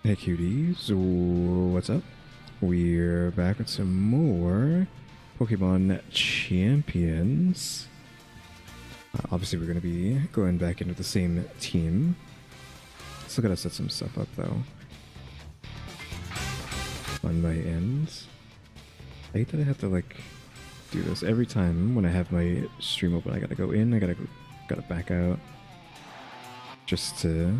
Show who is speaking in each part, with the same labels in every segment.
Speaker 1: Hey cuties, what's up? We're back with some more Pokemon Champions. Obviously we're going to be going back into the same team. Still gotta set some stuff up though. On my end. I hate that I have to like do this every time when I have my stream open. I gotta go in, I gotta back out. Just to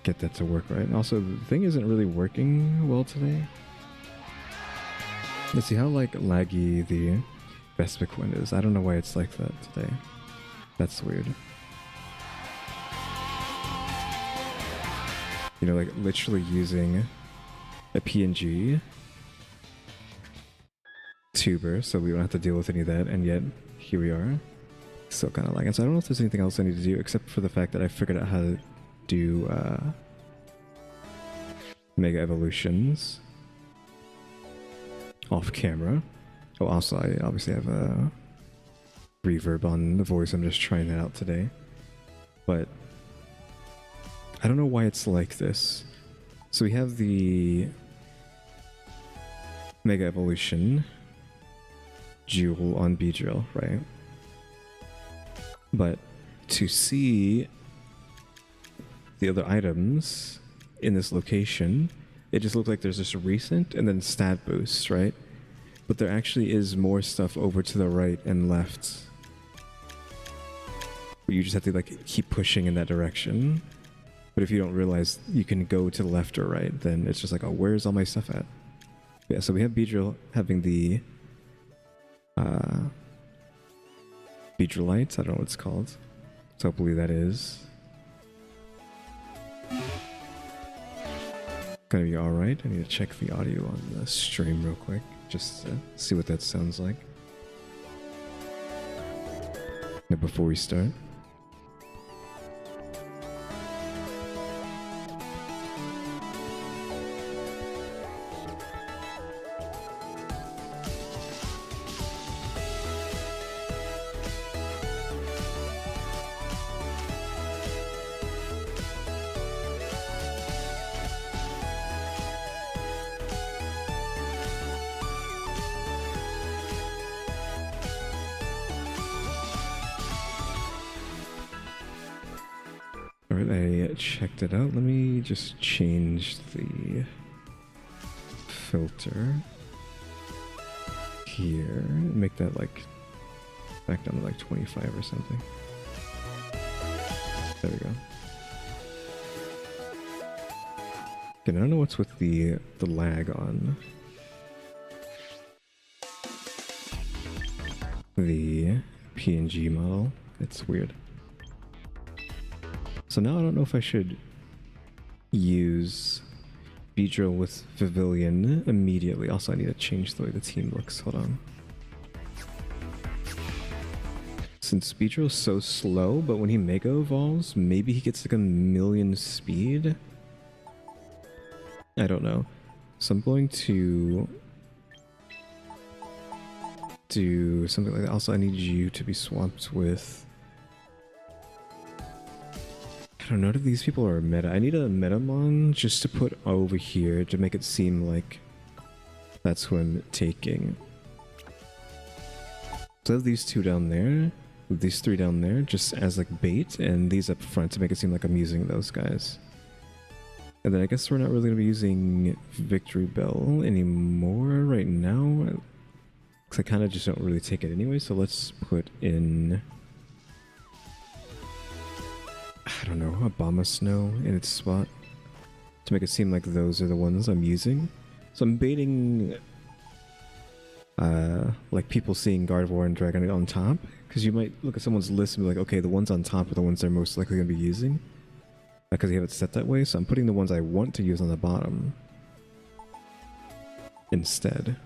Speaker 1: get that to work right. And also, the thing isn't really working well today. Let's see how like laggy the Vespiquen is. I don't know why it's like that today. That's weird. You know, like literally using a PNG tuber, so we don't have to deal with any of that, and yet here we are. Still kind of lagging. So I don't know if there's anything else I need to do except for the fact that I figured out how to do Mega Evolutions off camera. Oh, also I obviously have a reverb on the voice. I'm just trying that out today. But I don't know why it's like this. So we have the Mega Evolution jewel on Beedrill, right? But to see the other items in this location, it just looks like there's this recent and then stat boosts, right? But there actually is more stuff over to the right and left. But you just have to like keep pushing in that direction. But if you don't realize you can go to the left or right, then it's just like, oh, where's all my stuff at? Yeah, so we have Beedrill having the Beedrillites, I don't know what it's called. So hopefully that is gonna be alright. I need to check the audio on the stream real quick, just to see what that sounds like. Now before we start. Alright, I checked it out. Let me just change the filter here. Make that like back down to like 25 or something. There we go. Okay, I don't know what's with the lag on the PNG model. It's weird. So now I don't know if I should use Beedrill with Pavilion immediately. Also, I need to change the way the team looks. Hold on. Since Beedrill's so slow, but when he Mega Evolves, maybe he gets like 1,000,000 speed? I don't know. So I'm going to do something like that. Also, I need you to be swapped with... I don't know if these people are meta. I need a Metamon just to put over here to make it seem like that's who I'm taking. So I have these two down there, these three down there, just as like bait, and these up front to make it seem like I'm using those guys. And then I guess we're not really going to be using Victory Bell anymore right now, because I kind of just don't really take it anyway, so let's put in... I don't know, Abomasnow in its spot to make it seem like those are the ones I'm using. So I'm baiting like people seeing Gardevoir and Dragonite on top, because you might look at someone's list and be like, okay, the ones on top are the ones they're most likely going to be using because they have it set that way. So I'm putting the ones I want to use on the bottom instead.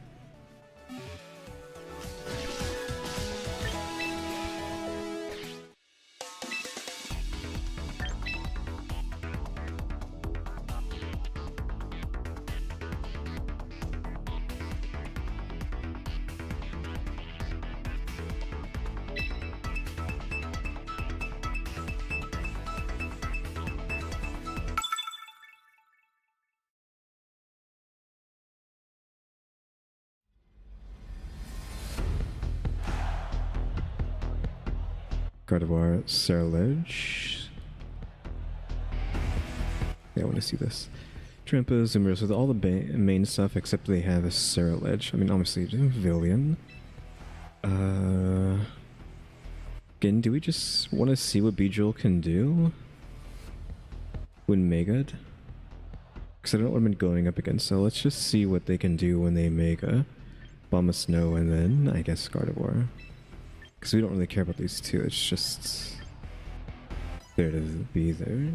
Speaker 1: Gardevoir, Ceruledge. Yeah, I want to see this. Trampa, Zoomerus with all the main stuff except they have a Ceruledge. I mean, obviously, Villian. Again, do we just want to see what Beedrill can do when Mega'd? Because I don't know what I'm going up against, so let's just see what they can do when they Mega. Bomb a Snow, and then, I guess, Gardevoir. Because we don't really care about these two, it's just there to be there.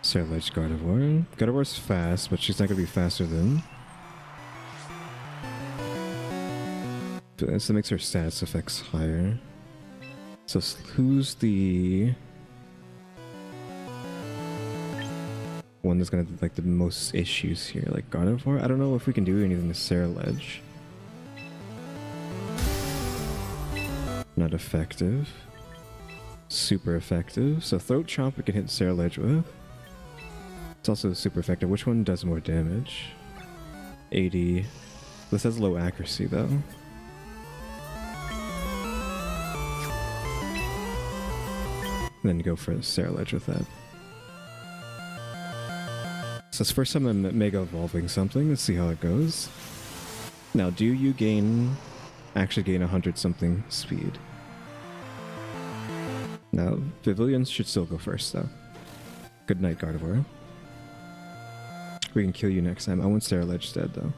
Speaker 1: Ceruledge, Gardevoir. Gardevoir's fast, but she's not going to be faster than. So that makes her status effects higher. So who's the one that's going to have like the most issues here? Like Gardevoir? I don't know if we can do anything to Ceruledge. Not effective. Super effective. So Throat Chomp we can hit Ceruledge with. It's also super effective. Which one does more damage? 80. This has low accuracy though. Then go for Ceruledge with that. So it's the first time I'm Mega Evolving something. Let's see how it goes. Now, do you actually gain 100 something speed? Now, Vivillons should still go first though. Good night, Gardevoir. We can kill you next time. I want Ceruledge dead though.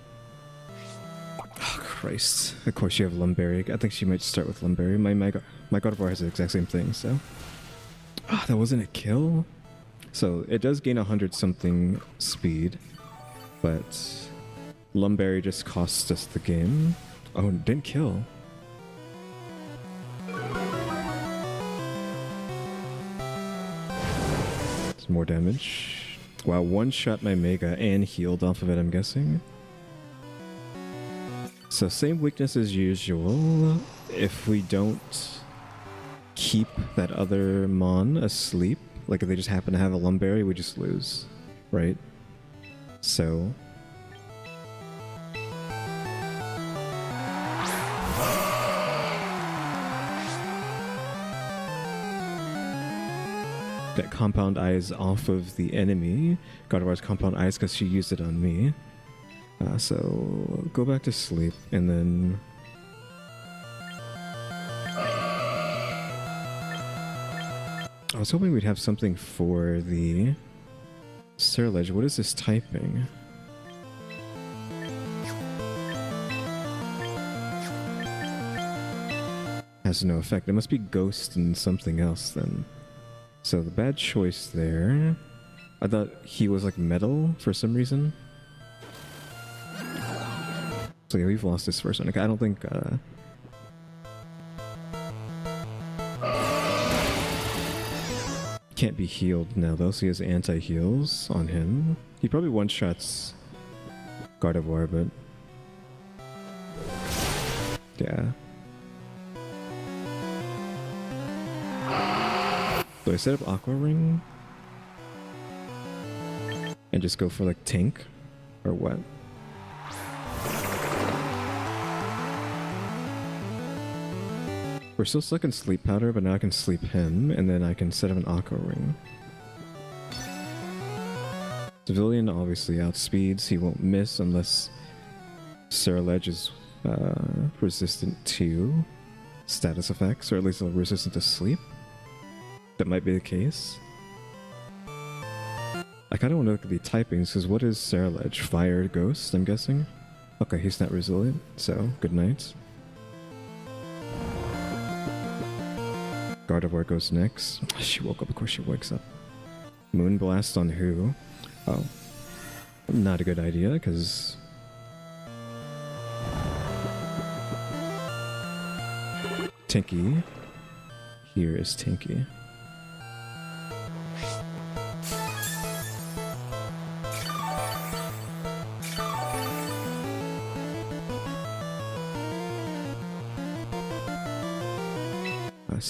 Speaker 1: Oh Christ. Of course you have Lumberry. I think she might start with Lumberry. My Gardevoir has the exact same thing, so. Oh, that wasn't a kill? So it does gain 100 something speed, but Lumberry just costs us the game. Oh, it didn't kill. It's more damage. Wow, one shot my Mega and healed off of it, I'm guessing. So same weakness as usual. If we don't keep that other Mon asleep, like if they just happen to have a Lumberry, we just lose, right? So get Compound Eyes off of the enemy. Gardevoir's Compound Eyes because she used it on me. So go back to sleep and then I was hoping we'd have something for the Ceruledge. What is this typing? Has no effect. It must be Ghost and something else then. So the bad choice there. I thought he was like metal for some reason. So yeah, we've lost this first one. Okay, I don't think can't be healed now though, so he has anti-heals on him. He probably one-shots Gardevoir, but yeah. Do I set up Aqua Ring? And just go for like Tank? Or what? We're still stuck in Sleep Powder, but now I can sleep him, and then I can set up an Aqua Ring. Civilian obviously outspeeds, he won't miss unless Ceruledge is resistant to status effects, or at least resistant to sleep. That might be the case. I kind of want to look at the typings, because what is Ceruledge? Fire Ghost, I'm guessing? Okay, he's not resilient, so good night. Gardevoir goes next. She woke up, of course she wakes up. Moonblast on who? Oh. Not a good idea, because Tinky. Here is Tinky.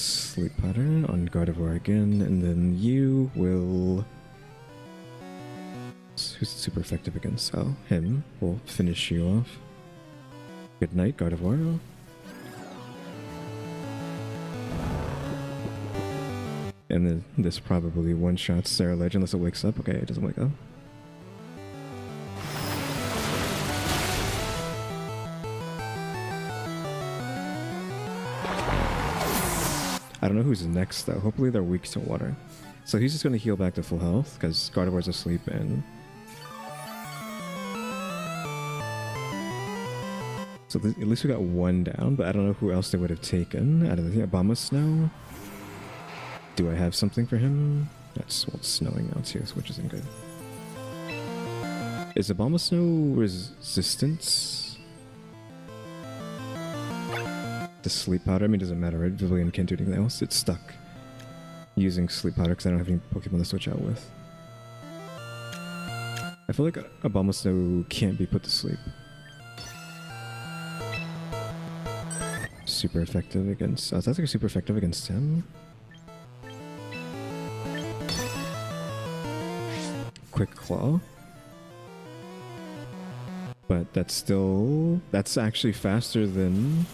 Speaker 1: Sleep Powder on Gardevoir again, and then you will... Who's super effective against? Oh, him. We'll finish you off. Good night, Gardevoir. And then this probably one-shots Sarah Ledge unless it wakes up. Okay, it doesn't wake up. I don't know who's next though. Hopefully they're weak to water. So he's just going to heal back to full health because Gardevoir's asleep and... So at least we got one down, but I don't know who else they would have taken out of the Abomasnow. Do I have something for him? That's well, it's snowing now too, which isn't good. Is Abomasnow resistance? The Sleep Powder? I mean, it doesn't matter, right? Vivillon can't do anything else. It's stuck using Sleep Powder because I don't have any Pokemon to switch out with. I feel like Abomasnow can't be put to sleep. Super effective against... Oh, that's like super effective against him. Quick Claw. But that's still... That's actually faster than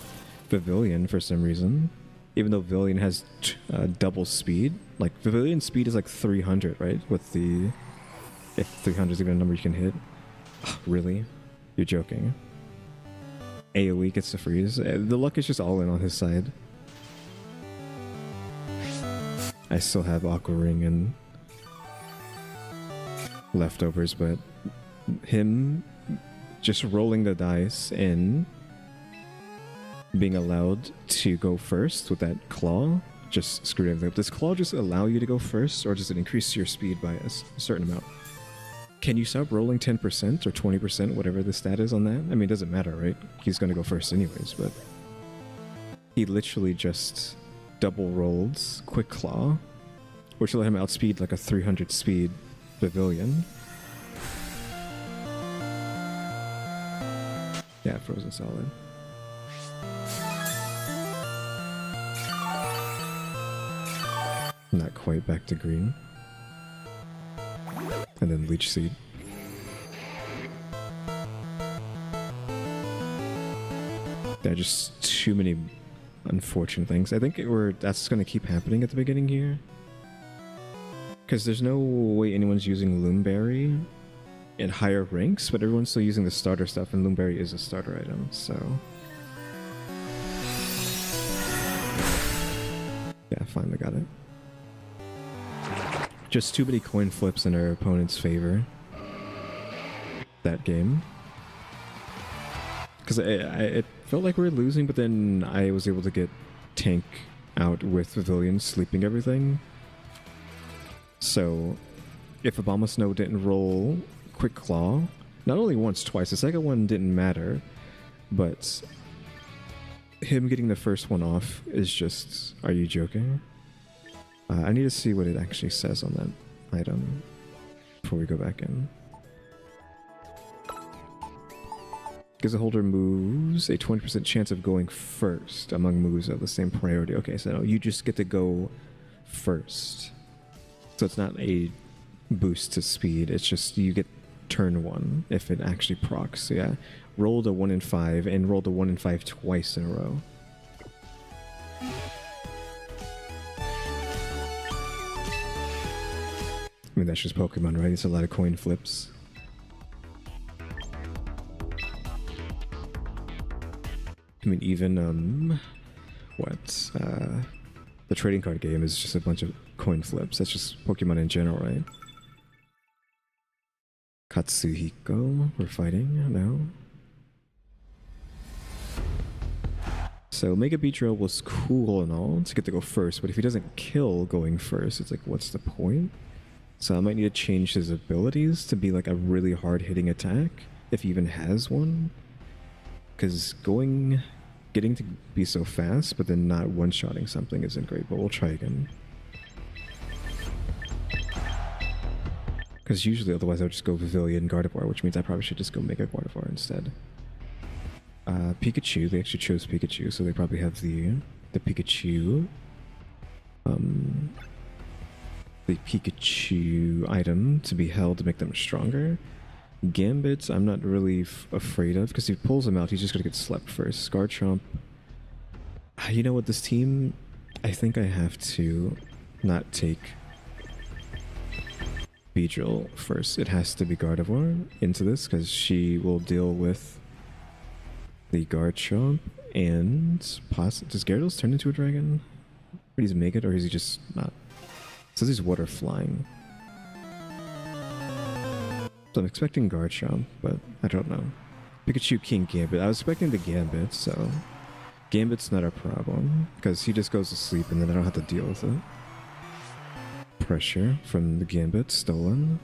Speaker 1: Vivillon for some reason. Even though Vivillon has double speed. Like, Vivillion's speed is like 300, right? With the... If 300 is even a number you can hit. Really? You're joking. AoE gets to freeze. The luck is just all in on his side. I still have Aqua Ring and leftovers, but him just rolling the dice and being allowed to go first with that claw just screwed everything up. Does claw just allow you to go first, or does it increase your speed by a certain amount? Can you stop rolling 10% or 20%, whatever the stat is on that? I mean, it doesn't matter, right? He's going to go first anyways, but... He literally just double rolled Quick Claw, which let him outspeed like a 300 speed Vivillon. Yeah, Frozen Solid. Not quite back to green. And then Leech Seed. There are just too many unfortunate things. I think that's going to keep happening at the beginning here. Because there's no way anyone's using Loomberry in higher ranks, but everyone's still using the starter stuff, and Loomberry is a starter item, so... Yeah, finally got it. Just too many coin flips in our opponent's favor. That game. Because it felt like we were losing, but then I was able to get Tank out with Vivillon sleeping everything. So, if Abomasnow didn't roll Quick Claw, not only once, twice, the second one didn't matter, but him getting the first one off is just, are you joking? I need to see what it actually says on that item before we go back in. Gives the holder moves a 20% chance of going first among moves of the same priority. Okay, so you just get to go first. So it's not a boost to speed, it's just you get turn 1 if it actually procs. So yeah, rolled a 1 in 5 and rolled a 1 in 5 twice in a row. I mean, that's just Pokemon, right? It's a lot of coin flips. I mean, even, the trading card game is just a bunch of coin flips. That's just Pokemon in general, right? Katsuhiko, we're fighting now. So Mega Beedrill was cool and all to get to go first, but if he doesn't kill going first, it's like, what's the point? So I might need to change his abilities to be like a really hard-hitting attack, if he even has one. Because getting to be so fast, but then not one-shotting something isn't great, but we'll try again. Because usually otherwise I would just go Vivillon Gardevoir, which means I probably should just go Mega Gardevoir instead. Pikachu, they actually chose Pikachu, so they probably have the Pikachu. the Pikachu item to be held to make them stronger. Gambit, I'm not really afraid of, because if he pulls him out, he's just going to get slept first. Garchomp. You know what, this team, I think I have to not take Beedrill first. It has to be Gardevoir into this, because she will deal with the Garchomp, and does Gyarados turn into a dragon? Or does he make it, or is he just not? It says he's water flying. So I'm expecting Garchomp, but I don't know. Pikachu King Gambit. I was expecting the Gambit, so Gambit's not a problem, because he just goes to sleep and then I don't have to deal with it. Pressure from the Gambit, stolen.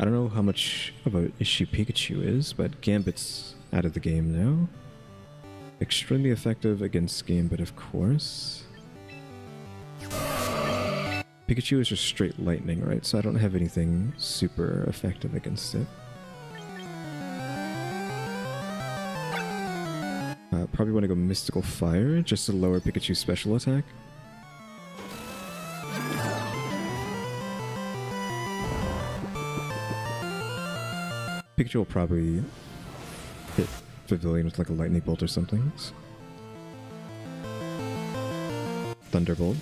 Speaker 1: I don't know how much of an issue Pikachu is, but Gambit's out of the game now. Extremely effective against Gambit, of course. Pikachu is just straight lightning, right? So I don't have anything super effective against it. Probably want to go Mystical Fire just to lower Pikachu's special attack. Pikachu will probably hit Pavilion with like a lightning bolt or something. Thunderbolt.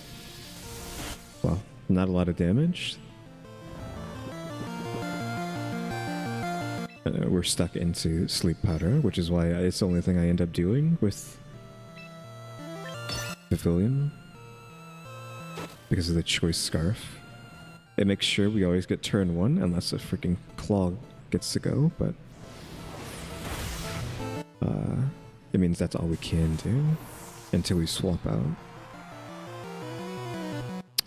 Speaker 1: Wow, not a lot of damage. We're stuck into Sleep Powder, which is why it's the only thing I end up doing with Pavilion. Because of the Choice Scarf. It makes sure we always get turn 1, unless a freaking Claw gets to go, but it means that's all we can do until we swap out.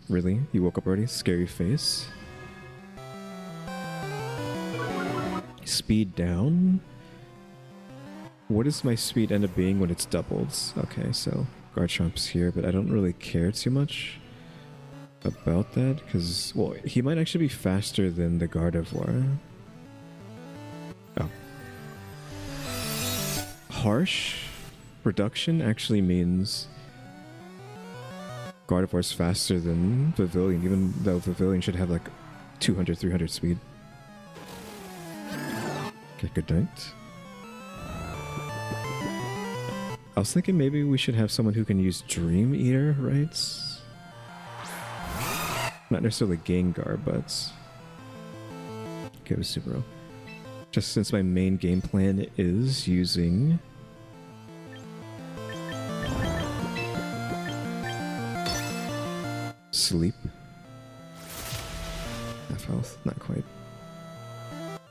Speaker 1: Really? You woke up already? Scary face. Speed down? What does my speed end up being when it's doubled? Okay, so Garchomp's here, but I don't really care too much about that, because, well, he might actually be faster than the Gardevoir. Oh. Harsh reduction actually means Gardevoir's faster than Pavilion, even though Pavilion should have like 200, 300 speed. Okay, good night. I was thinking maybe we should have someone who can use Dream Eater, right? Not necessarily Gengar, but... Okay, with Subaru. Just since my main game plan is using... Sleep. Half health, not quite.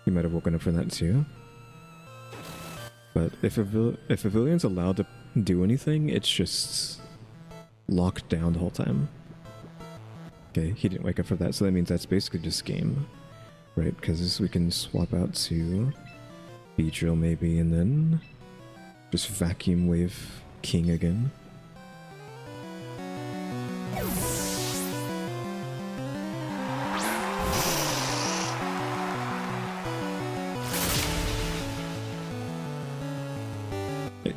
Speaker 1: You might have woken up for that too. But if Pavillion's allowed to do anything, it's just locked down the whole time. Okay, he didn't wake up for that, so that means that's basically just game. Right, because we can swap out to Beedrill maybe, and then just Vacuum Wave King again.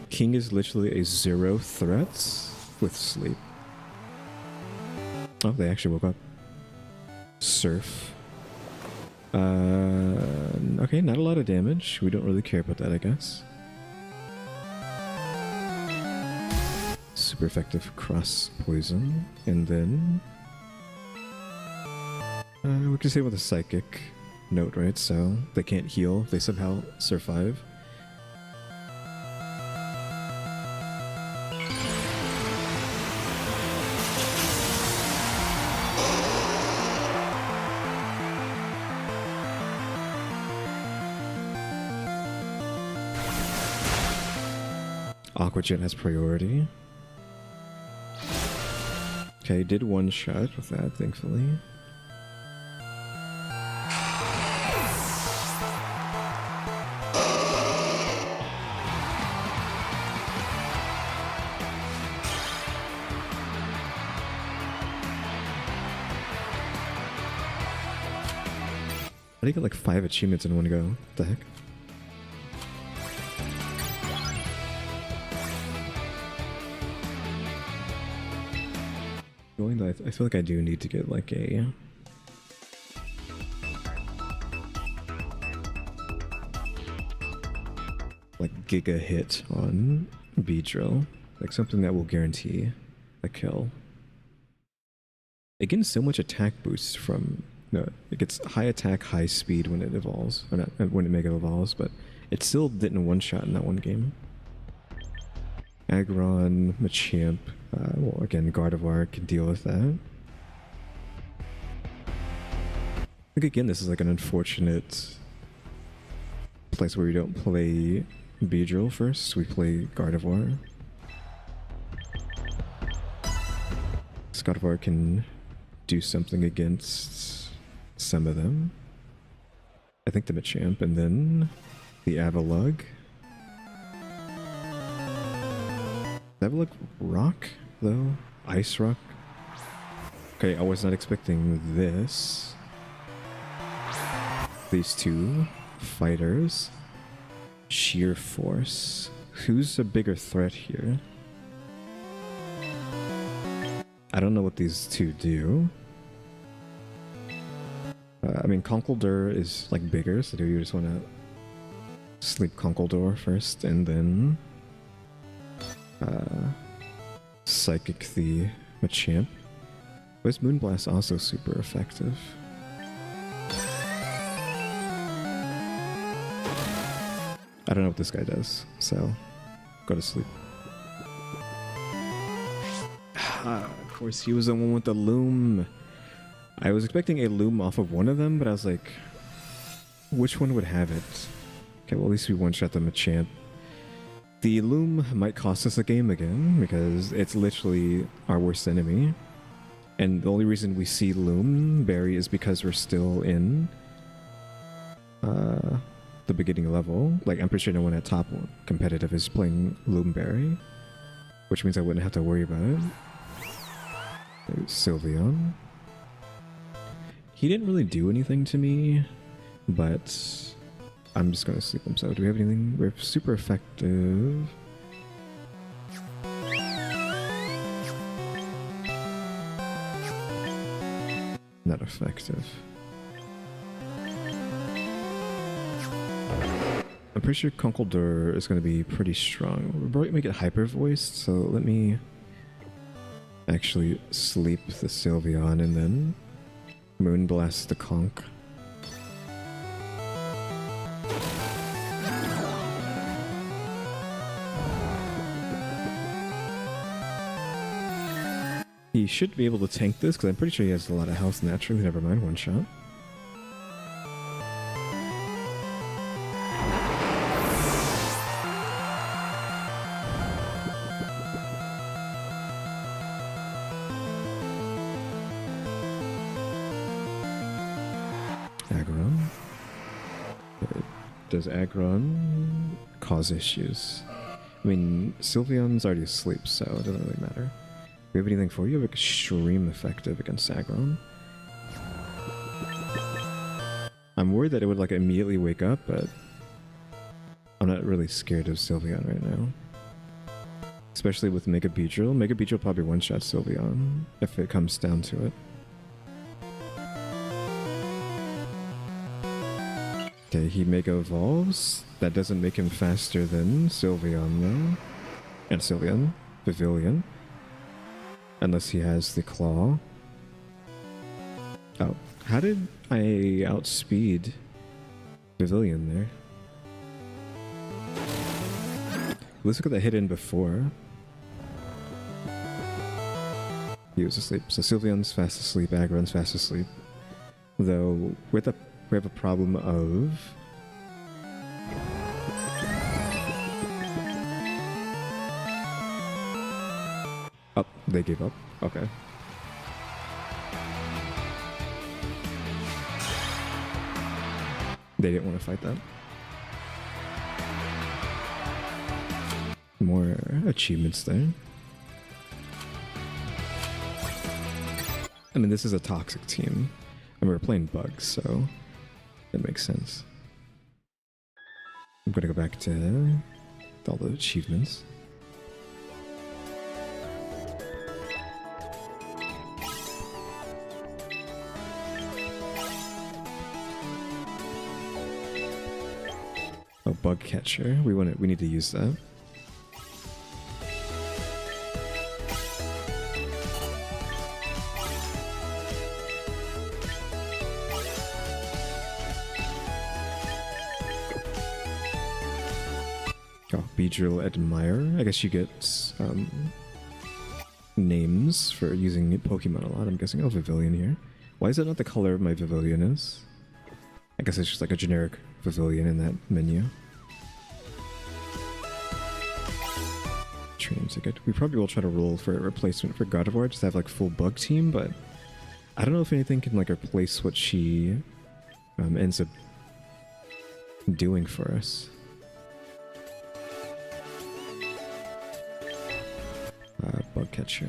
Speaker 1: King is literally a 0 threats with sleep. Oh, they actually woke up. Surf. Okay, not a lot of damage. We don't really care about that, I guess. Super effective cross poison. And then... we can say with a psychic note, right? So they can't heal. They somehow survive. Aqua Jet has priority. Okay, did one shot with that, thankfully. How do you get like 5 achievements in one go? What the heck? Going to, I feel like I do need to get like a like giga hit on Beedrill, like something that will guarantee a kill. It gains so much attack boost from no, it gets high attack, high speed when it evolves, or not when it mega evolves, but it still didn't one shot in that one game. Aggron, Machamp, well again Gardevoir can deal with that. I think again this is like an unfortunate place where we don't play Beedrill first, we play Gardevoir. Gardevoir can do something against some of them. I think the Machamp, and then the Avalugg. Avalugg rock, though? Ice rock? Okay, I was not expecting this. These two fighters. Sheer force. Who's a bigger threat here? I don't know what these two do. I mean, Conkeldurr is like bigger, so do you just want to sleep Conkeldurr first and then Psychic the Machamp? Was Moonblast also super effective? I don't know what this guy does, so go to sleep. Of course, he was the one with the loom. I was expecting a loom off of one of them, but I was like, which one would have it? Okay, well at least we one-shot the Machamp. The loom might cost us a game again, because it's literally our worst enemy. And the only reason we see Loom Berry is because we're still in the beginning level. Like, I'm pretty sure no one at top competitive is playing Loom Berry, which means I wouldn't have to worry about it. There's Sylveon. He didn't really do anything to me, but I'm just gonna sleep him. So do we have anything? We're super effective. Not effective. I'm pretty sure Conkeldurr is going to be pretty strong. We're probably going to get hyper voiced, so let me actually sleep the Sylveon and then Moonblast the Conk. He should be able to tank this, because I'm pretty sure he has a lot of health naturally. Never mind, one shot. Aggron. Does Aggron cause issues? I mean, Sylveon's already asleep, so it doesn't really matter. Do we have anything for you? You have extreme effective against Aggron. I'm worried that it would like immediately wake up, but I'm not really scared of Sylveon right now. Especially with Mega Beedrill. Mega Beedrill probably one-shot Sylveon if it comes down to it. Okay, he Mega Evolves. That doesn't make him faster than Sylveon though. And Sylveon. Pavilion. Unless he has the claw. Oh, how did I outspeed Pavilion there? Let's look at the hit in before. He was asleep. So Sylveon's fast asleep, Aggron's fast asleep. Though we have a problem of oh, they gave up. Okay. They didn't want to fight that. More achievements there. I mean, this is a toxic team. And we're playing bugs, so it makes sense. I'm gonna go back to all the achievements. bug catcher. We need to use that. Oh, Beedrill Admire. I guess you get names for using Pokemon a lot. I'm guessing. Oh, Vivillon here. Why is that not the color of my Vivillon is? I guess it's just like a generic Vivillon in that menu. Training ticket. We probably will try to roll for a replacement for Gardevoir, just to have like full bug team, but I don't know if anything can like replace what she ends up doing for us. Bug catcher.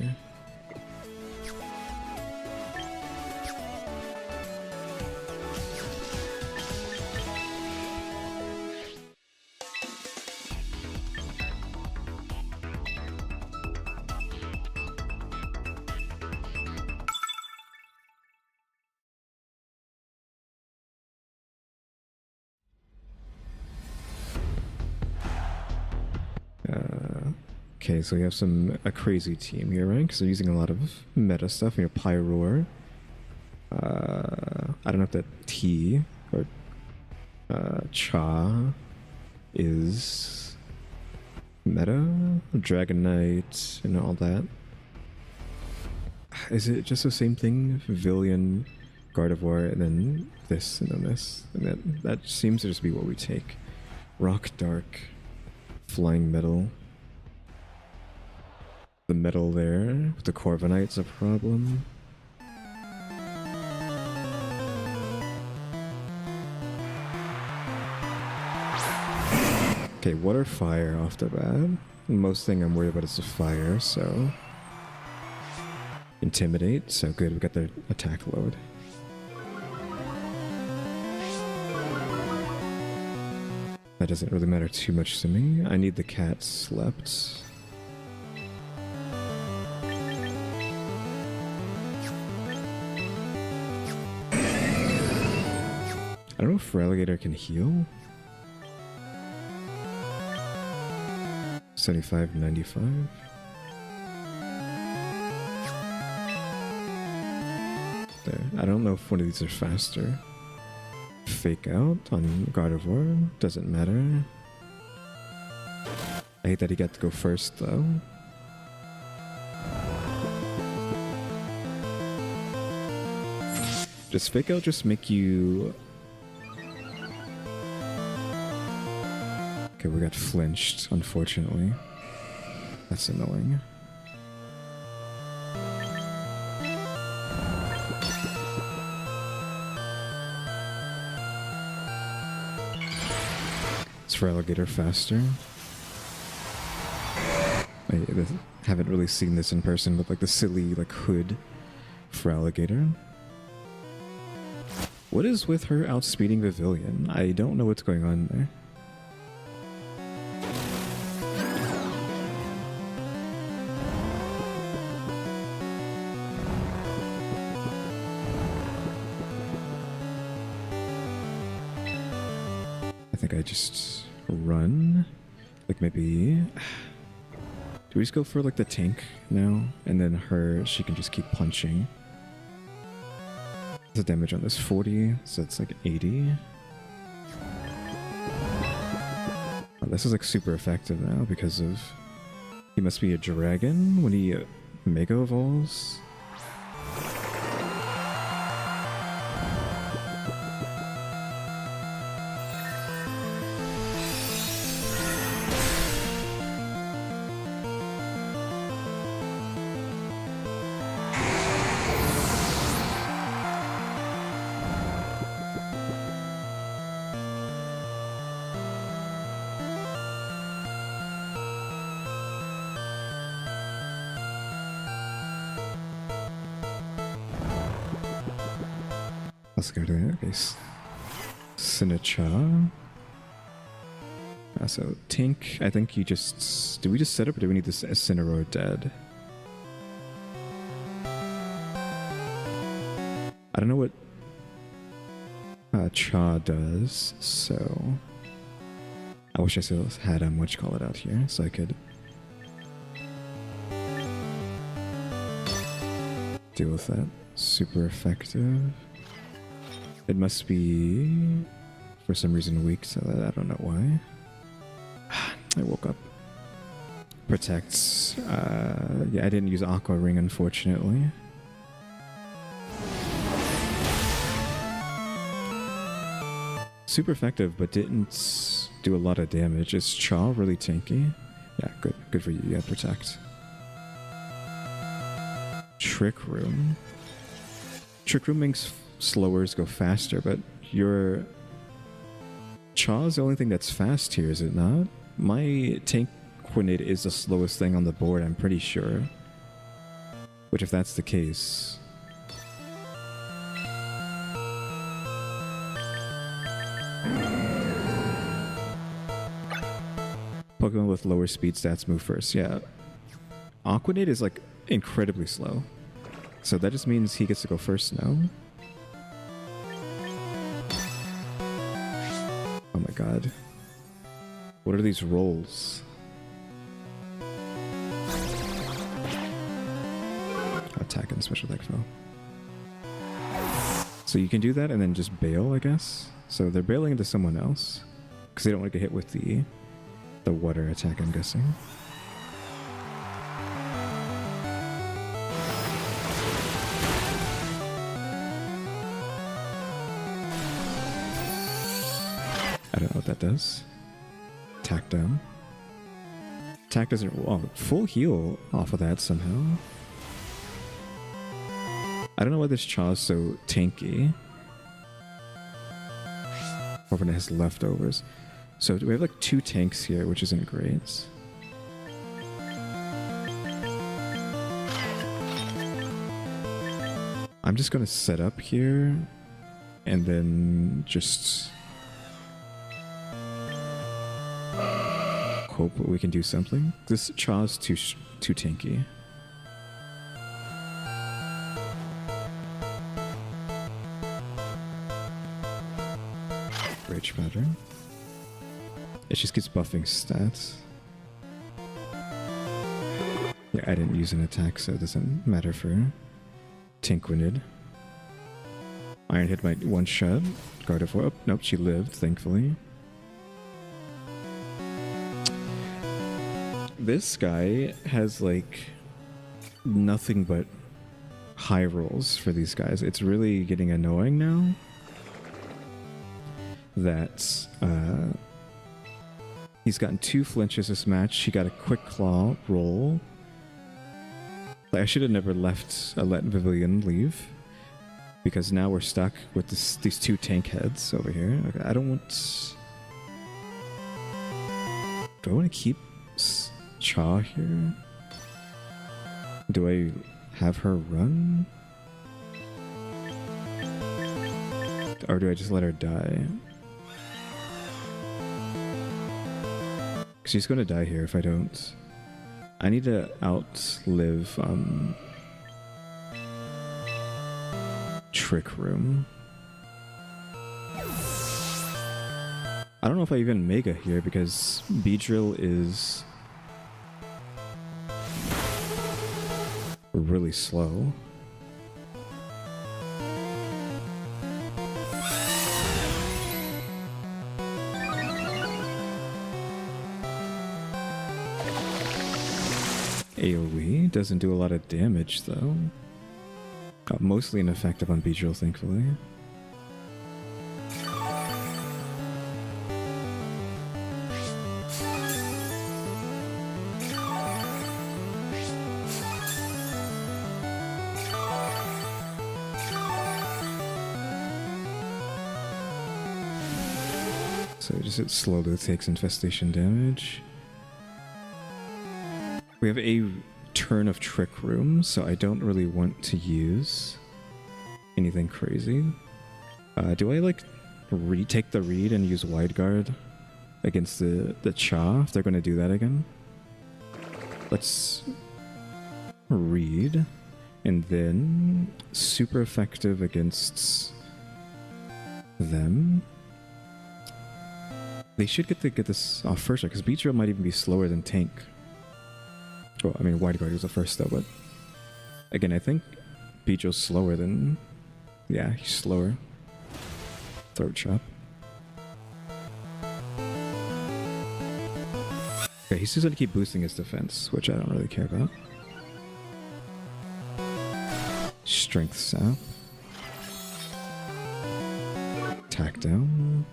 Speaker 1: Okay, so we have a crazy team here, right? Because they're using a lot of meta stuff. You know, Pyroar. I don't know if that T or Cha is meta, Dragonite, and all that. Is it just the same thing? Vivillon, Gardevoir, and then this, and then this, and that seems to just be what we take. Rock Dark, Flying Metal. The metal there with the Corviknight's a problem. Okay, water, fire off the bat. Most thing I'm worried about is the fire, so intimidate. So good, we got their attack load. That doesn't really matter too much to me. I need the cat slept. I don't know if Relegator can heal. 75, 95. There. I don't know if one of these are faster. Fake out on Gardevoir. Doesn't matter. I hate that he got to go first though. Does Fake out just make you... Okay, we got flinched, unfortunately. That's annoying. Is Relegator faster? I haven't really seen this in person, but like the silly like hood for Relegator. What is with her outspeeding Vivillon? I don't know what's going on there. I think I just run. Like maybe... Do we just go for like the tank now? And then she can just keep punching. The damage on this 40, so it's like 80. Oh, this is like super effective now because of... He must be a dragon when he Mega Evolves. Let's go to that case. Sinicha. So Tink, I think you just... Do we just set up or do we need this Incineroar dead? I don't know what Cha does, so... I wish I still had what you call it out here so I could deal with that. Super effective. It must be for some reason weak, so that I don't know why. I woke up. Protects. Yeah, I didn't use Aqua Ring, unfortunately. Super effective, but didn't do a lot of damage. Is Chaw really tanky? Yeah, good. Good for you. Yeah, Protect. Trick Room. Trick Room makes slowers go faster, but your Chaw is the only thing that's fast here, is it not? My tank Quinid is the slowest thing on the board, I'm pretty sure. Which, if that's the case... Pokemon with lower speed stats move first, yeah. Aquanid is, like, incredibly slow. So that just means he gets to go first now. Oh my god. What are these rolls? Attack and special attack fail. So you can do that and then just bail, I guess. So they're bailing into someone else because they don't want to get hit with the water attack, I'm guessing. I don't know what that does. Attack down. Attack doesn't... Oh, full heal off of that somehow. I don't know why this Chaw is so tanky. Or when it has leftovers. So we have like 2 tanks here, which isn't great. I'm just going to set up here and then just hope we can do something. This Chaw is too tanky. Rage pattern. It just keeps buffing stats. Yeah, I didn't use an attack, so it doesn't matter for Tinkwinid. Iron hit my one shot. Gardevoir. Oh, nope, she lived, thankfully. This guy has like nothing but high rolls for these guys. It's really getting annoying now that he's gotten 2 flinches this match. He got a quick claw roll. Like, I should have never let Vivillon leave, because now we're stuck with these 2 tank heads over here. Okay, I don't want... Do I want to keep Chaw here? Do I have her run? Or do I just let her die? She's going to die here if I don't. I need to outlive Trick Room. I don't know if I even Mega here because Beedrill is really slow. AoE doesn't do a lot of damage though. Mostly ineffective on Beedrill, thankfully. So just it slowly takes infestation damage. We have a turn of Trick Room, so I don't really want to use anything crazy. Do I like retake the read and use Wide Guard against the Chaw if they're going to do that again? Let's read, and then super effective against them. They should get this off first, because Beach Drill might even be slower than Tank. Well, I mean, Wide Guard was the first though, but again, I think Beach Drill's slower than... Yeah, he's slower. Throat Chop. Okay, he's just gonna keep boosting his defense, which I don't really care about. Strength Sap. Attack down.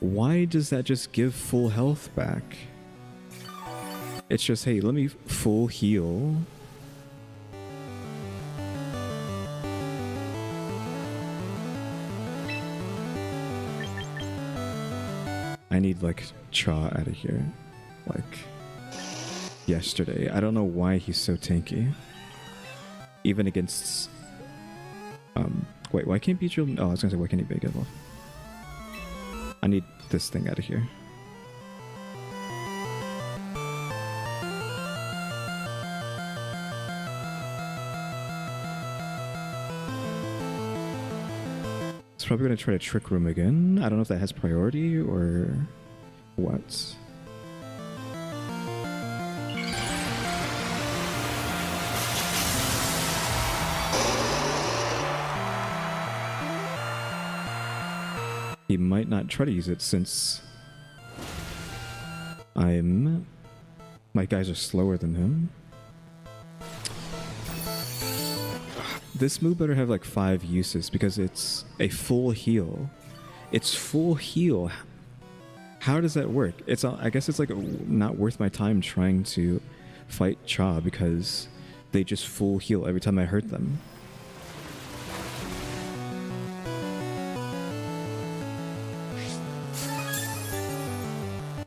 Speaker 1: Why does that just give full health back? It's just, hey, let me full heal. I need, like, Chaw out of here. Like, yesterday. I don't know why he's so tanky. Even against... Wait, why can't Beach Drill... Oh, I was gonna say, why can't he big it off? I need this thing out of here. It's probably going to try to Trick Room again. I don't know if that has priority or what. He might not try to use it since my guys are slower than him. This move better have like 5 uses because it's a full heal. It's full heal. How does that work? I guess it's like not worth my time trying to fight Cha because they just full heal every time I hurt them.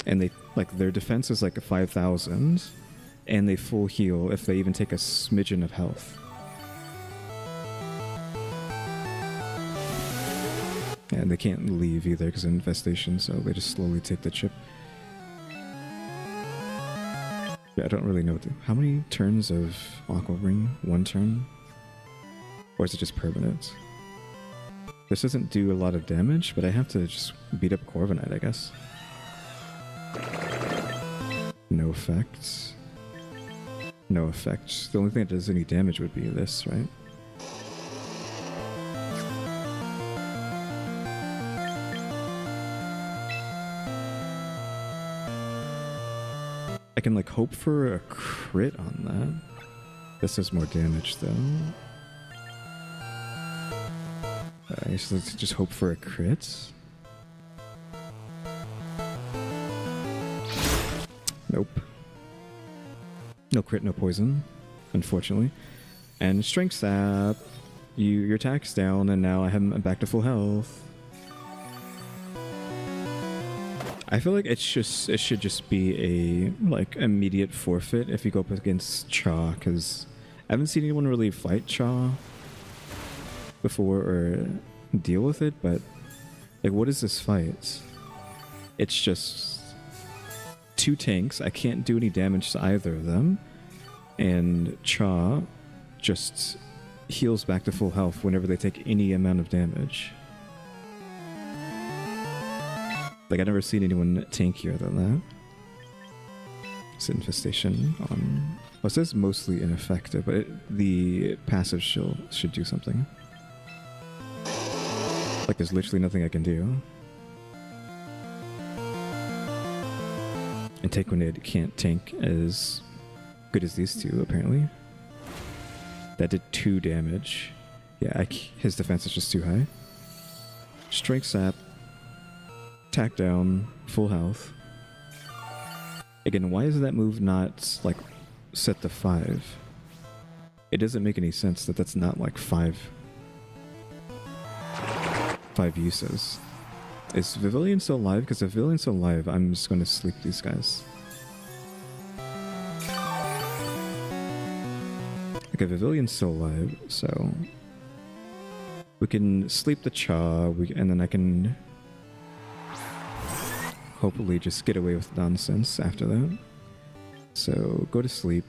Speaker 1: And they like their defense is like 5,000 and they full heal if they even take a smidgen of health. And they can't leave either because of infestation, so they just slowly take the chip. Yeah, I don't really know how many turns of Aqua Ring? 1 turn? Or is it just permanent? This doesn't do a lot of damage, but I have to just beat up Corviknight, I guess. No effect. No effect. The only thing that does any damage would be this, right? I can like hope for a crit on that. This does more damage though. So let's just hope for a crit. Nope. No crit, no poison, unfortunately. And Strength Sap. Your attack's down, and now I'm back to full health. I feel like it should just be a like immediate forfeit if you go up against Cha, because I haven't seen anyone really fight Cha before or deal with it. But like, what is this fight? It's just 2 tanks. I can't do any damage to either of them, and Cha just heals back to full health whenever they take any amount of damage. Like, I've never seen anyone tankier than that. It's infestation on... Well, it says mostly ineffective, but the passive should do something. Like, there's literally nothing I can do. And Taekwondo can't tank as good as these two, apparently. That did 2 damage. Yeah, his defense is just too high. Strength Sap. Attack down, full health. Again, why is that move not like set to 5? It doesn't make any sense that that's not like 5 uses. Is Vivillon still alive? Because if Vivillon's still alive, I'm just going to sleep these guys. Okay, Vivillon's still alive, so we can sleep the Cha, and then I can hopefully just get away with nonsense after that. So go to sleep.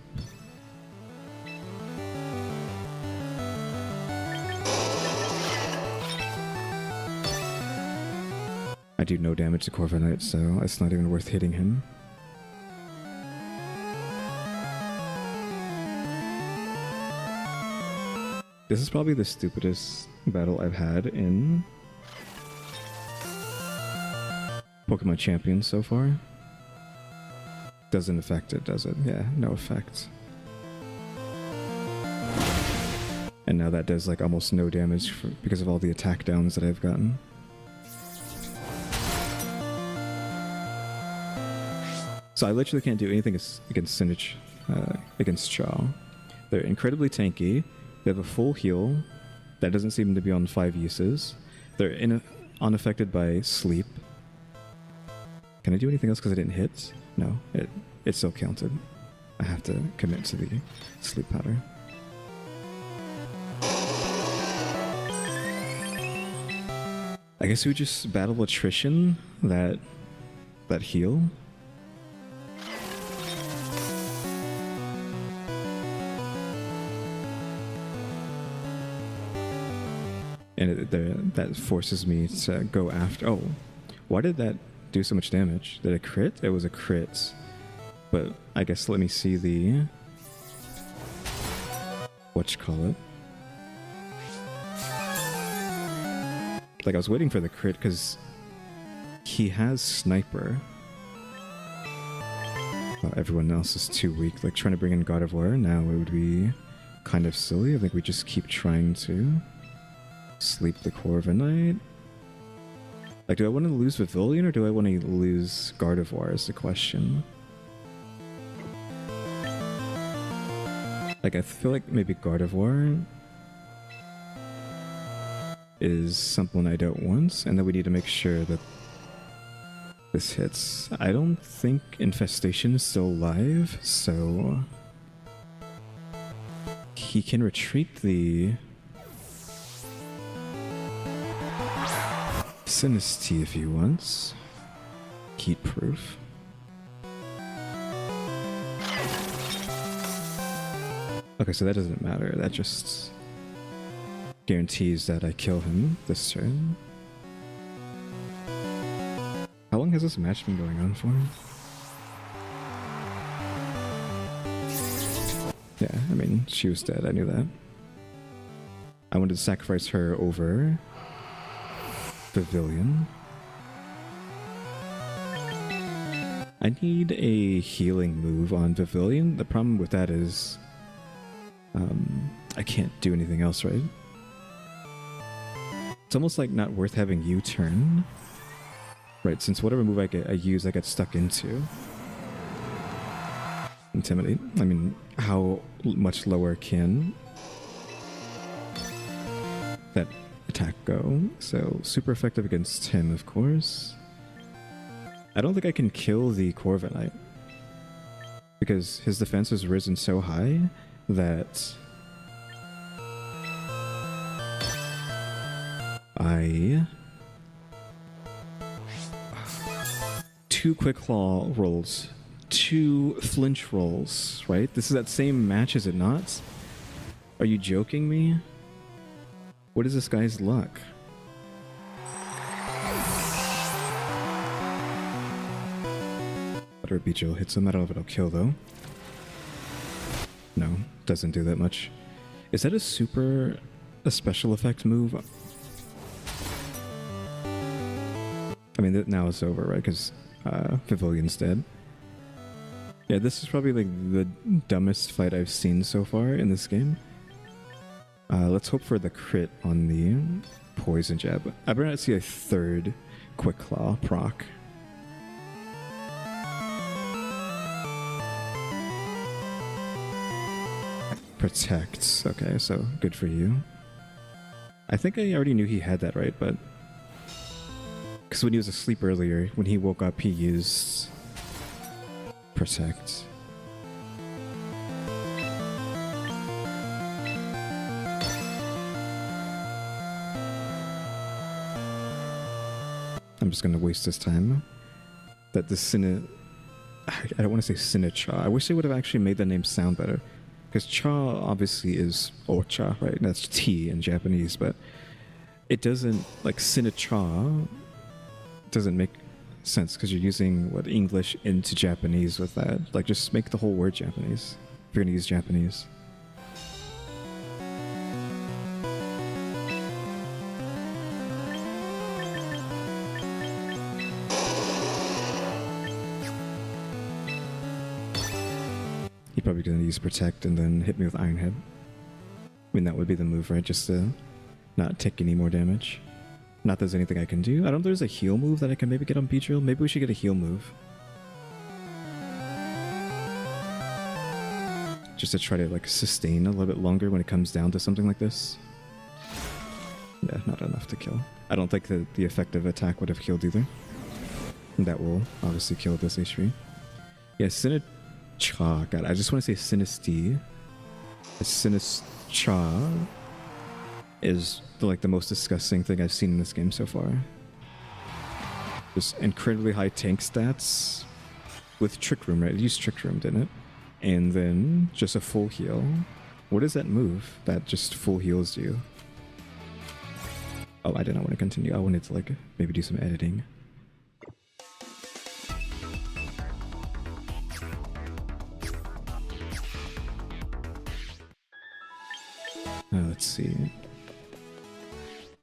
Speaker 1: I do no damage to Corviknight, so it's not even worth hitting him. This is probably the stupidest battle I've had in Pokemon Champions so far. Doesn't affect it, does it? Yeah, no effect. And now that does like almost no damage because of all the attack downs that I've gotten. So I literally can't do anything against Sinnoh, against Chaw. They're incredibly tanky. They have a full heal. That doesn't seem to be on 5 uses. They're unaffected by sleep. Can I do anything else because I didn't hit? No, it still counted. I have to commit to the sleep powder. I guess we just battle attrition, that heal. And that forces me to go after... Oh, why did that do so much damage? Did it crit? It was a crit. But I guess let me see the... whatchamacallit. Like, I was waiting for the crit because he has Sniper. Everyone else is too weak. Like, trying to bring in God of War now, it would be kind of silly. I think we just keep trying to sleep the Corviknight. Like, do I want to lose Pavilion or do I want to lose Gardevoir is the question. Like, I feel like maybe Gardevoir is something I don't want, and then we need to make sure that this hits. I don't think Infestation is still alive, so he can retreat the Sinistee if he wants. Heat proof. Okay, so that doesn't matter. That just guarantees that I kill him this turn. How long has this match been going on for? Yeah, I mean, she was dead. I knew that. I wanted to sacrifice her over Pavilion. I need a healing move on Pavilion. The problem with that is I can't do anything else, right? It's almost like not worth having U-turn. Right, since whatever move I get stuck into. Intimidate. I mean, how much lower can that attack go? So, super effective against him, of course. I don't think I can kill the Corviknight, because his defense has risen so high that two Quick Claw rolls, 2 flinch rolls, right? This is that same match, is it not? Are you joking me? What is this guy's luck? Butter Beetle hits him. I don't know if it'll kill though. No, doesn't do that much. Is that a special effect move? I mean, now it's over, right? Because Pavilion's dead. Yeah, this is probably like the dumbest fight I've seen so far in this game. Let's hope for the crit on the poison jab. I better not see a third Quick Claw proc. Protect. Okay, so good for you. I think I already knew he had that, right? But because when he was asleep earlier, when he woke up, he used Protect. I'm just going to waste this time. That the I don't want to say Sinnoh. I wish they would have actually made the name sound better. Because Cha obviously is Ocha, right? That's T in Japanese, but it doesn't, like Sinnoh doesn't make sense because you're using what English into Japanese with that. Like, just make the whole word Japanese if you're gonna use Japanese. He's probably gonna use protect and then hit me with Iron Head. I mean, that would be the move, right? Just to not take any more damage. Not that there's anything I can do. I don't know if there's a heal move that I can maybe get on Beedrill. Maybe we should get a heal move. Just to try to like sustain a little bit longer when it comes down to something like this. Yeah, not enough to kill. I don't think that the effective attack would have killed either. And that will obviously kill this HP. Yeah, Sinicha. God, I just want to say Sinistea. Sinischa is like the most disgusting thing I've seen in this game so far. Just incredibly high tank stats with Trick Room, right? It used Trick Room, didn't it? And then just a full heal. What is that move that just full heals you? Oh, I did not want to continue. I wanted to like maybe do some editing. Let's see.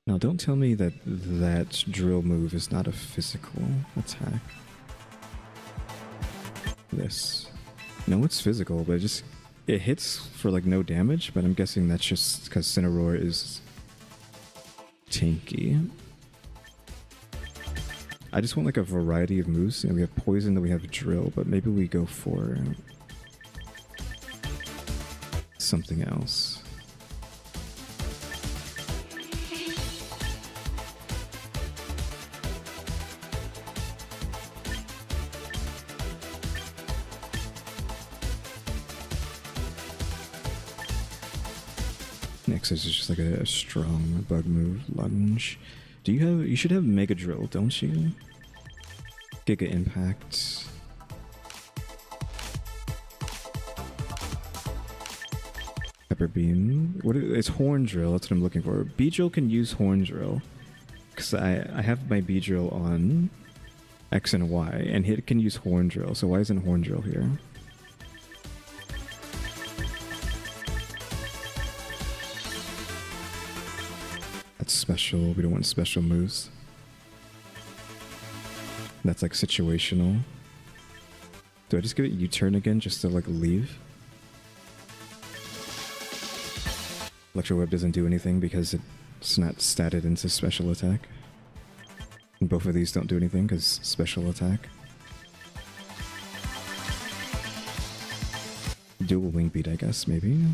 Speaker 1: Now, don't tell me that that drill move is not a physical attack. This. No, it's physical, but it hits for like no damage, but I'm guessing that's just because Cineroar is tanky. I just want like a variety of moves. You know, we have poison, then we have drill, but maybe we go for something else. Next is just like a strong bug move, lunge. You should have Mega Drill, don't you? Giga Impact. Pepper Beam. It's Horn Drill, that's what I'm looking for. Beedrill can use Horn Drill. Because I have my Beedrill on X and Y, and it can use Horn Drill, so why isn't Horn Drill here? Special. We don't want special moves. That's like situational. Do I just give it U-turn again just to like leave? Electro Web doesn't do anything because it's not statted into special attack. And both of these don't do anything because special attack. Dual Wing Beat, I guess, maybe.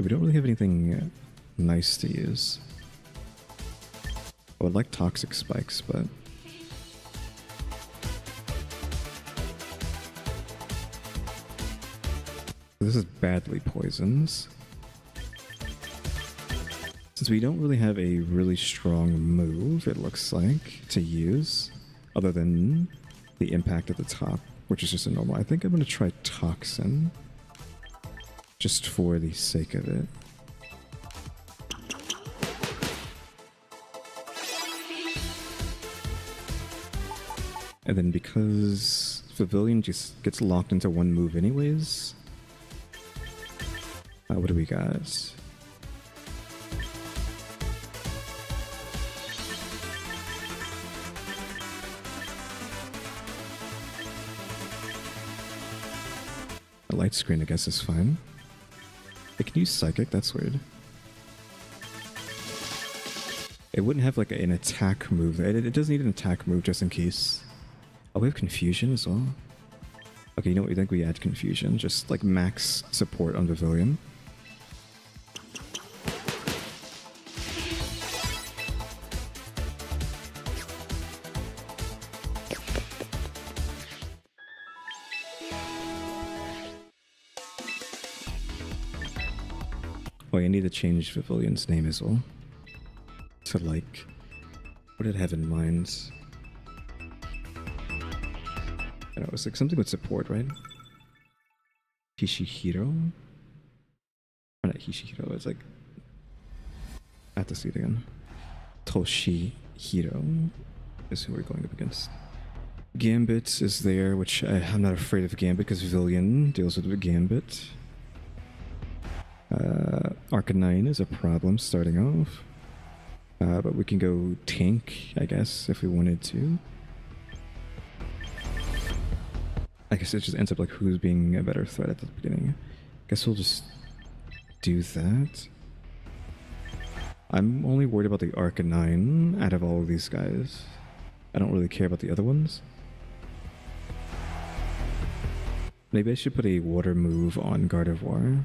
Speaker 1: We don't really have anything nice to use. I would like Toxic Spikes, but... This is badly poisons. Since we don't really have a really strong move, it looks like, to use, other than the impact at the top, which is just a normal. I think I'm going to try Toxin. Just for the sake of it. And then because Pavilion just gets locked into one move anyways. What do we got? A light screen, I guess, is fine. It can use Psychic, that's weird. It wouldn't have like an attack move. It doesn't need an attack move just in case. Oh, we have Confusion as well. Okay, you know what? We think we add Confusion. Just like max support on Pavilion. Oh, I need to change Pavilion's name as well. To like... What did I have in mind? I don't know, it's like something with support, right? Kishihiro? Or not Hishihiro, it's like... I have to see it again. Toshihiro is who we're going up against. Gambit is there, which I'm not afraid of Gambit because Villian deals with Gambit. Arcanine is a problem starting off. But we can go tank, I guess, if we wanted to. I guess it just ends up like who's being a better threat at the beginning. Guess we'll just do that. I'm only worried about the Arcanine out of all of these guys. I don't really care about the other ones. Maybe I should put a water move on Gardevoir.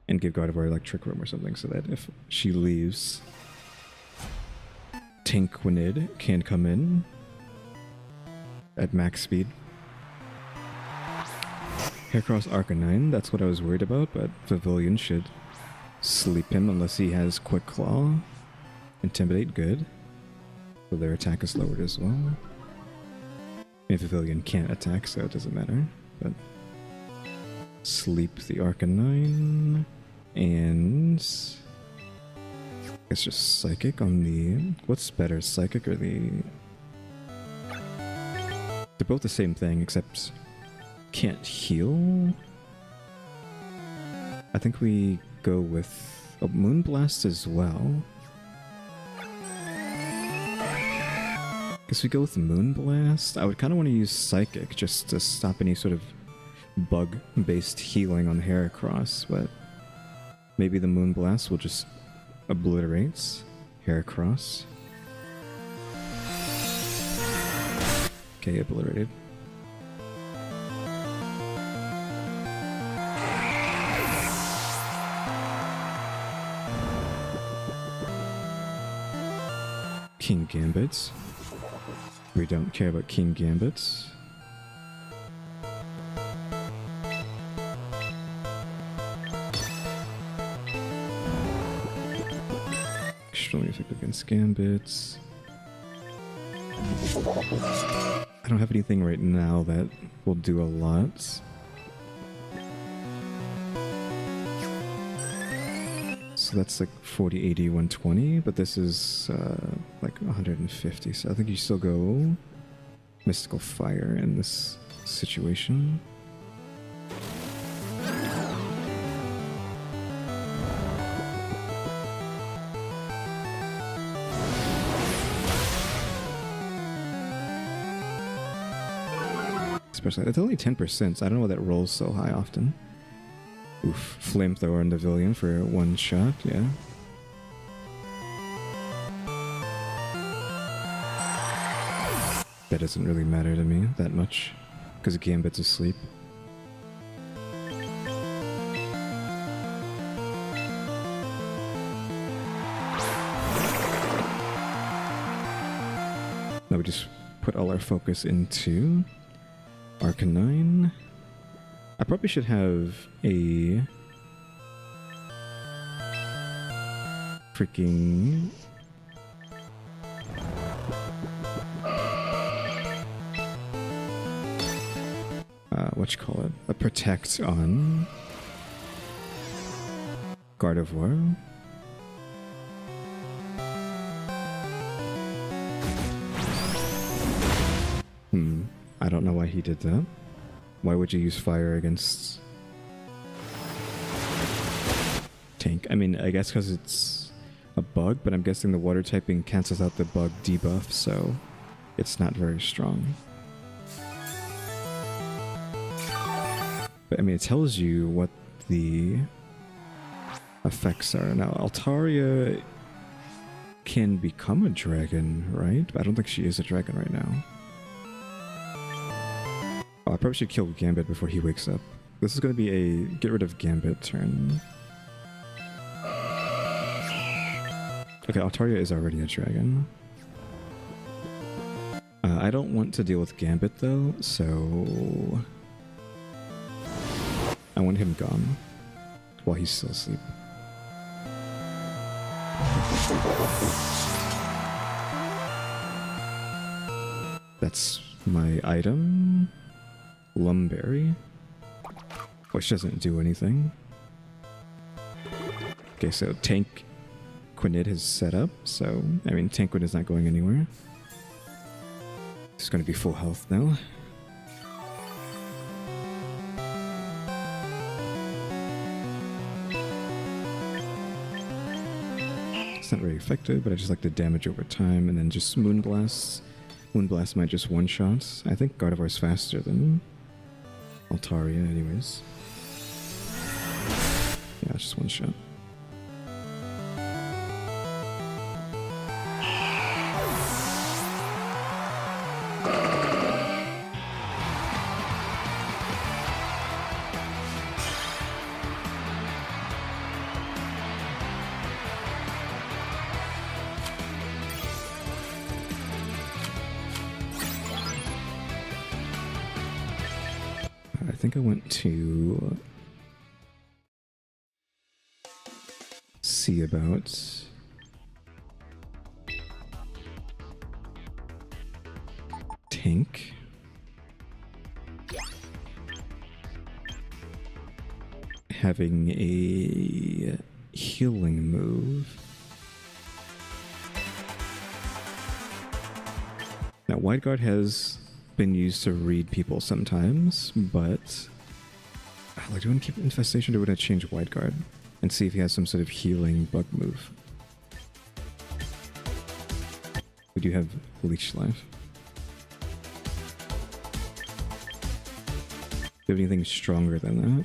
Speaker 1: And give Gardevoir like Trick Room or something so that if she leaves, Tanquinid can come in at max speed. Heracross Arcanine, that's what I was worried about, but Pavilion should sleep him unless he has Quick Claw. Intimidate, good. So their attack is lowered as well. And Pavilion can't attack, so it doesn't matter. But sleep the Arcanine. And it's just Psychic on the... What's better, Psychic or the... They're both the same thing, except can't heal. I think we go with a Moonblast as well. Guess we go with Moonblast. I would kind of want to use Psychic just to stop any sort of bug-based healing on Heracross, but maybe the Moonblast will just obliterate Heracross. Okay, obliterated. King Gambits. We don't care about King Gambits. Extremely effective against Gambits. I don't have anything right now that will do a lot. So that's like 40, 80, 120, but this is like 150, so I think you still go Mystical Fire in this situation. Especially, it's only 10%, so I don't know why that rolls so high often. Oof, Flamethrower in the Villian for one shot, yeah. That doesn't really matter to me that much, because Gambit's asleep. Now we just put all our focus into Arcanine. I probably should have a freaking a protect on Gardevoir. I don't know why he did that. Why would you use fire against tank? I mean, I guess because it's a bug, but I'm guessing the water typing cancels out the bug debuff, so it's not very strong. But I mean, it tells you what the effects are. Now, Altaria can become a dragon, right? But I don't think she is a dragon right now. Oh, I probably should kill Gambit before he wakes up. This is going to be a get rid of Gambit turn. Okay, Altaria is already a dragon. I don't want to deal with Gambit though, so I want him gone while he's still asleep. That's my item. Lumberry. which doesn't do anything. Okay, so Tank Quinid has set up, so, I mean, Tank Quinid's not going anywhere. It's going to be full health now. It's not very effective, but I just like the damage over time, and then just Moonblast. Moonblast might just one-shot. I think Gardevoir's faster than Altaria anyways. Yeah, it's just one-shot. I think I went to see about Tank. Having a healing move. Now, Wide Guard has been used to read people sometimes, but like, do I want to keep Infestation or would I change Wide Guard and see if he has some sort of healing bug move? We do have Leech Life. Do you have anything stronger than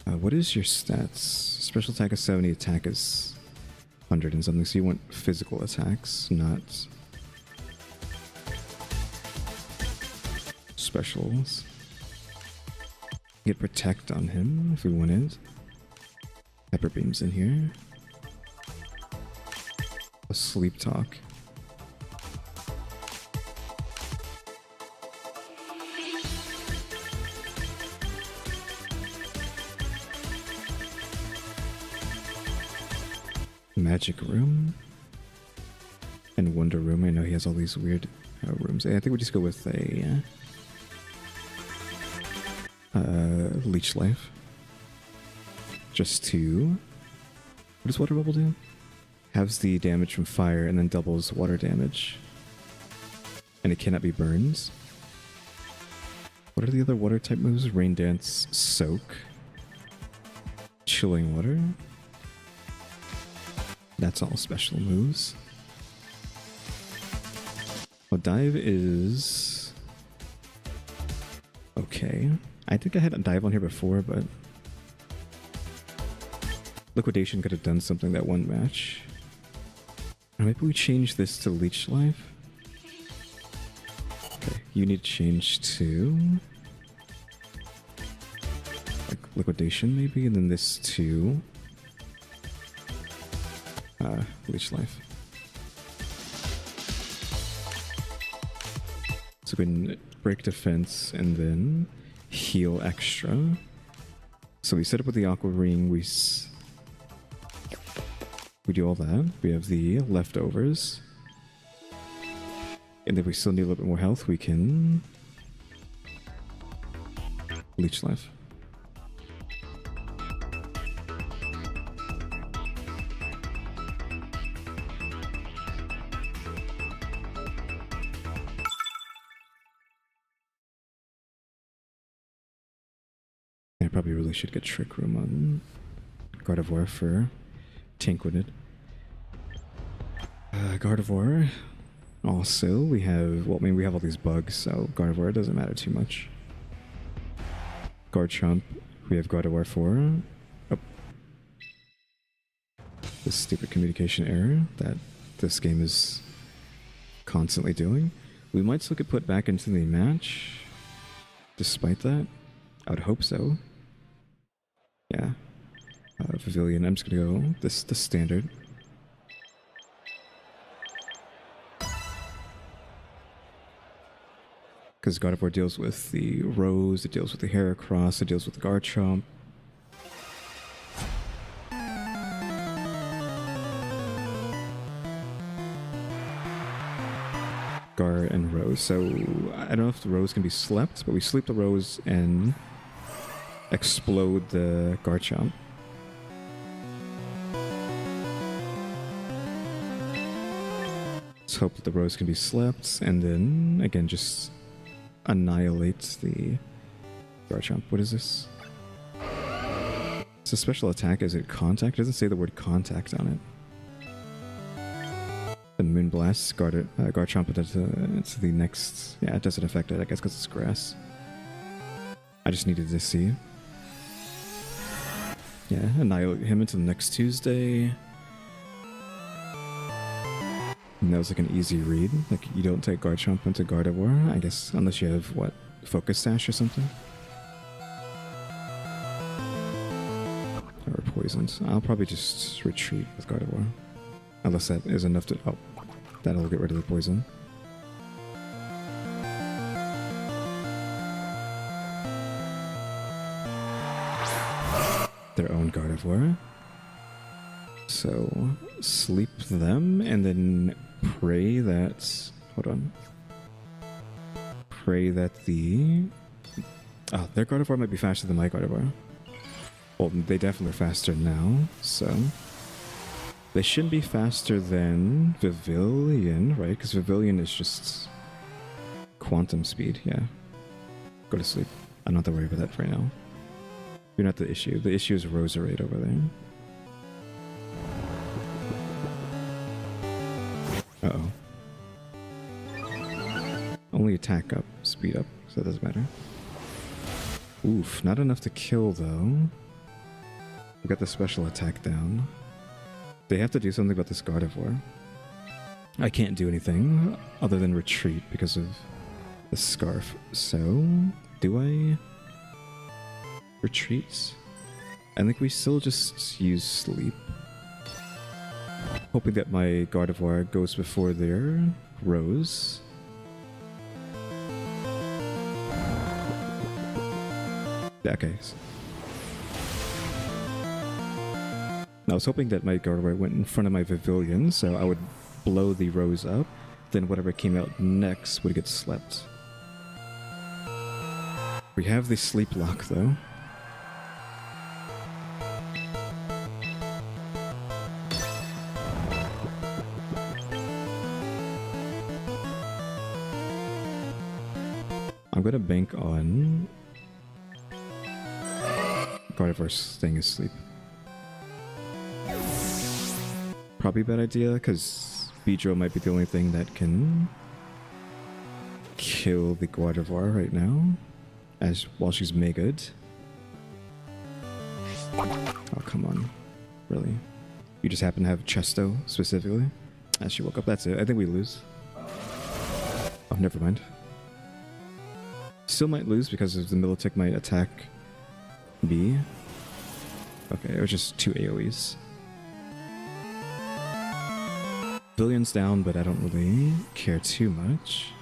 Speaker 1: that? What is your stats? Special attack is 70, attack is 100 and something, so you want physical attacks, not specials. Get Protect on him if we wanted. Pepper Beam's in here. A Sleep Talk. Magic Room and Wonder Room. I know he has all these weird rooms. I think we just go with a Leech Life. Just to... What does Water Bubble do? Halves the damage from fire and then doubles water damage. And it cannot be burned. What are the other water type moves? Rain Dance, Soak, Chilling Water. That's all special moves. Well, Dive is... okay. I think I had a Dive on here before, but... Liquidation could have done something that one match. Maybe we change this to Leech Life. Okay, you need to change to... like, Liquidation maybe, and then this to... Leech Life. So we can break defense and then heal extra. So we set up with the Aqua Ring, we do all that. We have the leftovers. And if we still need a little bit more health, we can Leech Life. I probably really should get Trick Room on Gardevoir for Tanquinid. Gardevoir. Also, we have... well, I mean, we have all these bugs, so Gardevoir doesn't matter too much. Garchomp, we have Gardevoir for... oh. This stupid communication error that this game is constantly doing. We might still get put back into the match, despite that. I would hope so. Yeah. Pavilion, I'm just gonna go the standard. Because Gardevoir deals with the Rose, it deals with the Heracross, it deals with the Garchomp. Gar and Rose. So I don't know if the Rose can be slept, but we sleep the Rose and explode the Garchomp. Let's hope that the Rose can be slept, and then again just annihilate the Garchomp. What is this? It's a special attack. Is it contact? It doesn't say the word contact on it. The Moonblast Garchomp to the next. Yeah, it doesn't affect it, I guess, because it's grass. I just needed to see. Yeah, annihilate him until next Tuesday. And that was like an easy read. Like, you don't take Garchomp into Gardevoir, I guess, unless you have, what, Focus Sash or something? Or Poisons. I'll probably just retreat with Gardevoir. Unless that is enough to... Oh, that'll get rid of the poison. Their own Gardevoir. So, sleep them, and then pray that... Hold on. Pray that the... Oh, their Gardevoir might be faster than my Gardevoir. Well, they definitely are faster now, so... They shouldn't be faster than Vivillon, right? Because Vivillon is just... quantum speed, yeah. Go to sleep. I don't have to worry about that for right now. You're not the issue. The issue is Roserade over there. Uh-oh. Only attack up, speed up, so that doesn't matter. Oof, not enough to kill though. We got the special attack down. They have to do something about this Gardevoir. I can't do anything other than retreat because of the scarf. So, do I retreat? I think we still just use sleep. Hoping that my Gardevoir goes before their Rose. Okay. I was hoping that my Gardevoir went in front of my Vivillon, so I would blow the Rose up, then whatever came out next would get slept. We have the Sleep Lock though. I'm gonna bank on Gardevoir staying asleep. Probably a bad idea, because Beedrill might be the only thing that can kill the Gardevoir right now, while she's Mega'd. Oh, come on. Really? You just happen to have Chesto, specifically? As she woke up, that's it. I think we lose. Oh, never mind. Still might lose because of the Milotic might attack B. Okay, it was just 2 AoEs. Vivillon's down, but I don't really care too much.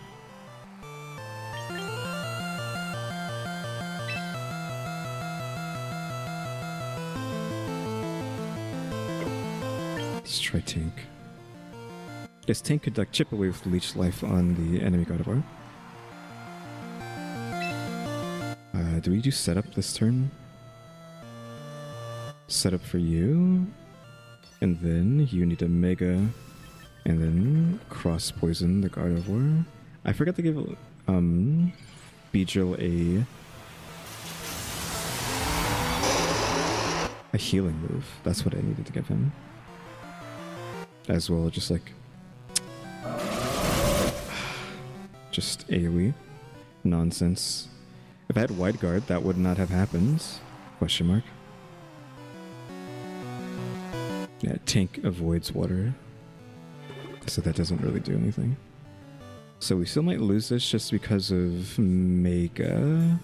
Speaker 1: Let's try Tank. Guess Tank could like chip away with Leech Life on the enemy Gardevoir. Do we do setup this turn? Setup for you. And then you need a Mega. And then cross poison the Gardevoir. I forgot to give Beedrill a healing move. That's what I needed to give him. As well, just like just AoE nonsense. If I had Wide Guard, that would not have happened. Question mark. Yeah, Tank avoids water. So that doesn't really do anything. So we still might lose this just because of Mega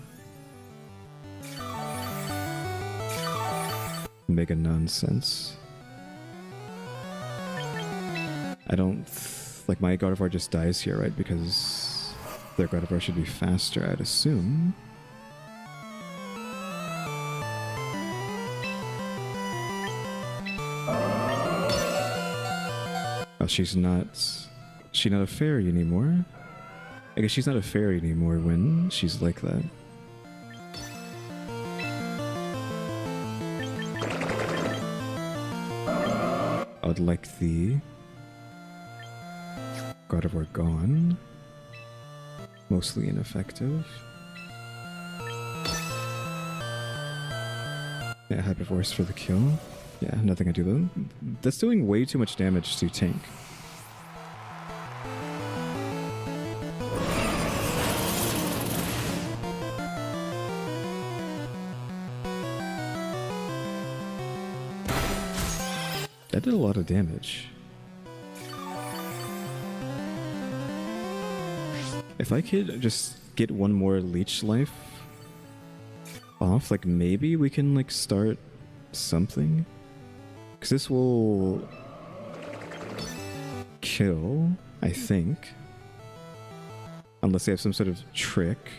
Speaker 1: nonsense. I don't... like, my Gardevoir just dies here, right? Because their Gardevoir should be faster, I'd assume. Oh, she's not a fairy anymore. I guess she's not a fairy anymore when she's like that. I would like the God of War gone. Mostly ineffective. Yeah, Hyperforce for the kill. Yeah, nothing I do though. That's doing way too much damage to tank. That did a lot of damage. If I could just get one more leech life off, like maybe we can like start something. Because this will kill, I think. Unless they have some sort of trick.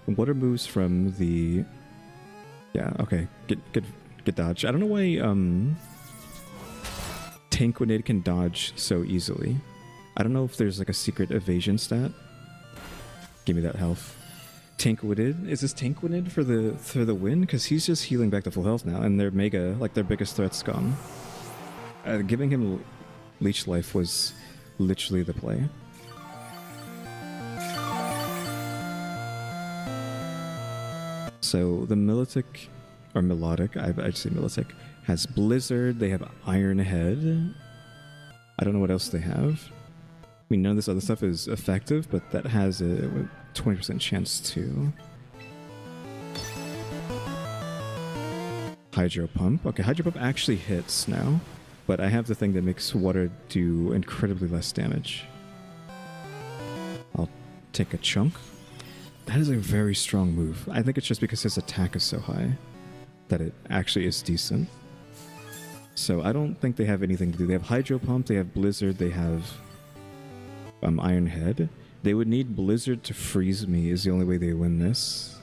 Speaker 1: Water moves from the... Yeah, okay. Get dodge. I don't know why Tank Grenade can dodge so easily. I don't know if there's like a secret evasion stat. Give me that health. Tank Witted. Is this Tank Witted for the win? Because he's just healing back to full health now, and their mega, like their biggest threat's gone. Giving him leech life was literally the play. So the Militic, or Melodic, I'd say Militic, has Blizzard, they have Iron Head. I don't know what else they have. I mean, none of this other stuff is effective, but that has a 20% chance to. Hydro Pump. Okay, Hydro Pump actually hits now, but I have the thing that makes water do incredibly less damage. I'll take a chunk. That is a very strong move. I think it's just because his attack is so high that it actually is decent. So I don't think they have anything to do. They have Hydro Pump, they have Blizzard, they have Iron Head. They would need Blizzard to freeze me is the only way they win this.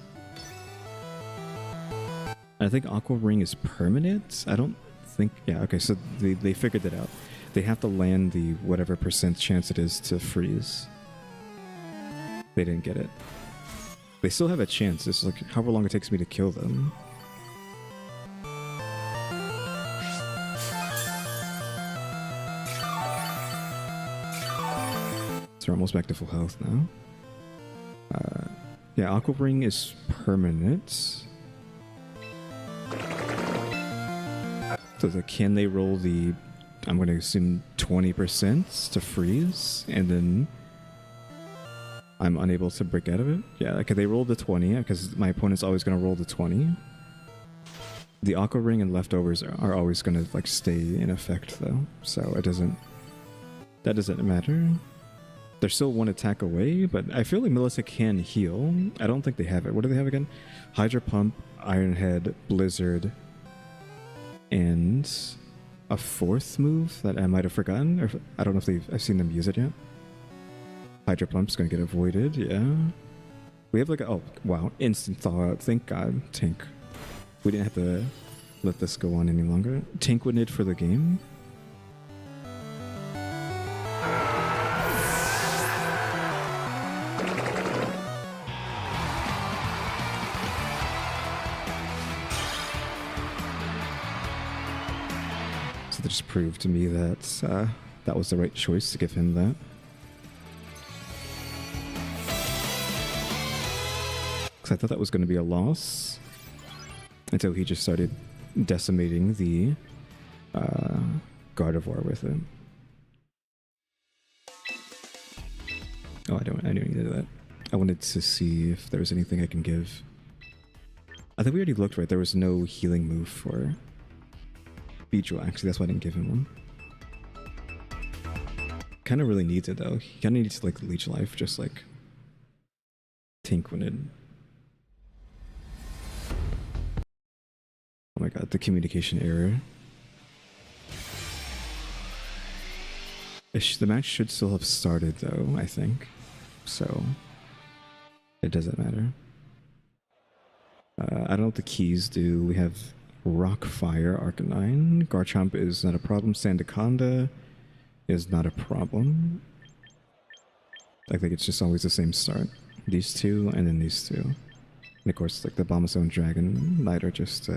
Speaker 1: I think Aqua Ring is permanent. I don't think... Yeah, okay, so they figured it out. They have to land the whatever percent chance it is to freeze. They didn't get it. They still have a chance. It's like however long it takes me to kill them. So we're almost back to full health now. Yeah, Aqua Ring is permanent. So can they roll the, I'm going to assume 20% to freeze, and then I'm unable to break out of it? Yeah, okay, they rolled the 20, because my opponent's always going to roll the 20. The Aqua Ring and leftovers are always going to like stay in effect though, so it doesn't, that doesn't matter. They're still one attack away, but I feel like Melissa can heal. I don't think they have it. What do they have again? Hydro Pump, Iron Head, Blizzard, and a fourth move that I might have forgotten, or I don't know if I've seen them use it yet. Hydro Pump's gonna get avoided, yeah. We have like a, oh wow, instant thaw out. Thank God, Tank. We didn't have to let this go on any longer. Tank Witted for the game. So they just proved to me that that was the right choice to give him that. I thought that was going to be a loss until he just started decimating the God of War with it. Oh, I didn't need to do that. I wanted to see if there was anything I can give. I think we already looked, right? There was no healing move for Beetle, actually. That's why I didn't give him one. Kind of really needs it, though. He kind of needs to, like, leech life, just like Tank Witted. Oh my god, the communication error. The match should still have started though, I think. So, it doesn't matter. I don't know what the keys do. We have Rock, Fire, Arcanine. Garchomp is not a problem. Sandaconda. is not a problem. I think it's just always the same start. These two and then these two. And of course, like the Bombazone Dragon Knight are just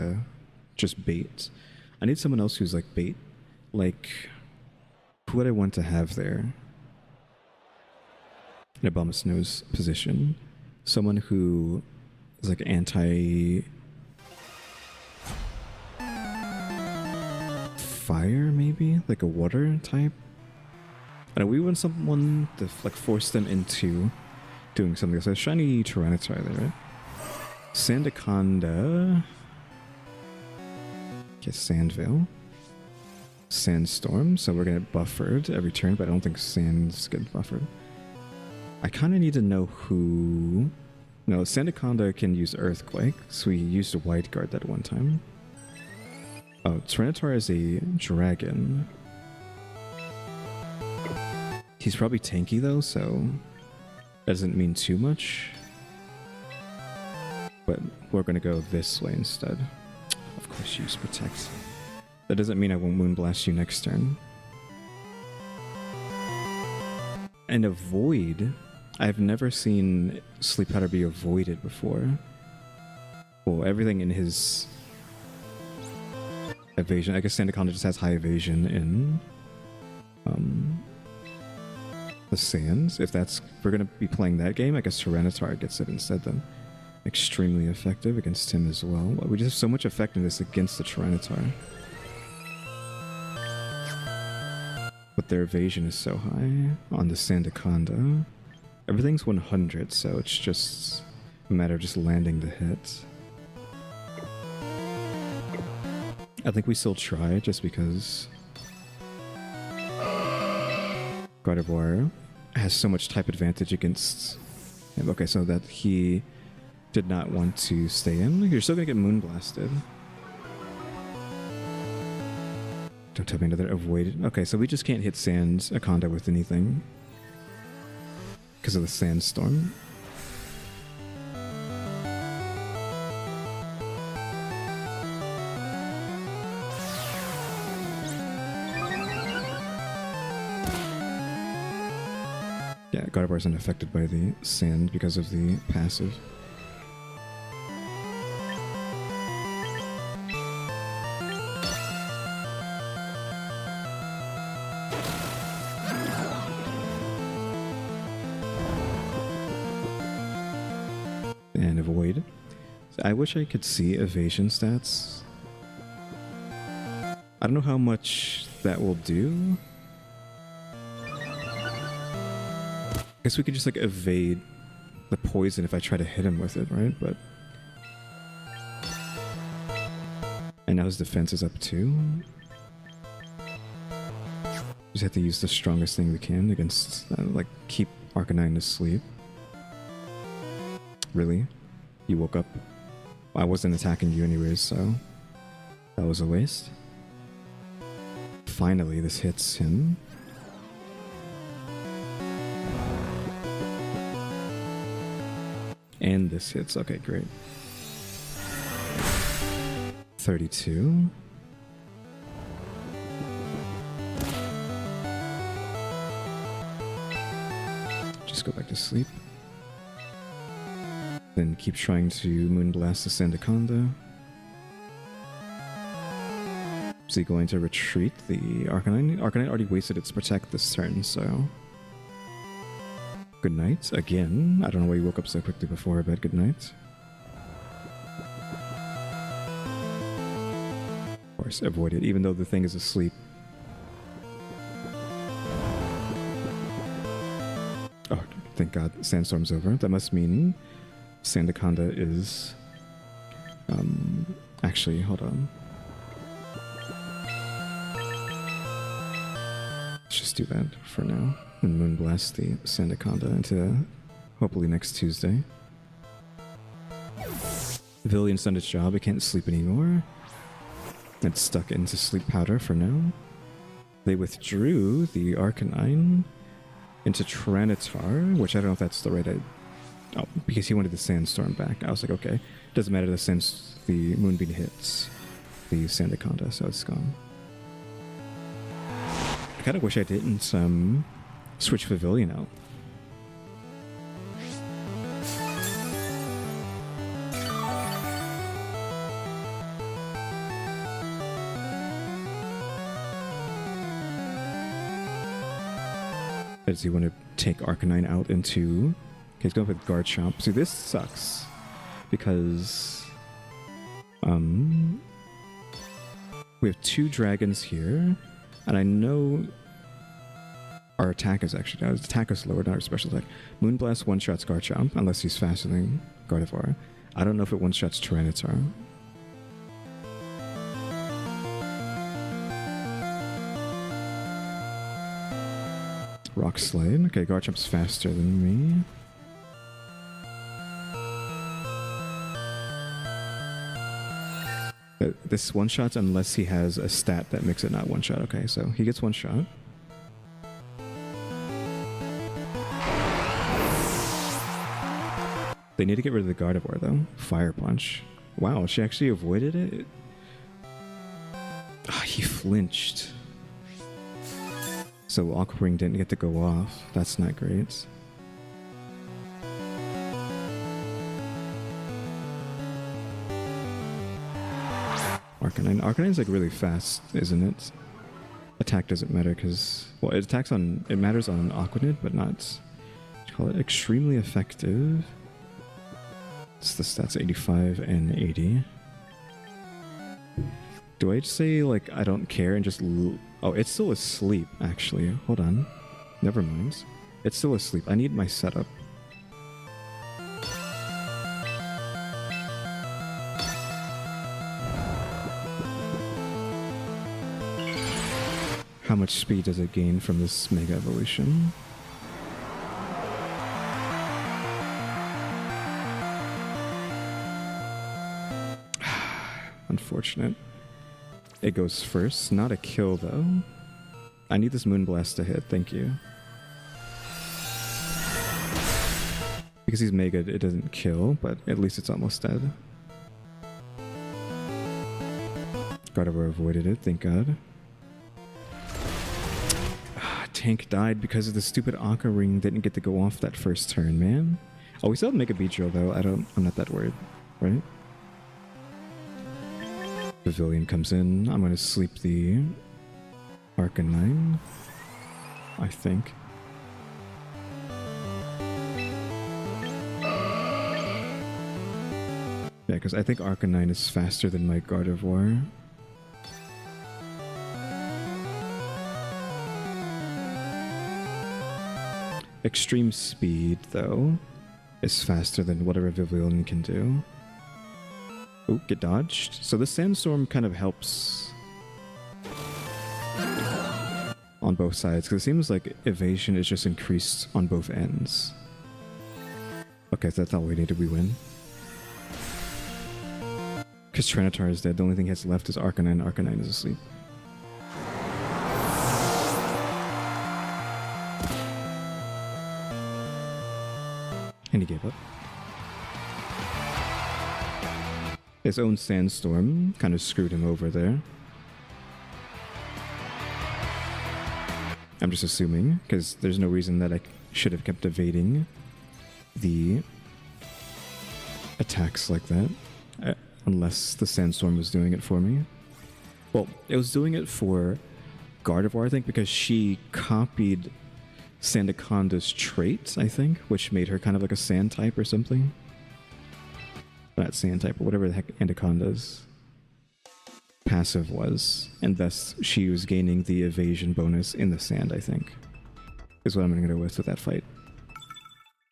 Speaker 1: bait. I need someone else who's like bait. Like, who would I want to have there? In a Bombasnow's position. Someone who is like anti fire, maybe? Like a water type? I know we want someone to like force them into doing something. So shiny Tyranitar there, right? Sandaconda. Get Sandvale. Sandstorm, so we're gonna get buffered every turn, but I don't think Sands get buffered. I kind of need to know who... No, Sandaconda can use Earthquake, so we used a Wide Guard that one time. Oh, Tyranitar is a dragon. He's probably tanky though, so that doesn't mean too much. But we're gonna go this way instead. Of course, use Protect. That doesn't mean I won't Moonblast you next turn. And Avoid, I've never seen Sleep Powder be avoided before. Well, everything in his evasion, I guess Sandaconda just has high evasion in the Sands. If we're gonna be playing that game, I guess Tyranitar gets it instead then. Extremely effective against him as well. We just have so much effectiveness against the Tyranitar. But their evasion is so high on the Sandaconda. Everything's 100, so it's just a matter of just landing the hit. I think we still try just because Gardevoir has so much type advantage against him. Okay, so that he did not want to stay in. You're still gonna get Moonblasted. Don't tell me another avoided. Okay, so we just can't hit Sandaconda with anything because of the Sandstorm. Yeah, Gardevoir isn't affected by the sand because of the passive. And avoid. So I wish I could see evasion stats. I don't know how much that will do. I guess we could just like evade the poison if I try to hit him with it, right? But and now his defense is up too. Just have to use the strongest thing we can against like keep Arcanine asleep. Really? You woke up? I wasn't attacking you anyways, so that was a waste. Finally, this hits him. And this hits. Okay, great. 32. Just go back to sleep. Then keep trying to Moonblast the Sandaconda. Is he going to retreat the Arcanine? Arcanine already wasted its Protect this turn, so... Good night. Again. I don't know why you woke up so quickly before bed. Good night. Of course, avoid it, even though the thing is asleep. Oh, thank God. Sandstorm's over. That must mean Sandaconda is... actually, hold on. Let's just do that for now. And Moonblast the Sandaconda into hopefully next Tuesday. Villian's done its job. It can't sleep anymore. It's stuck into Sleep Powder for now. They withdrew the Arcanine into Tyranitar, which I don't know if that's the right idea. Oh, because he wanted the Sandstorm back. I was like, okay. Doesn't matter since the Moonbeam hits the Sandaconda, so it's gone. I kind of wish I didn't switch Pavilion out. Does he want to take Arcanine out into... Okay, he's going with Garchomp. See, this sucks. Because... we have 2 dragons here. And I know... Our attack is actually... Our attack is lower, not our special attack. Moonblast one-shots Garchomp, unless he's faster than Gardevoir. I don't know if it one-shots Tyranitar. Rock Slide. Okay, Garchomp's faster than me. This one-shot unless he has a stat that makes it not one-shot. Okay, so he gets one shot. They need to get rid of the Gardevoir, though. Fire Punch. Wow, she actually avoided it? Ah, he flinched. So Aqua Ring didn't get to go off. That's not great. Arcanine. Arcanine's like really fast, isn't it? Attack doesn't matter because... Well, it attacks on... It matters on Aquanid, but not... What do you call it? Extremely effective. It's the stats 85 and 80. Do I just say, like, I don't care and just... Oh, it's still asleep, actually. Hold on. Never mind. It's still asleep. I need my setup. How much speed does it gain from this Mega Evolution? Unfortunate. It goes first. Not a kill, though. I need this Moonblast to hit. Thank you. Because he's Mega, it doesn't kill, but at least it's almost dead. Gardevoir avoided it, thank God. Tank died because of the stupid Aqua Ring didn't get to go off that first turn, man. Oh, we still have Mega Beedrill, though. I'm not that worried, right? Pavilion comes in. I'm going to sleep the Arcanine, I think. Yeah, because I think Arcanine is faster than my Gardevoir. Extreme Speed, though, is faster than whatever Pavilion can do. Oh, get dodged. So the Sandstorm kind of helps on both sides, because it seems like evasion is just increased on both ends. Okay, so that's all we needed. We win. Because Tyranitar is dead. The only thing he has left is Arcanine. Arcanine is asleep. And he gave up. His own Sandstorm kind of screwed him over there. I'm just assuming, because there's no reason that I should have kept evading the attacks like that, unless the Sandstorm was doing it for me. Well, it was doing it for Gardevoir, I think, because she copied Sandaconda's trait, I think, which made her kind of like a sand type or something. Not sand type, or whatever the heck Anaconda's passive was. And thus she was gaining the evasion bonus in the sand, I think. Is what I'm going to go with that fight.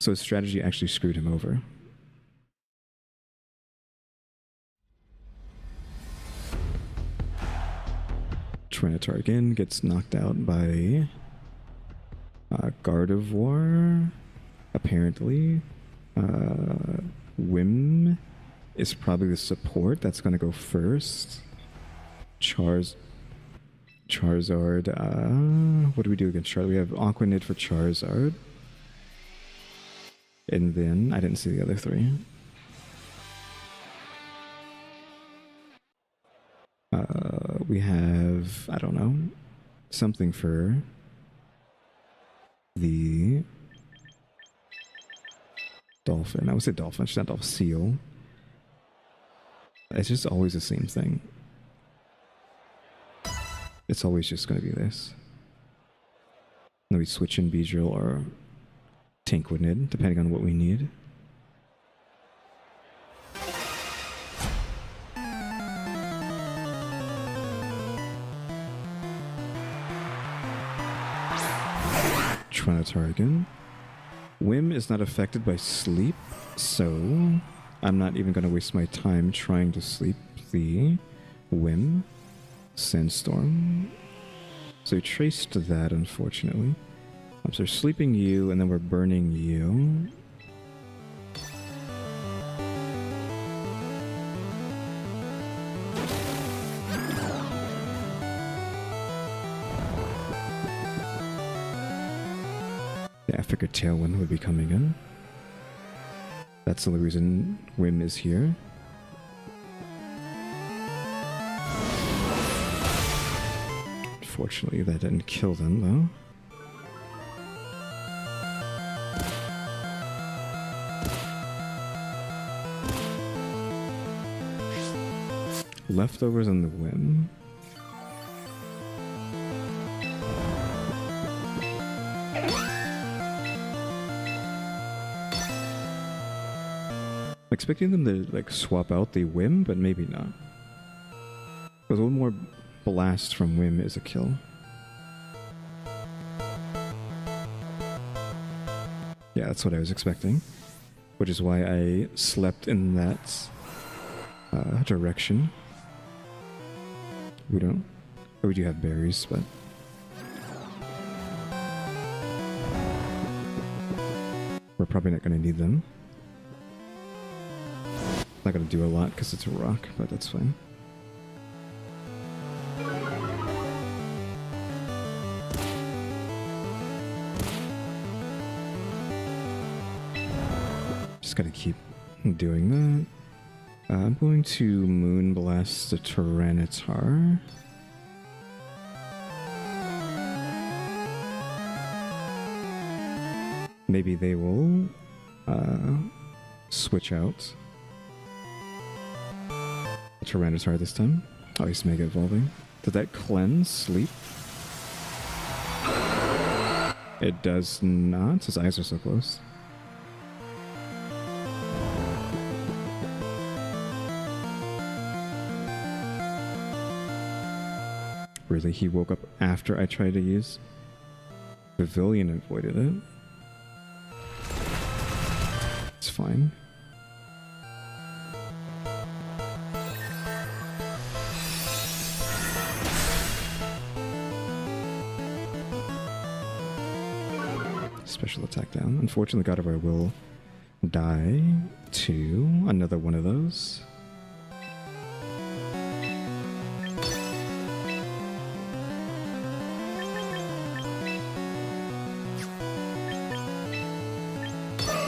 Speaker 1: So his strategy actually screwed him over. Tyranitar again gets knocked out by Gardevoir, apparently. Whim is probably the support that's going to go first. Charizard. What do we do against Charizard? We have Aquanid for Charizard. And then, I didn't see the other three. We have, I don't know. something for the dolphin. I would say dolphin, it's not dolphin, seal. It's just always the same thing. It's always just going to be this. Then we switch in Beedrill or Tankwidnid, depending on what we need. Trinitar again. Whim is not affected by sleep, so I'm not even going to waste my time trying to sleep the Whim Sandstorm. So we traced that, unfortunately. So we're sleeping you, and then we're burning you. Yeah, I figured Tailwind would be coming in. That's the only reason Whim is here. Unfortunately, that didn't kill them, though. Leftovers on the Whim. I'm expecting them to like swap out the Whim, but maybe not. Because one more blast from Whim is a kill. Yeah, that's what I was expecting. Which is why I slept in that direction. We don't... Or we do have berries, but... We're probably not going to need them. Not going to do a lot because it's a rock, but that's fine. Just got to keep doing that. I'm going to Moonblast the Tyranitar. Maybe they will switch out the Tyranitar this time. Oh, he's Mega Evolving. Did that cleanse sleep? It does not. His eyes are so close. Really, he woke up after I tried to use Pavilion and avoided it. It's fine. Special attack down. Unfortunately, God of War will die to another one of those.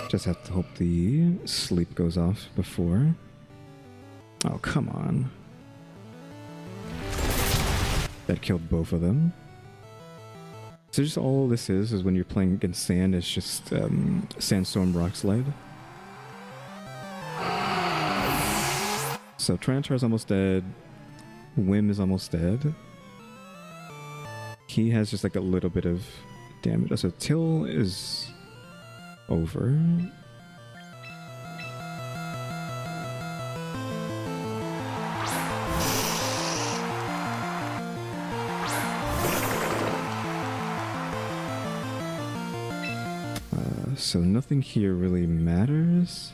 Speaker 1: Just have to hope the sleep goes off before. Oh, come on. That killed both of them. So just all this is when you're playing against sand, it's just Sandstorm Rock Slide. So Tyranitar is almost dead. Whim is almost dead. He has just like a little bit of damage. So Till is over. So nothing here really matters.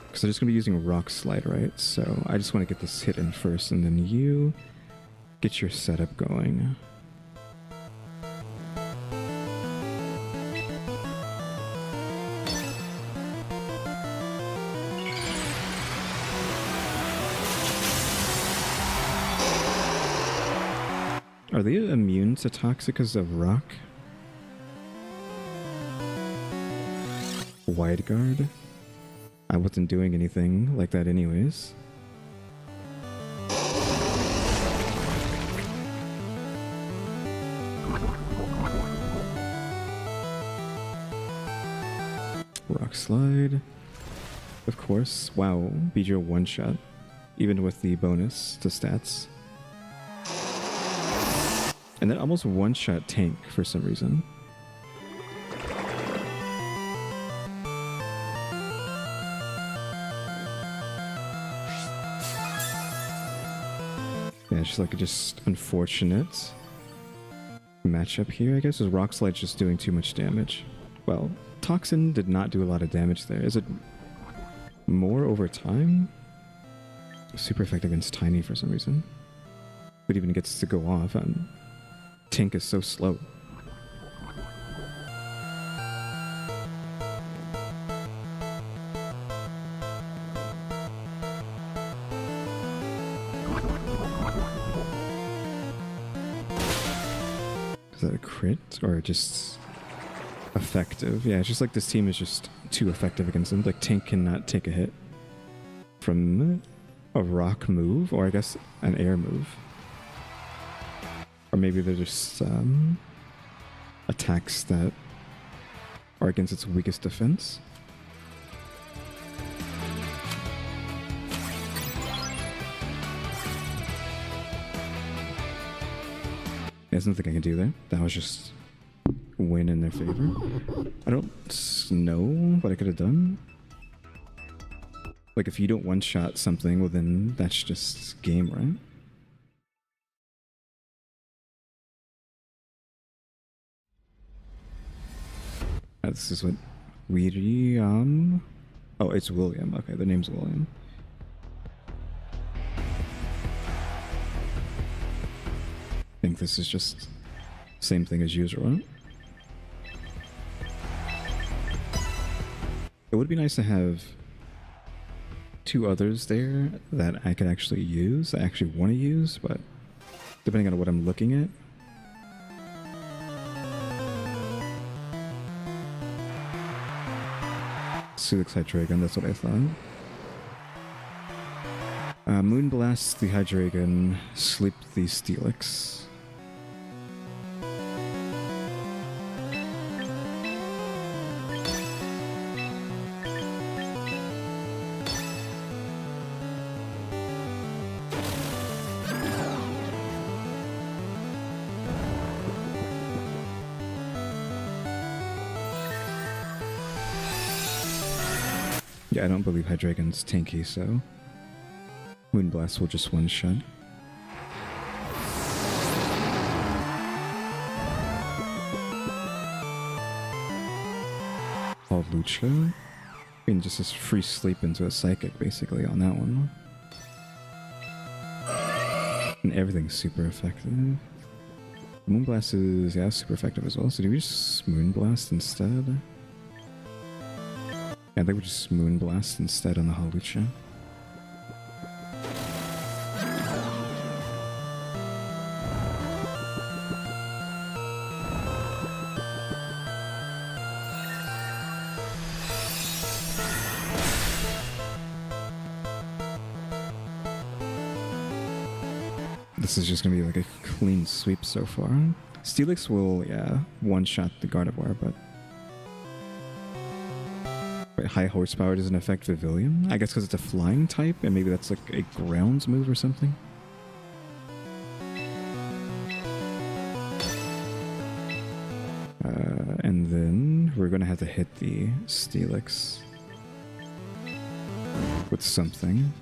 Speaker 1: Because I'm just going to be using Rock Slide, right? So I just want to get this hit in first, and then you get your setup going. Are they immune to Toxic because of rock? Wide Guard? I wasn't doing anything like that anyways. Rock Slide. Of course. Wow, Beedrill one-shot. Even with the bonus to stats. And then almost one-shot Tank for some reason. Yeah, it's just like a just unfortunate matchup here, I guess. Is Rock Slide just doing too much damage? Well, Toxin did not do a lot of damage there. Is it more over time? Super effective against Tiny for some reason. It even gets to go off, and Tank is so slow. Is that a crit or just effective? Yeah, it's just like this team is just too effective against them. Like Tank cannot take a hit from a rock move, or I guess an air move. Or maybe they're just attacks that are against its weakest defense. There's nothing I can do there. That was just win in their favor. I don't know what I could have done. Like, if you don't one-shot something, well then that's just game, right? This is what William. Oh, it's William. Okay, the name's William. I think this is just same thing as usual, right? It would be nice to have two others there that I could actually use. I actually want to use, but depending on what I'm looking at. Sulix Hydreigon, that's what I thought. Moonblast the Hydreigon, Sleep the Steelix. Yeah, I don't believe Hydreigon's tanky, so Moonblast will just one-shot. All Lucha. I mean, just a free sleep into a Psychic, basically, on that one. And everything's super effective. Moonblast is, yeah, super effective as well, so do we just Moonblast instead? Yeah, I think we just Moonblast instead on the Hawlucha. This is just gonna be like a clean sweep so far. Steelix will, yeah, one-shot the Gardevoir, but high horsepower doesn't affect Vivillon? I guess because it's a flying type, and maybe that's like a grounds move or something? And then we're gonna have to hit the Steelix with something.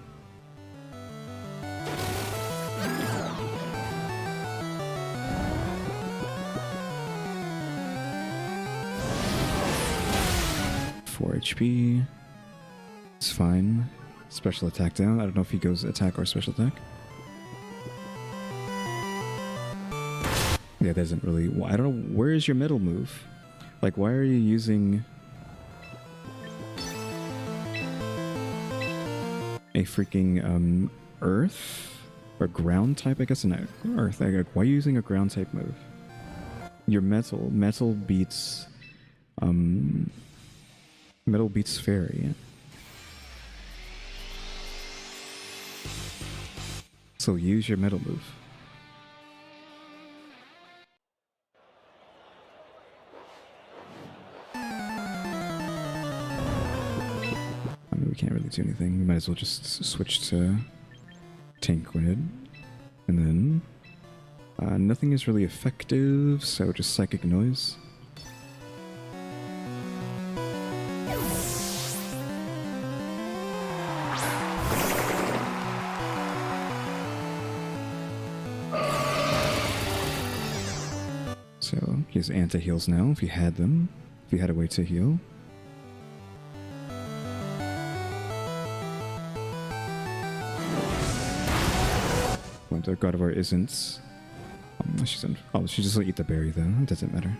Speaker 1: HP. It's fine. Special attack down. I don't know if he goes attack or special attack. Yeah, that doesn't really... I don't know. Where is your middle move? Like, why are you using a freaking earth or ground type? I guess an earth. Like, why are you using a ground type move? Your metal. Metal beats... Metal beats Fairy. So use your metal move. we can't really do anything. We might as well just switch to Tanquinid. And then nothing is really effective, so just Psychic Noise. So he has anti-heals now if you had them, if you had a way to heal. Our Gardevoir isn't. She just will eat the berry though. It doesn't matter.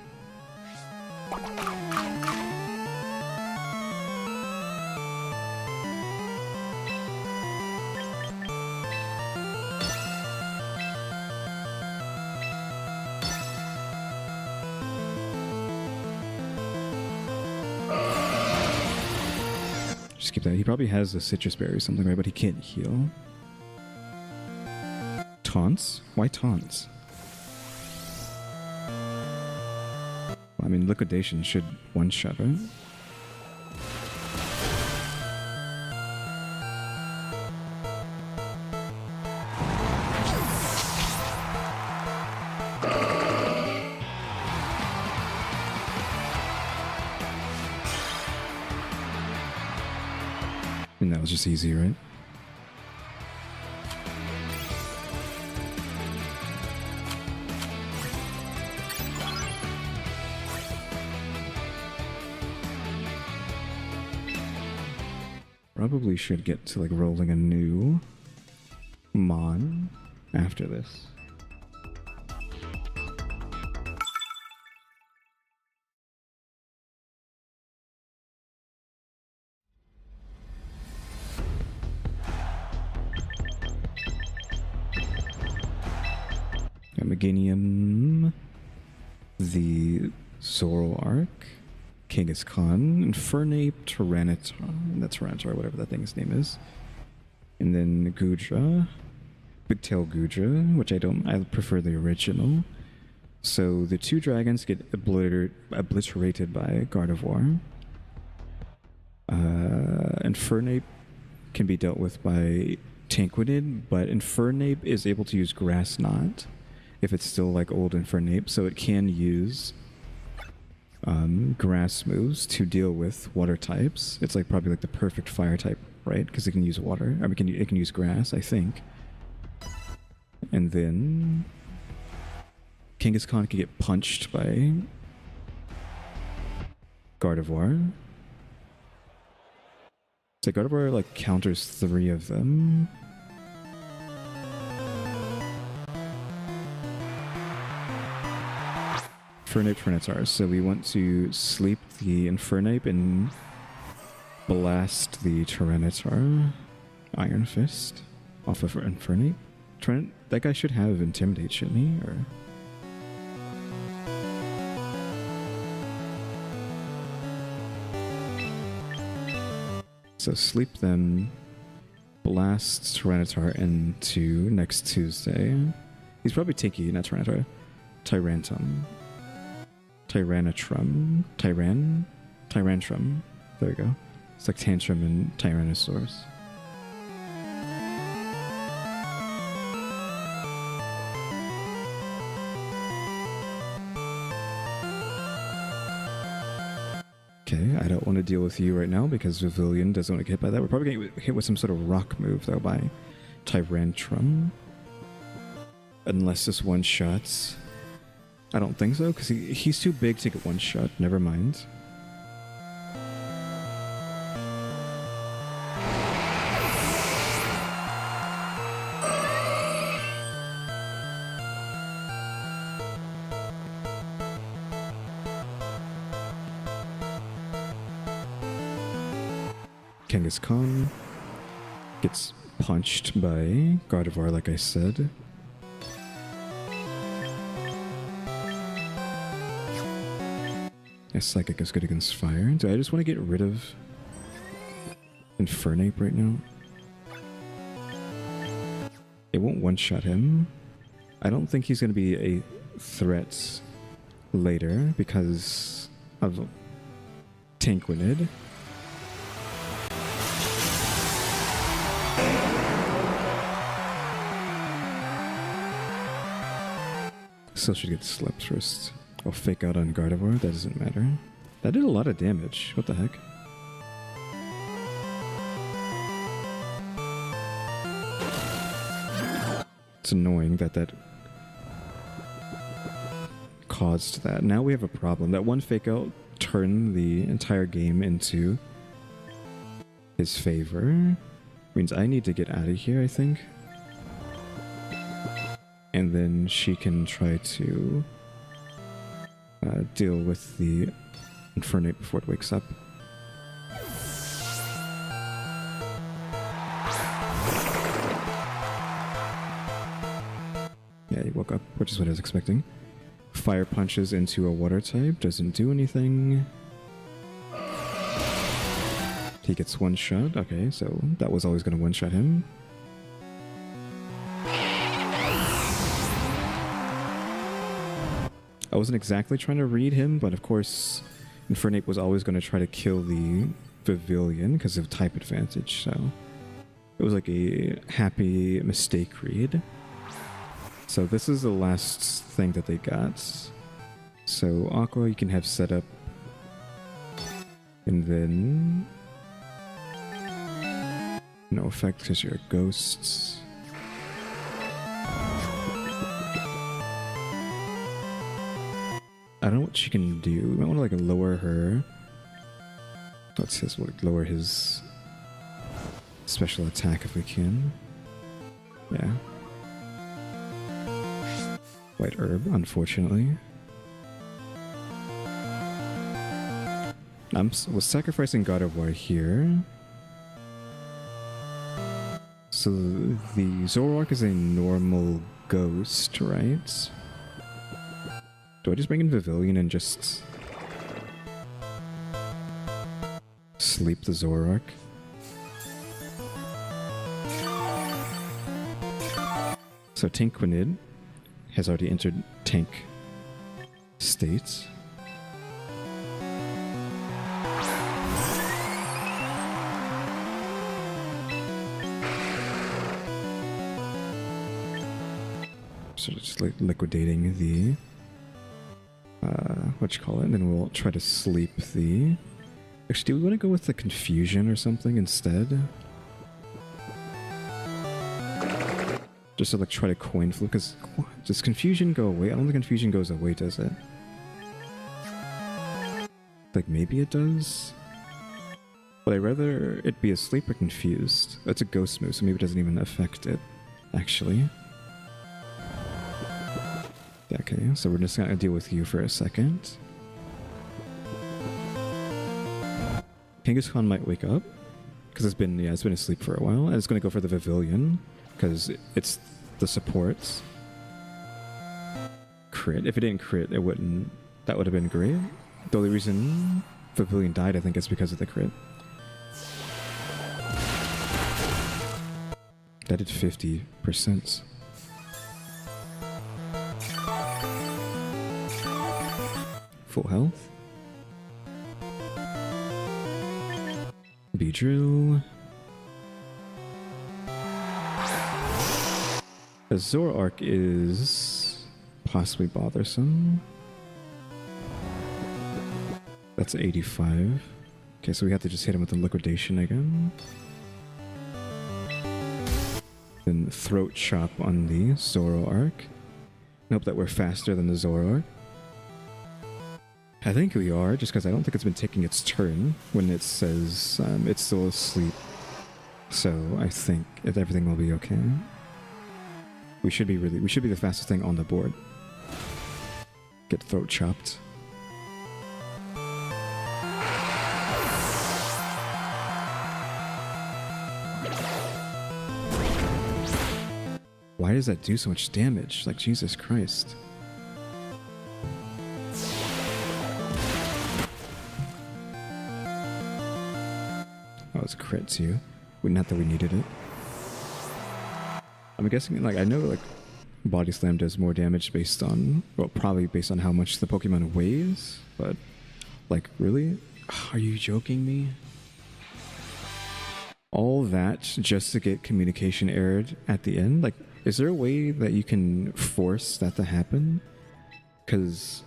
Speaker 1: Just keep that. He probably has a citrus berry or something, right? But he can't heal. Taunts? Why taunts? Well, I mean, liquidation should one-shot, right? And that was just easy, right? Probably should get to like rolling a new Mon after this. Meganium, the Zoroark, Kangaskhan, Infernape, Tyranitar, whatever that thing's name is. And then Goodra, Bigtail Goodra, which I prefer the original. So the two dragons get obliterated by Gardevoir. Infernape can be dealt with by Tanquinid, but Infernape is able to use Grass Knot if it's still like old Infernape, so it can use grass moves to deal with water types. It's like probably like the perfect fire type, right? Because it can use water. I mean, it can use grass, I think. And then Kangaskhan can get punched by Gardevoir. So Gardevoir like counters 3 of them. Infernape, Tyranitar. So we want to sleep the Infernape and blast the Tyranitar. Iron Fist off of Infernape. That guy should have Intimidate, shouldn't he? Or so sleep them, blast Tyranitar into next Tuesday. He's probably Tiki, not Tyranitar. Tyrantrum. There we go. It's like Tantrum and Tyrannosaurus. Okay, I don't want to deal with you right now because Vivillon doesn't want to get hit by that. We're probably going to get hit with some sort of rock move though by Tyrantrum. Unless this one-shots. I don't think so, because he's too big to get one shot. Never mind. Kangaskhan gets punched by Gardevoir, like I said. Psychic is good against fire. Do I just want to get rid of Infernape right now? It won't one-shot him. I don't think he's going to be a threat later because of Tanquinid. Still should get slept first. I'll fake out on Gardevoir, that doesn't matter. That did a lot of damage. What the heck? It's annoying that that caused that. Now we have a problem. That one fake out turned the entire game into his favor. Means I need to get out of here, I think. And then she can try to deal with the Infernape before it wakes up. Yeah, he woke up, which is what I was expecting. Fire punches into a water type, doesn't do anything. He gets one shot. Okay, so that was always going to one shot him. I wasn't exactly trying to read him, but of course Infernape was always going to try to kill the Pavilion because of type advantage, so it was like a happy mistake read. So this is the last thing that they got. So Aqua you can have set up, and then no effect because you're a ghost. I don't know what she can do. We might want to like lower her. Let's just lower his special attack if we can. Yeah. White herb, unfortunately. Was sacrificing Gardevoir here. So the Zoroark is a normal ghost, right? Do I just bring in Pavilion and just sleep the Zoroark? So Tinquinid has already entered tank state. So just like liquidating the what you call it, and then we'll try to sleep the... Actually, do we want to go with the Confusion or something instead? Just to like try to coin flip, because does Confusion go away? I don't think Confusion goes away, does it? Like maybe it does? But I'd rather it be asleep or confused. That's a ghost move, so maybe it doesn't even affect it, actually. Okay, so we're just gonna deal with you for a second. Kangaskhan might wake up because it's been asleep for a while, and it's gonna go for the Pavilion because it's the supports. Crit. If it didn't crit, it wouldn't. That would have been great. The only reason Pavilion died, I think, is because of the crit. That did 50%. Full health. Beedrill. The Zoroark is possibly bothersome. That's 85. Okay, so we have to just hit him with the liquidation again. Then throat chop on the Zoroark. Hope that we're faster than the Zoroark. I think we are, just because I don't think it's been taking its turn when it says it's still asleep. So I think everything will be okay. We should be the fastest thing on the board. Get throat chopped. Why does that do so much damage? Like, Jesus Christ. Was a crit too. Not that we needed it. I'm guessing, like, I know, like, Body Slam does more damage based on, well, probably based on how much the Pokemon weighs, but, like, really? Are you joking me? All that just to get communication errored at the end? Like, is there a way that you can force that to happen? Because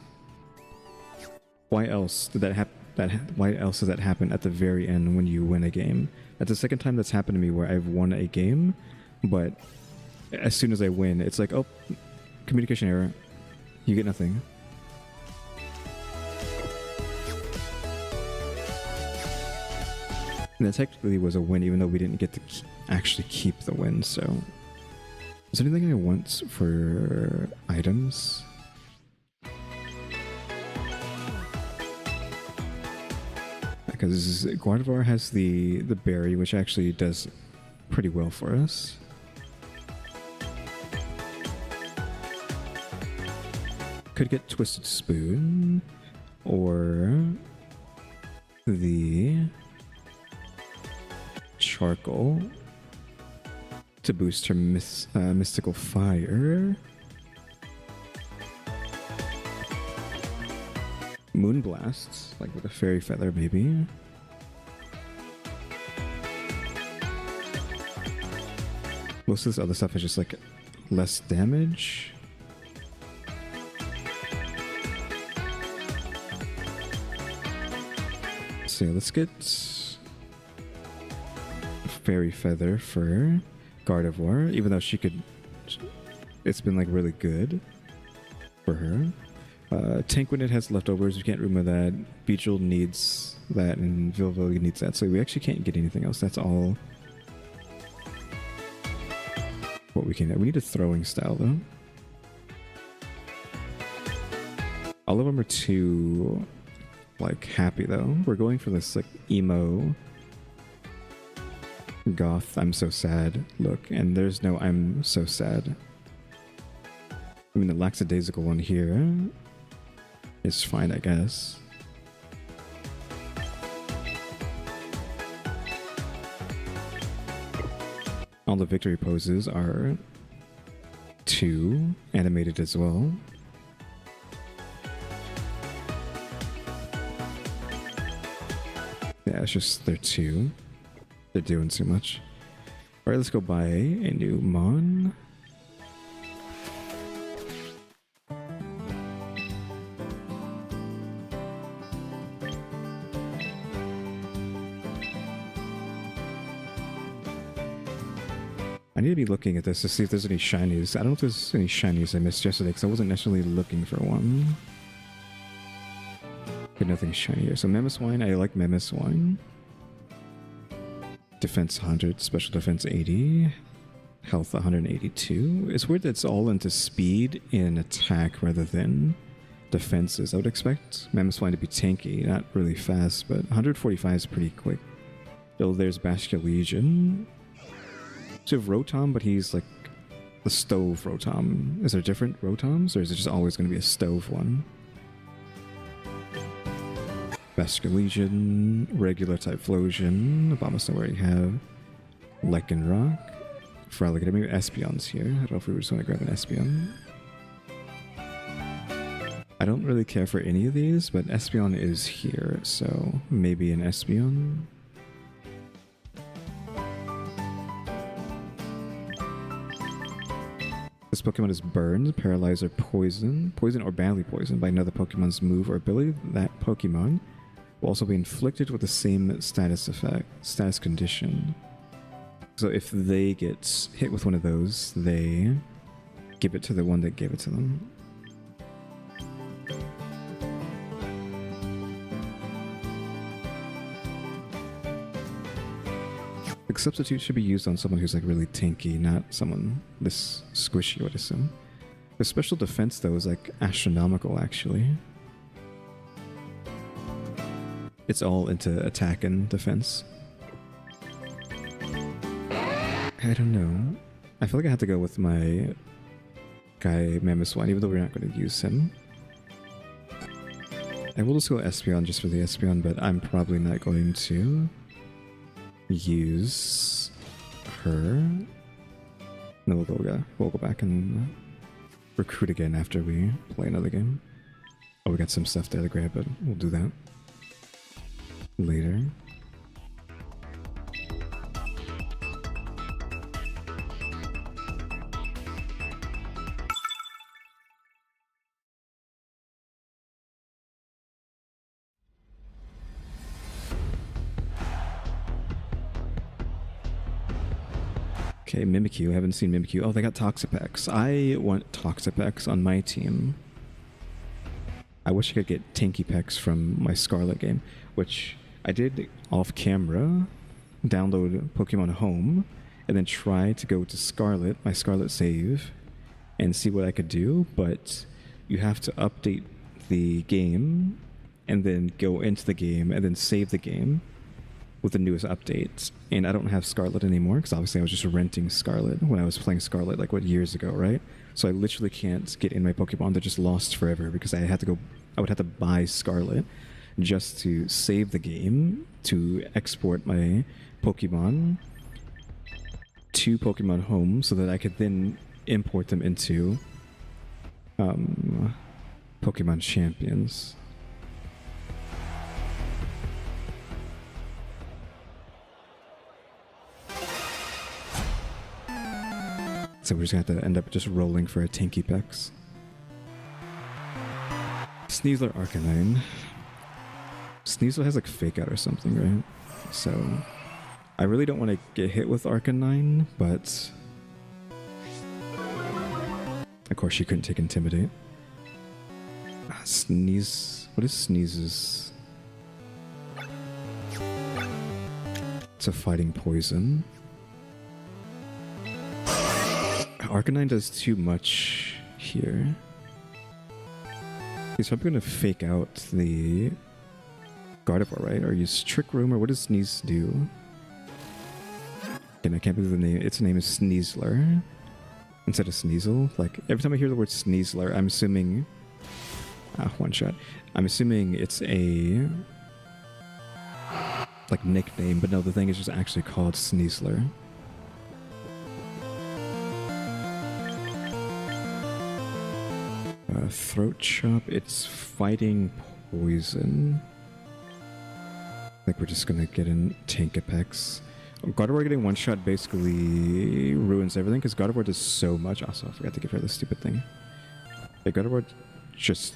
Speaker 1: why else did that happen? Why else does that happen at the very end when you win a game? That's the second time that's happened to me where I've won a game, but as soon as I win, it's like, oh, communication error. You get nothing. And that technically was a win, even though we didn't get to actually keep the win. So, is there anything I want for items? Because Gardevoir has the berry, which actually does pretty well for us. Could get Twisted Spoon, or the Charcoal to boost her Mystical Fire. Moonblast, like with a Fairy Feather, maybe. Most of this other stuff is just like less damage. So yeah, let's get Fairy Feather for Gardevoir, even though she could, it's been like really good for her. Tanquinid has leftovers, we can't remove that. Beetle needs that, and Vilvil needs that, so we actually can't get anything else. That's all what we can get. We need a throwing style though. All of them are too like happy though. We're going for this like emo goth I'm so sad look, and there's no I'm so sad. I mean, the lackadaisical one here is fine, I guess. All the victory poses are too animated as well. Yeah, it's just they're two. They're doing too much. Alright, let's go buy a new Mon. I need to be looking at this to see if there's any shinies. I don't know if there's any shinies I missed yesterday because I wasn't necessarily looking for one. But nothing shiny here. So Mamoswine, I like Mamoswine. Defense 100, special defense 80, health 182. It's weird that it's all into speed in attack rather than defenses. I would expect Mamoswine to be tanky, not really fast, but 145 is pretty quick. Oh, there's Basculegion. So we have Rotom, but he's like the stove Rotom. Is there different Rotoms, or is it just always going to be a stove one? Basculegion, regular Typhlosion, Abomasnow already have, Lycanroc, Frolic, maybe Espeon's here. I don't know if we just want to grab an Espeon. I don't really care for any of these, but Espeon is here, so maybe an Espeon. This Pokemon is burned, paralyzed, or poisoned or badly poisoned by another Pokemon's move or ability. That Pokemon will also be inflicted with the same status condition. So if they get hit with one of those, they give it to the one that gave it to them. Like, substitute should be used on someone who's like really tanky, not someone this squishy, I would assume. The special defense though is like astronomical actually. It's all into attack and defense. I don't know. I feel like I have to go with my guy Mamoswine, even though we're not going to use him. I will just go Espeon just for the Espeon, but I'm probably not going to use her. No, we'll go back and recruit again after we play another game. Oh, we got some stuff there to grab, but we'll do that later. Okay, Mimikyu. I haven't seen Mimikyu. Oh, they got Toxapex. I want Toxapex on my team. I wish I could get Tankypex from my Scarlet game, which I did off camera, download Pokemon Home, and then try to go to Scarlet, my Scarlet save, and see what I could do, but you have to update the game and then go into the game and then save the game with the newest updates. And I don't have Scarlet anymore because obviously I was just renting Scarlet when I was playing Scarlet like years ago, right? So I literally can't get in my Pokemon. They're just lost forever because I would have to buy Scarlet just to save the game, to export my Pokemon to Pokemon Home so that I could then import them into Pokemon Champions. So we're just gonna have to end up just rolling for a Tankypex. Sneasler Arcanine. Sneasler has like Fake Out or something, right? So I really don't want to get hit with Arcanine, but of course she couldn't take Intimidate. Sneeze. What is Sneezes? It's a fighting poison. Arcanine does too much here. He's probably going to Fake Out the Gardevoir, right? Or use Trick Room, or what does Sneeze do? And I can't believe the name. Its name is Sneasler instead of Sneasel. Like, every time I hear the word Sneasler, I'm assuming... one shot. I'm assuming it's a... like, nickname, but no, the thing is just actually called Sneasler. Throat Chop, it's fighting poison. I think we're just gonna get in Tankapex. Gardevoir getting one shot basically ruins everything because Gardevoir does so much. Also, I forgot to give her this stupid thing. Yeah, Gardevoir just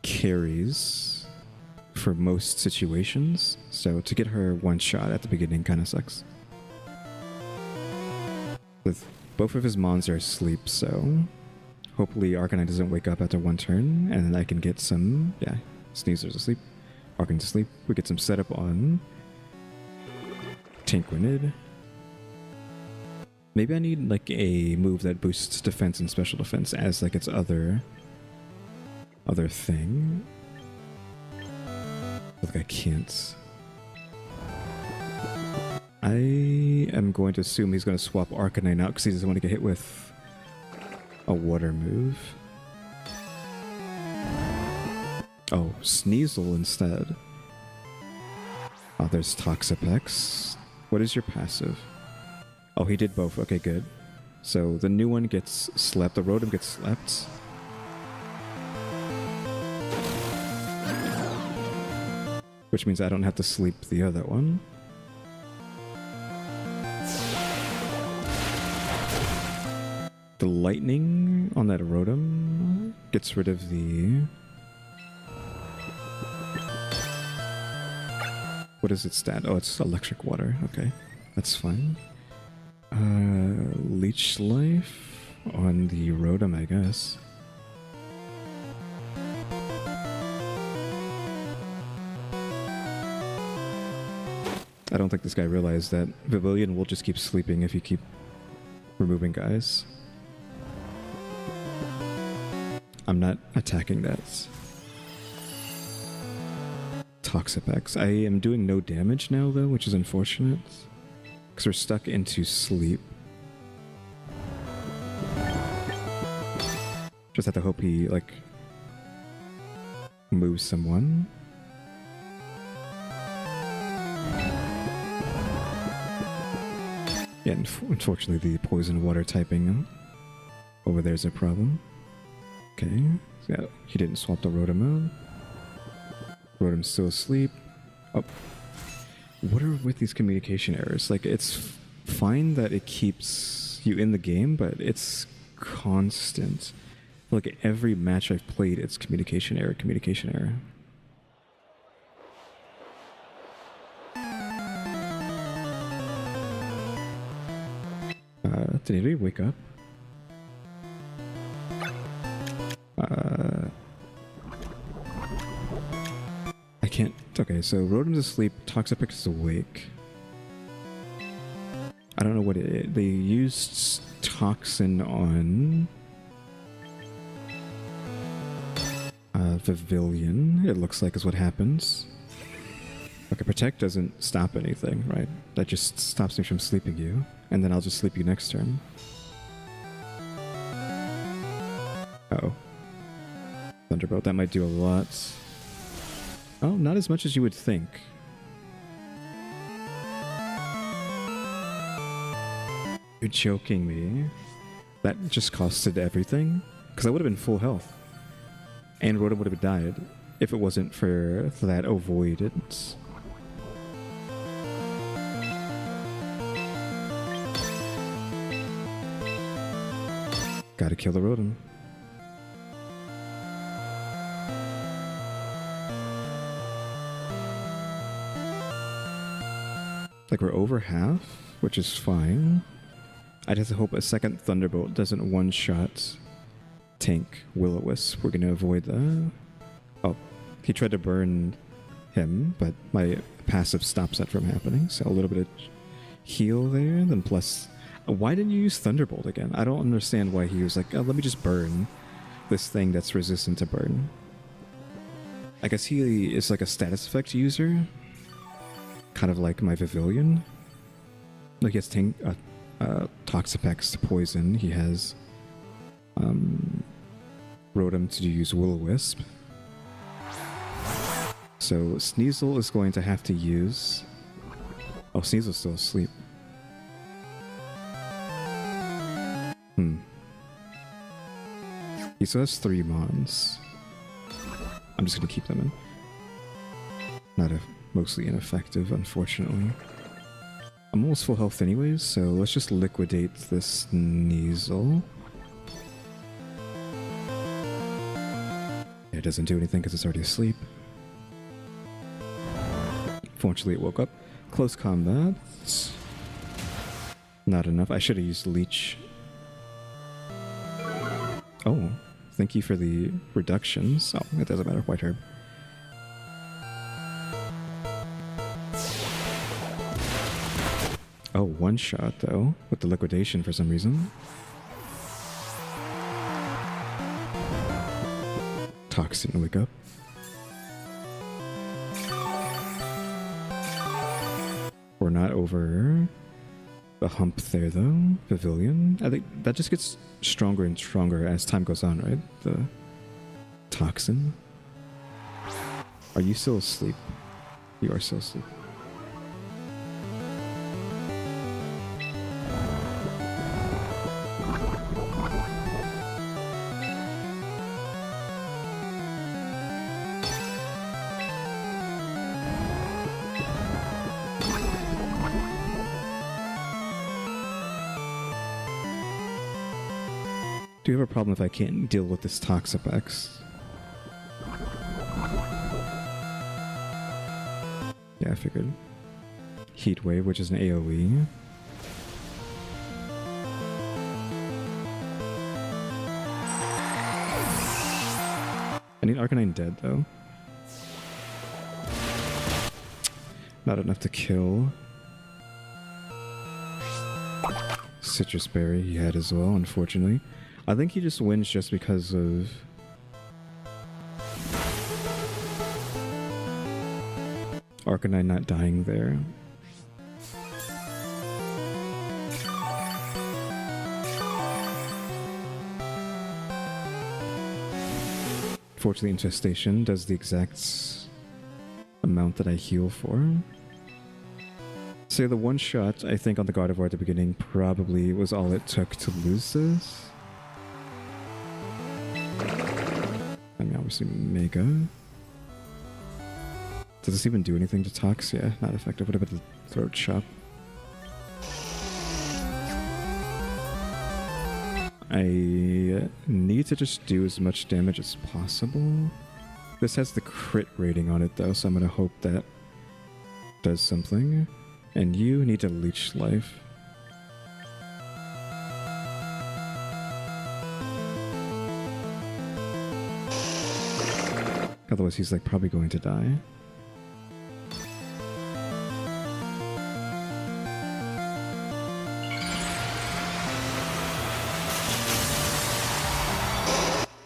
Speaker 1: carries for most situations, so to get her one shot at the beginning kind of sucks. With both of his mons are asleep, so hopefully Arcanine doesn't wake up after one turn, and then I can get some... yeah, Sneezer's asleep, Arcanine's asleep. We get some setup on Tinkwinid. Maybe I need like a move that boosts defense and special defense as like its other thing. Like I can't. I am going to assume he's going to swap Arcanine out because he doesn't want to get hit with a water move. Oh, Sneasel instead. Oh, there's Toxapex. What is your passive? Oh, he did both. Okay, good. So the new one gets slept. The Rotom gets slept. Which means I don't have to sleep the other one. The lightning on that Rotom gets rid of the... what is its stat? Oh, it's electric water. Okay, that's fine. Leech Life on the Rotom, I guess. I don't think this guy realized that Vivillon will just keep sleeping if you keep removing guys. I'm not attacking that. Toxapex. I am doing no damage now, though, which is unfortunate. Because we're stuck into sleep. Just have to hope he, like, moves someone. Yeah, unfortunately, the poison water typing over there's a problem. Okay, so he didn't swap the Rotom out. Rotom's still asleep. Oh, what are with these communication errors? Like, it's fine that it keeps you in the game, but it's constant. Like, every match I've played, it's communication error, communication error. Did anybody wake up? I can't... Okay, so Rotom's asleep, Toxapex is awake. I don't know what it... They used Toxin on... Pavilion, it looks like is what happens. Okay, Protect doesn't stop anything, right? That just stops me from sleeping you. And then I'll just sleep you next turn. Uh-oh. Thunderbolt, that might do a lot. Oh, not as much as you would think. You're joking me. That just costed everything? Because I would have been full health. And Rotom would have died if it wasn't for that avoidance. Gotta kill the Rotom. Like, we're over half, which is fine. I just hope a second Thunderbolt doesn't one-shot tank Will-O-Wisp. We're gonna avoid that. Oh, he tried to burn him, but my passive stops that from happening. So a little bit of heal there, then plus... Why didn't you use Thunderbolt again? I don't understand why he was like, oh, let me just burn this thing that's resistant to burn. I guess he is like a status effect user. Kind of like my Pavilion. Like, he has Toxapex to poison. He has Rotom to use Will-O-Wisp. So Sneasel is going to have to use... Oh, Sneasel's still asleep. He still has 3 Mons. I'm just going to keep them in. Mostly ineffective, unfortunately. I'm almost full health anyways, so let's just liquidate this Sneasel. It doesn't do anything because it's already asleep. Fortunately, it woke up. Close combat. Not enough. I should have used Leech. Oh, thank you for the reductions. Oh, it doesn't matter. White Herb. Oh, one shot though, with the liquidation for some reason. Toxin, wake up. We're not over the hump there though. Pavilion. I think that just gets stronger and stronger as time goes on, right? The Toxin. Are you still asleep? You are still asleep. Do you have a problem if I can't deal with this Toxapex? Yeah, I figured. Heat Wave, which is an AoE. I need Arcanine dead, though. Not enough to kill. Citrus Berry he had as well, unfortunately. I think he just wins just because of... Arcanine not dying there. Fortunately, Infestation does the exact amount that I heal for. So the one shot, I think, on the Gardevoir at the beginning probably was all it took to lose this. I mean, obviously Mega. Does this even do anything to Tox? Yeah, not effective. What about the Throat Chop? I need to just do as much damage as possible. This has the crit rating on it though, so I'm gonna hope that does something. And you need to leech life. Otherwise he's like probably going to die.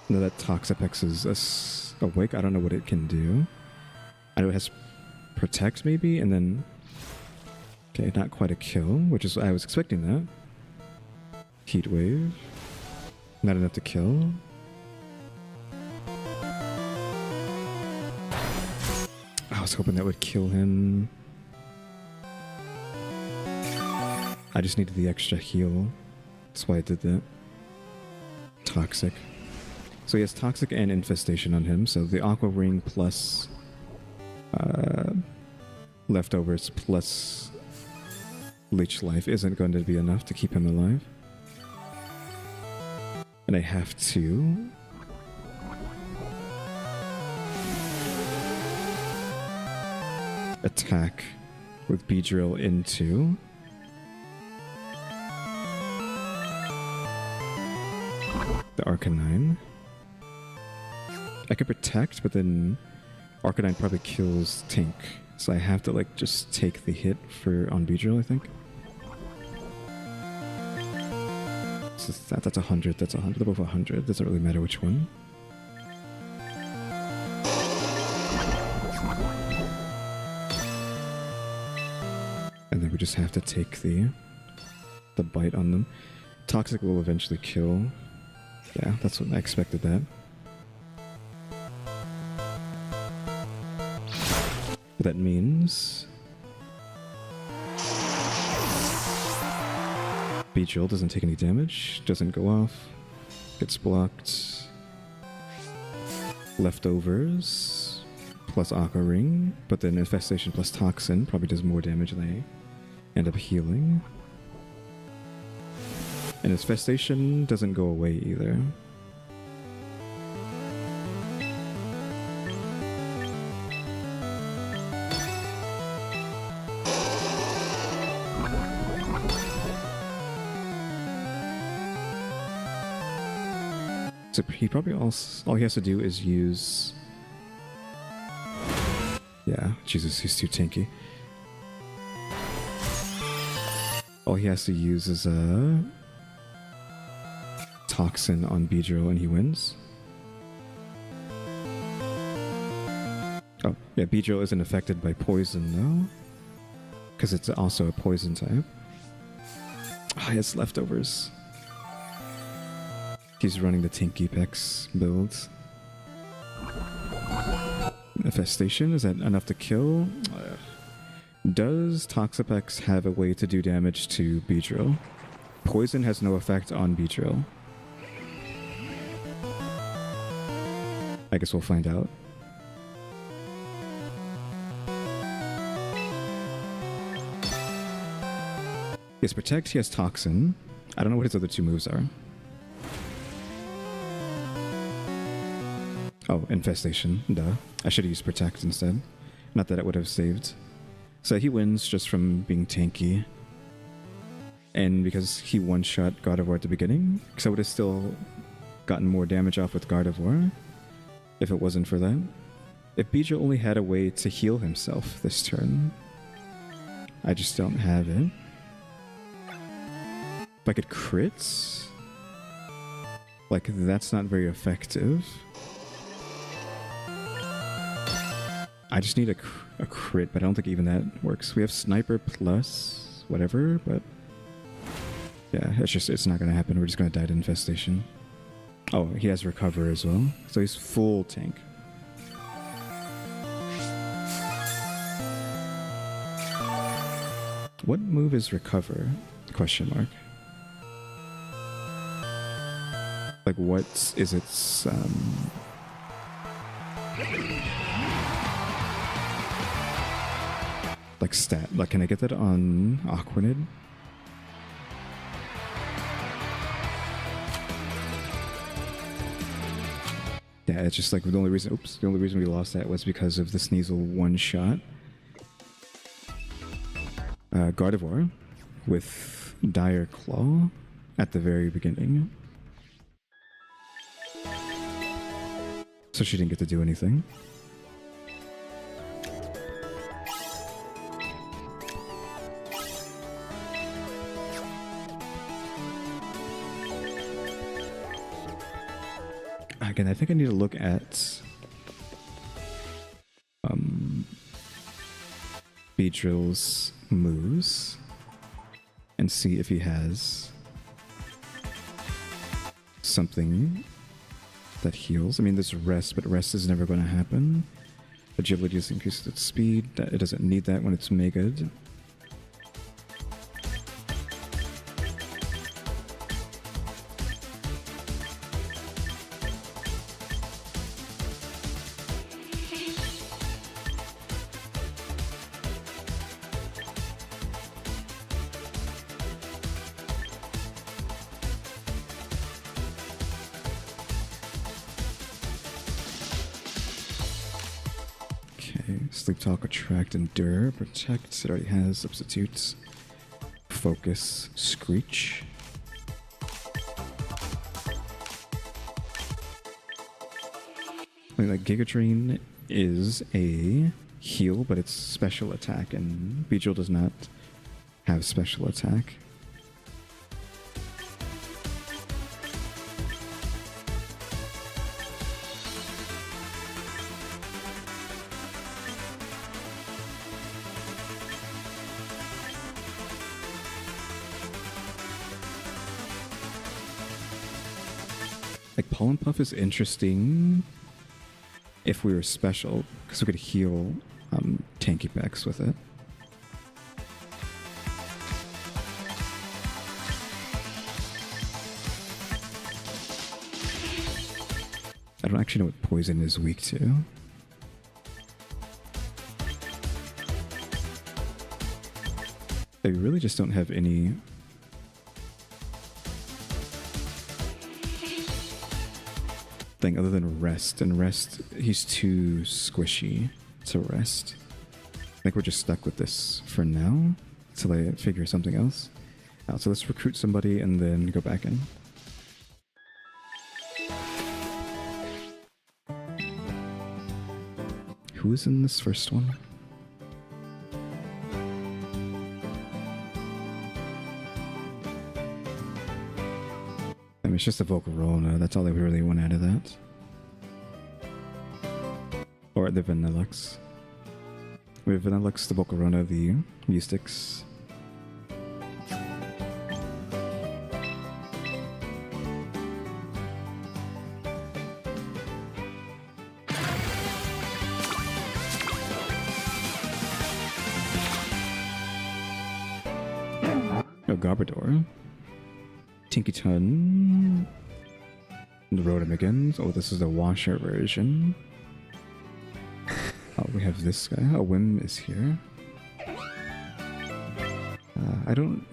Speaker 1: No, that Toxapex is awake. I don't know what it can do. I know it has protect maybe, and then... Okay, not quite a kill, which is... I was expecting that. Heat wave. Not enough to kill. I was hoping that would kill him. I just needed the extra heal. That's why I did that. Toxic. So he has Toxic and Infestation on him, so the Aqua Ring plus Leftovers plus Leech Life isn't going to be enough to keep him alive. And I have to... attack with Beedrill into... the Arcanine. I could protect, but then Arcanine probably kills Tink. So I have to like just take the hit for on Beedrill, I think. So that's 100, that's 100, they're both 100. Doesn't really matter which one. And then we just have to take the bite on them. Toxic will eventually kill. Yeah, that's what I expected that. That means Beedrill doesn't take any damage, doesn't go off, gets blocked. Leftovers plus Aqua Ring, but then Infestation plus Toxin probably does more damage than I end up healing. And Infestation doesn't go away either. So he probably all he has to do is use... Yeah, Jesus, he's too tanky. All he has to use is a Toxin on Beedrill and he wins. Oh, yeah, Beedrill isn't affected by poison though, because it's also a poison type. Ah, he has Leftovers. He's running the Tinky Pex build. Infestation, is that enough to kill? Does Toxapex have a way to do damage to Beedrill? Poison has no effect on Beedrill. I guess we'll find out. He has Protect, he has Toxin. I don't know what his other two moves are. Oh, Infestation, duh. I should have used Protect instead. Not that it would have saved. So he wins just from being tanky. And because he one-shot Gardevoir at the beginning, because I would have still gotten more damage off with Gardevoir if it wasn't for that. If Beedrill only had a way to heal himself this turn, I just don't have it. If I could crit, like that's not very effective. I just need a crit, but I don't think even that works. We have Sniper plus whatever, but yeah, it's not gonna happen. We're just gonna die to Infestation. Oh, he has Recover as well, so he's full tank. What move is Recover? Question mark. Like what is its like stat? Like can I get that on Aquanid? Yeah, it's just like the only reason we lost that was because of the Sneasel one shot. Gardevoir with Dire Claw at the very beginning. So she didn't get to do anything. Again, I think I need to look at Beedrill's moves and see if he has something that heals. I mean, there's rest, but rest is never going to happen. Agility is increased its speed. It doesn't need that when it's Mega'd. Sleep Talk, Attract, Endure, Protect. It already has substitutes. Focus, Screech. I mean, like, Giga Drain is a heal, but it's special attack, and Beedrill does not have special attack. Like, Pollen Puff is interesting if we were special, because we could heal Tanky Bex with it. I don't actually know what Poison is weak to. They really just don't have any thing other than rest, and rest, he's too squishy to rest. I think we're just stuck with this for now until I figure something else out. So let's recruit somebody and then go back in. Who is in this first one? It's just a Volcarona. That's all I really want out of that. Or the Vanillux. We have Vanillux, the Volcarona, the Mustix. Oh, Garbodor. Tinkyton. The Rotomigans. Oh, this is the washer version. Oh, we have this guy. Oh, Whim is here. I'm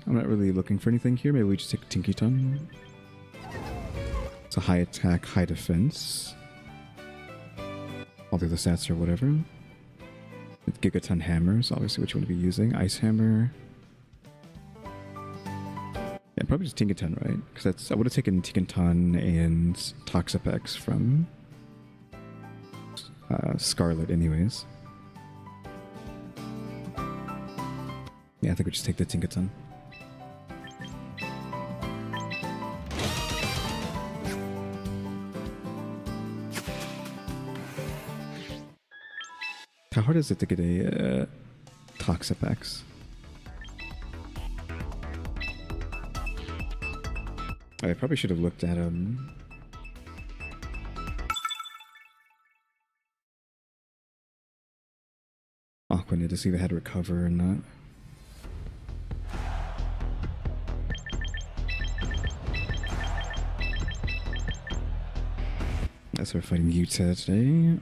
Speaker 1: not really looking for anything here. Maybe we just take Tinkyton. It's a high attack, high defense. All the other stats or whatever. With Gigaton Hammers, obviously, which you want to be using. Ice Hammer. Yeah, probably just Tinkaton, right? Because I would have taken Tinkaton and Toxapex from Scarlet anyways. Yeah, I think we just take the Tinkaton. How hard is it to get a Toxapex? I probably should have looked at Aquanet to see if they had to recover or not. That's why we're fighting Utah today.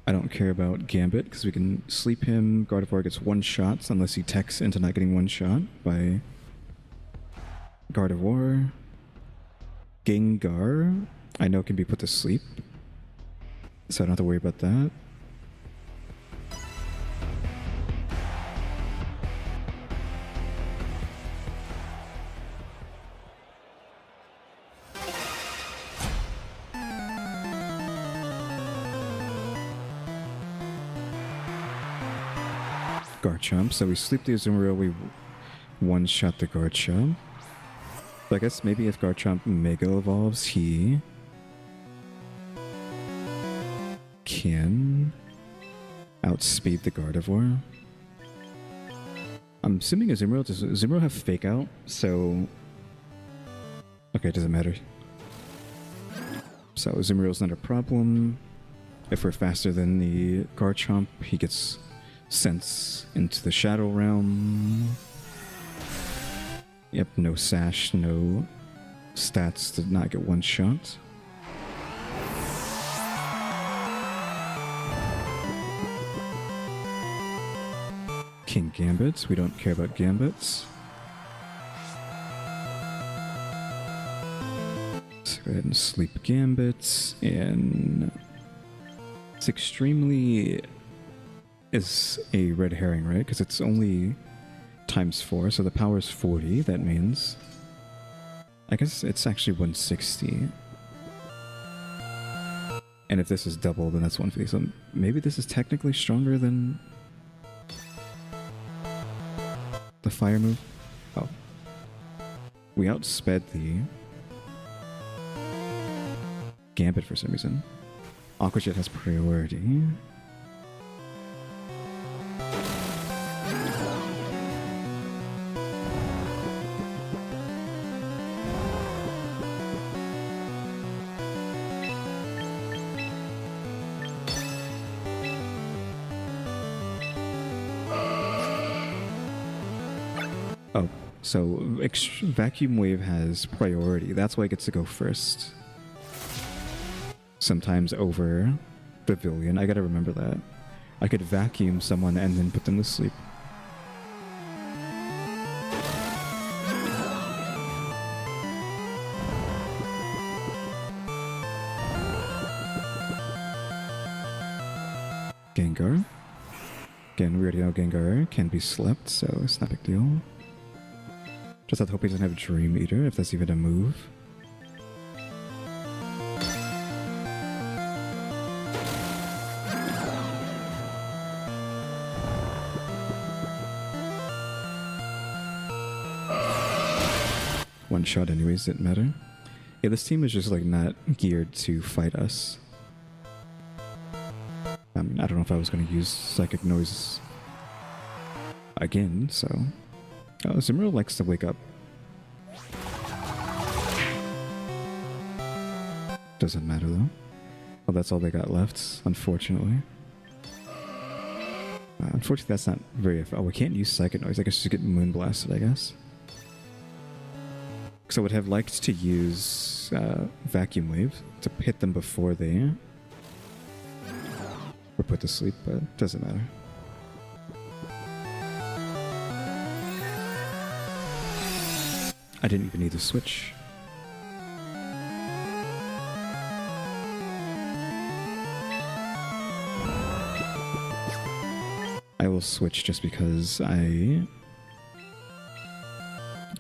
Speaker 1: I don't care about Gambit because we can sleep him. Gardevoir gets one shot unless he techs into not getting one shot by Gardevoir. Gengar, I know can be put to sleep, so I don't have to worry about that. Garchomp, so we sleep the Azumarill, we one-shot the Garchomp. So I guess maybe if Garchomp Mega Evolves, he can outspeed the Gardevoir. I'm assuming Azumarill, does Azumarill have Fake Out? So... okay, it doesn't matter. So Azumarill's not a problem. If we're faster than the Garchomp, he gets Sense into the Shadow Realm. Yep, no Sash, no stats, did not get one shot. King Gambit, we don't care about Gambits. Let's go ahead and sleep Gambit, and it's extremely is a red herring, right? Because it's only times 4, so the power is 40. That means I guess it's actually 160. And if this is double, then that's 150. So maybe this is technically stronger than the fire move. Oh, we outsped the Gambit for some reason. Aqua Jet has priority. Oh, so Vacuum Wave has priority. That's why it gets to go first. Sometimes over Pavilion. I gotta remember that. I could vacuum someone and then put them to sleep. Gengar. Again, we already know Gengar can be slept, so it's not a big deal. Just have to hope he doesn't have Dream Eater, if that's even a move. One shot anyways, didn't matter. Yeah, this team is just like not geared to fight us. I mean, I don't know if I was going to use Psychic Noise again, so... Oh, Azumarill likes to wake up. Doesn't matter though. Well, that's all they got left, unfortunately. Unfortunately, that's not very... Oh, we can't use Psychic Noise. I guess just get Moonblasted, I guess. So I would have liked to use Vacuum Wave to hit them before they were put to sleep, but it doesn't matter. I didn't even need to switch. I will switch just because I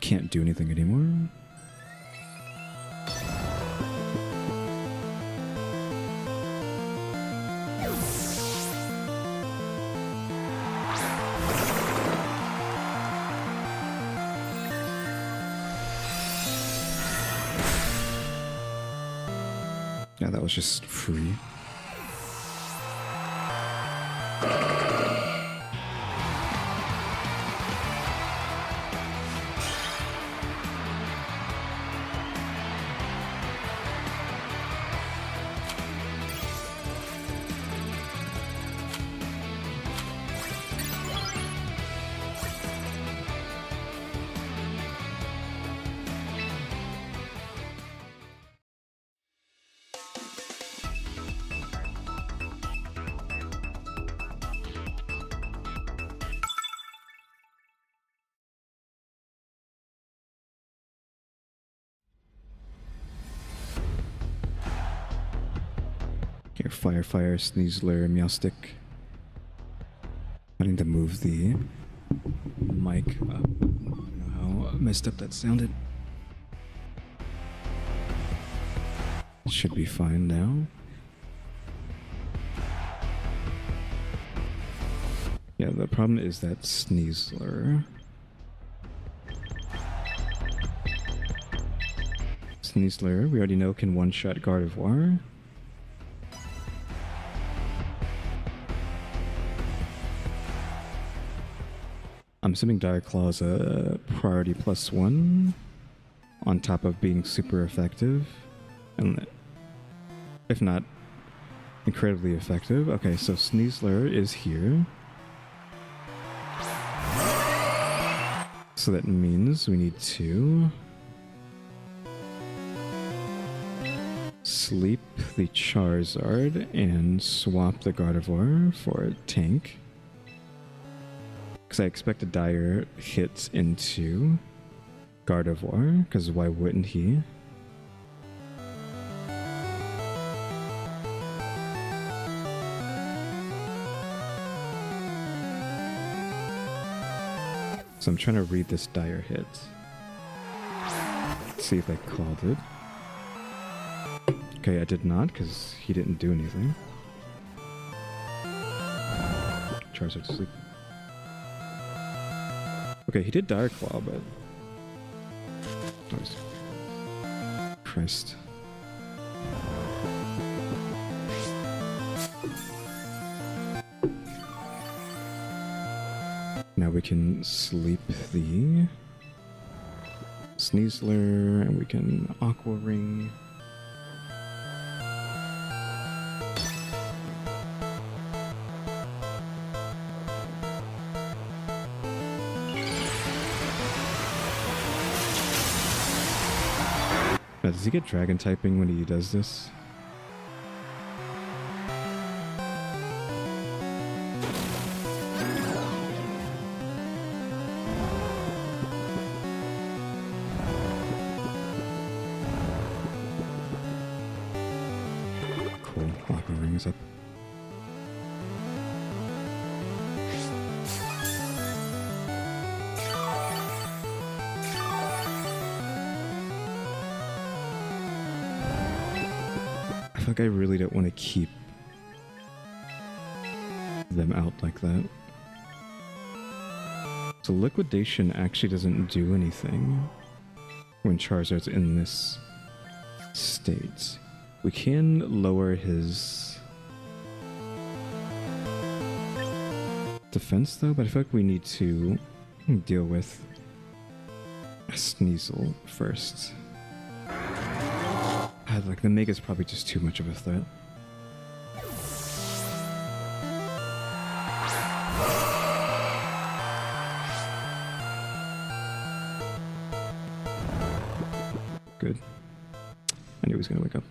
Speaker 1: can't do anything anymore. Yeah, that was just free. Here, Fire, Sneasler, Meowstic. I need to move the mic up. I don't know how messed up that sounded. It should be fine now. Yeah, the problem is that Sneasler Sneasler, we already know can one-shot Gardevoir. I'm assuming Dire Claw is a priority +1 on top of being super effective. And if not incredibly effective. Okay, so Sneasler is here. So that means we need to sleep the Charizard and swap the Gardevoir for a tank. Because I expect a dire hit into Gardevoir, because why wouldn't he? So I'm trying to read this dire hit. Let's see if I called it. Okay, I did not, because he didn't do anything. Charizard to sleep. Okay, he did Dire Claw, but... Oh, Christ. Now we can sleep the Sneasler, and we can Aqua Ring. Now, does he get Dragon typing when he does this? Cool. Aqua Ring is up. I feel like I really don't want to keep them out like that. So Liquidation actually doesn't do anything when Charizard's in this state. We can lower his defense though, but I feel like we need to deal with Sneasel first. Like the Mega's probably just too much of a threat. Good. I knew he was gonna wake up.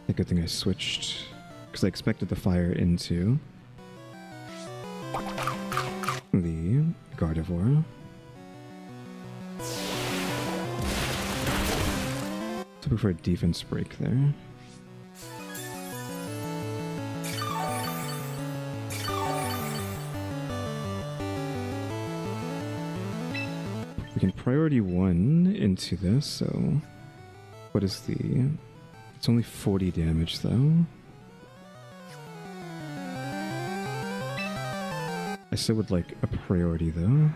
Speaker 1: A good thing I switched, because I expected the fire into the Gardevoir. So we prefer a defense break there. We can priority 1 into this, so what is the... It's only 40 damage though. I still would like a priority though.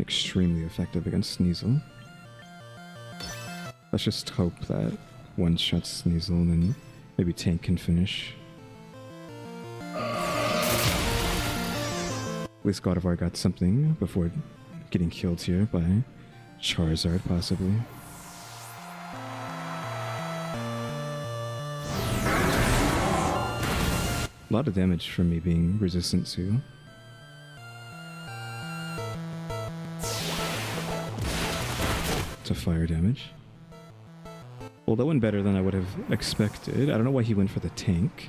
Speaker 1: Extremely effective against Sneasel. Let's just hope that one-shot Sneasel and then maybe Tank can finish. At least Gardevoir got something before getting killed here by Charizard, possibly. A lot of damage from me being resistant to. To fire damage. Well, that went better than I would have expected. I don't know why he went for the tank.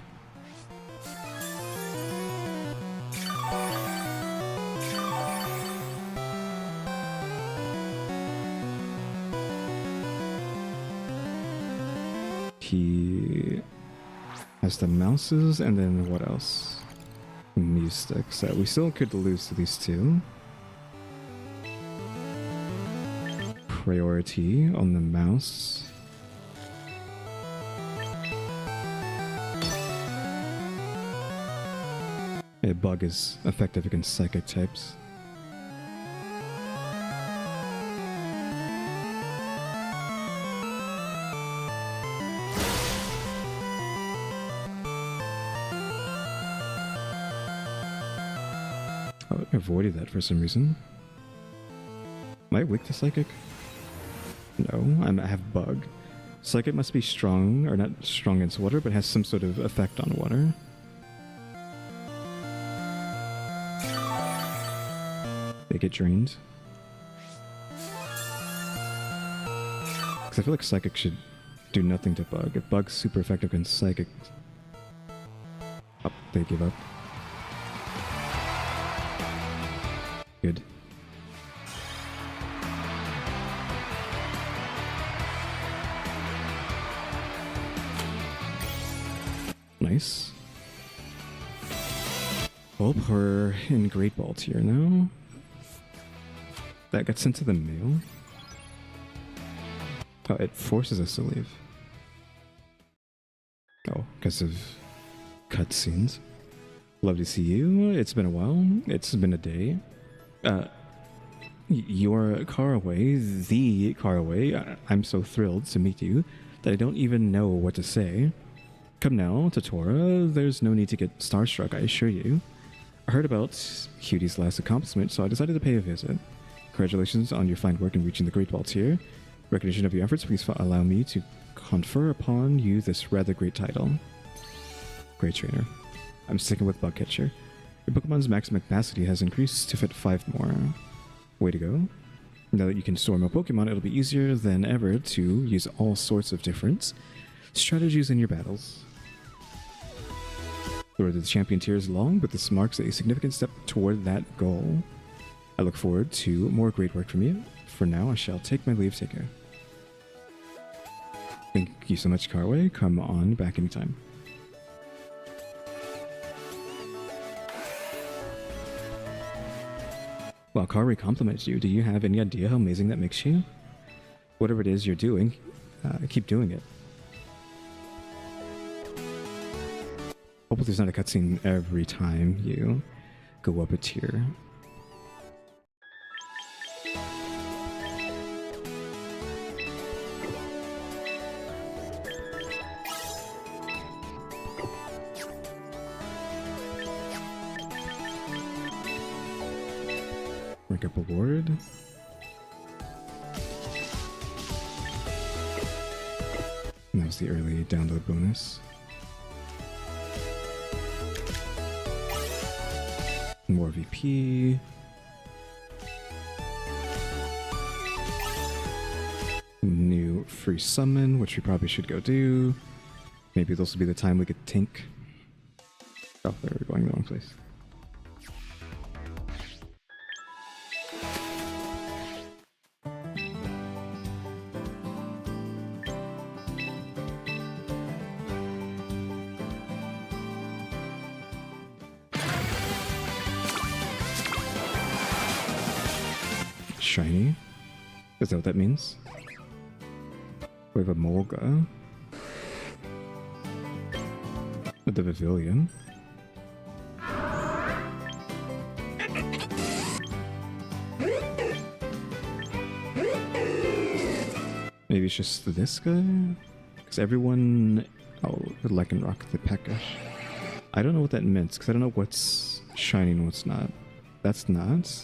Speaker 1: He has the mouses, and then what else? Mystic. So we still could lose to these two. Priority on the mouse. A bug is effective against psychic types. Oh, I avoided that for some reason. Am I weak to psychic? No, I have bug. Psychic must be strong, or not strong against water, but has some sort of effect on water. They get drained. Because I feel like psychic should do nothing to bug. If bug's super effective against psychic... Oh, they give up. Good. Nice. Well, we're in Great Ball tier now. That got sent to the mail. Oh, it forces us to leave. Oh, because of cutscenes. Love to see you. It's been a while. It's been a day. You're Caraway, the Caraway. I'm so thrilled to meet you that I don't even know what to say. Come now, Totora. There's no need to get starstruck, I assure you. I heard about Kyuuties' last accomplishment, so I decided to pay a visit. Congratulations on your fine work in reaching the Great Ball tier. Recognition of your efforts, please allow me to confer upon you this rather great title. Great trainer. I'm sticking with Bug Catcher. Your Pokemon's maximum capacity has increased to fit 5 more. Way to go. Now that you can store more Pokemon, it'll be easier than ever to use all sorts of different strategies in your battles. The road to the champion tier is long, but this marks a significant step toward that goal. I look forward to more great work from you. For now, I shall take my leave. Take care. Thank you so much, Carway. Come on back anytime. Wow, Carway compliments you. Do you have any idea how amazing that makes you? Whatever it is you're doing, keep doing it. Hopefully there's not a cutscene every time you go up a tier. Rank up award. And that was the early download bonus. More VP. New free summon, which we probably should go do. Maybe this will be the time we get Tink. Oh, there we're going the wrong place. Shiny? Is that what that means? We have a Molga. The Pavilion. Maybe it's just this guy? Because everyone... Oh, the Lycanroc, the Peckish. I don't know what that meant, because I don't know what's shiny and what's not. That's not...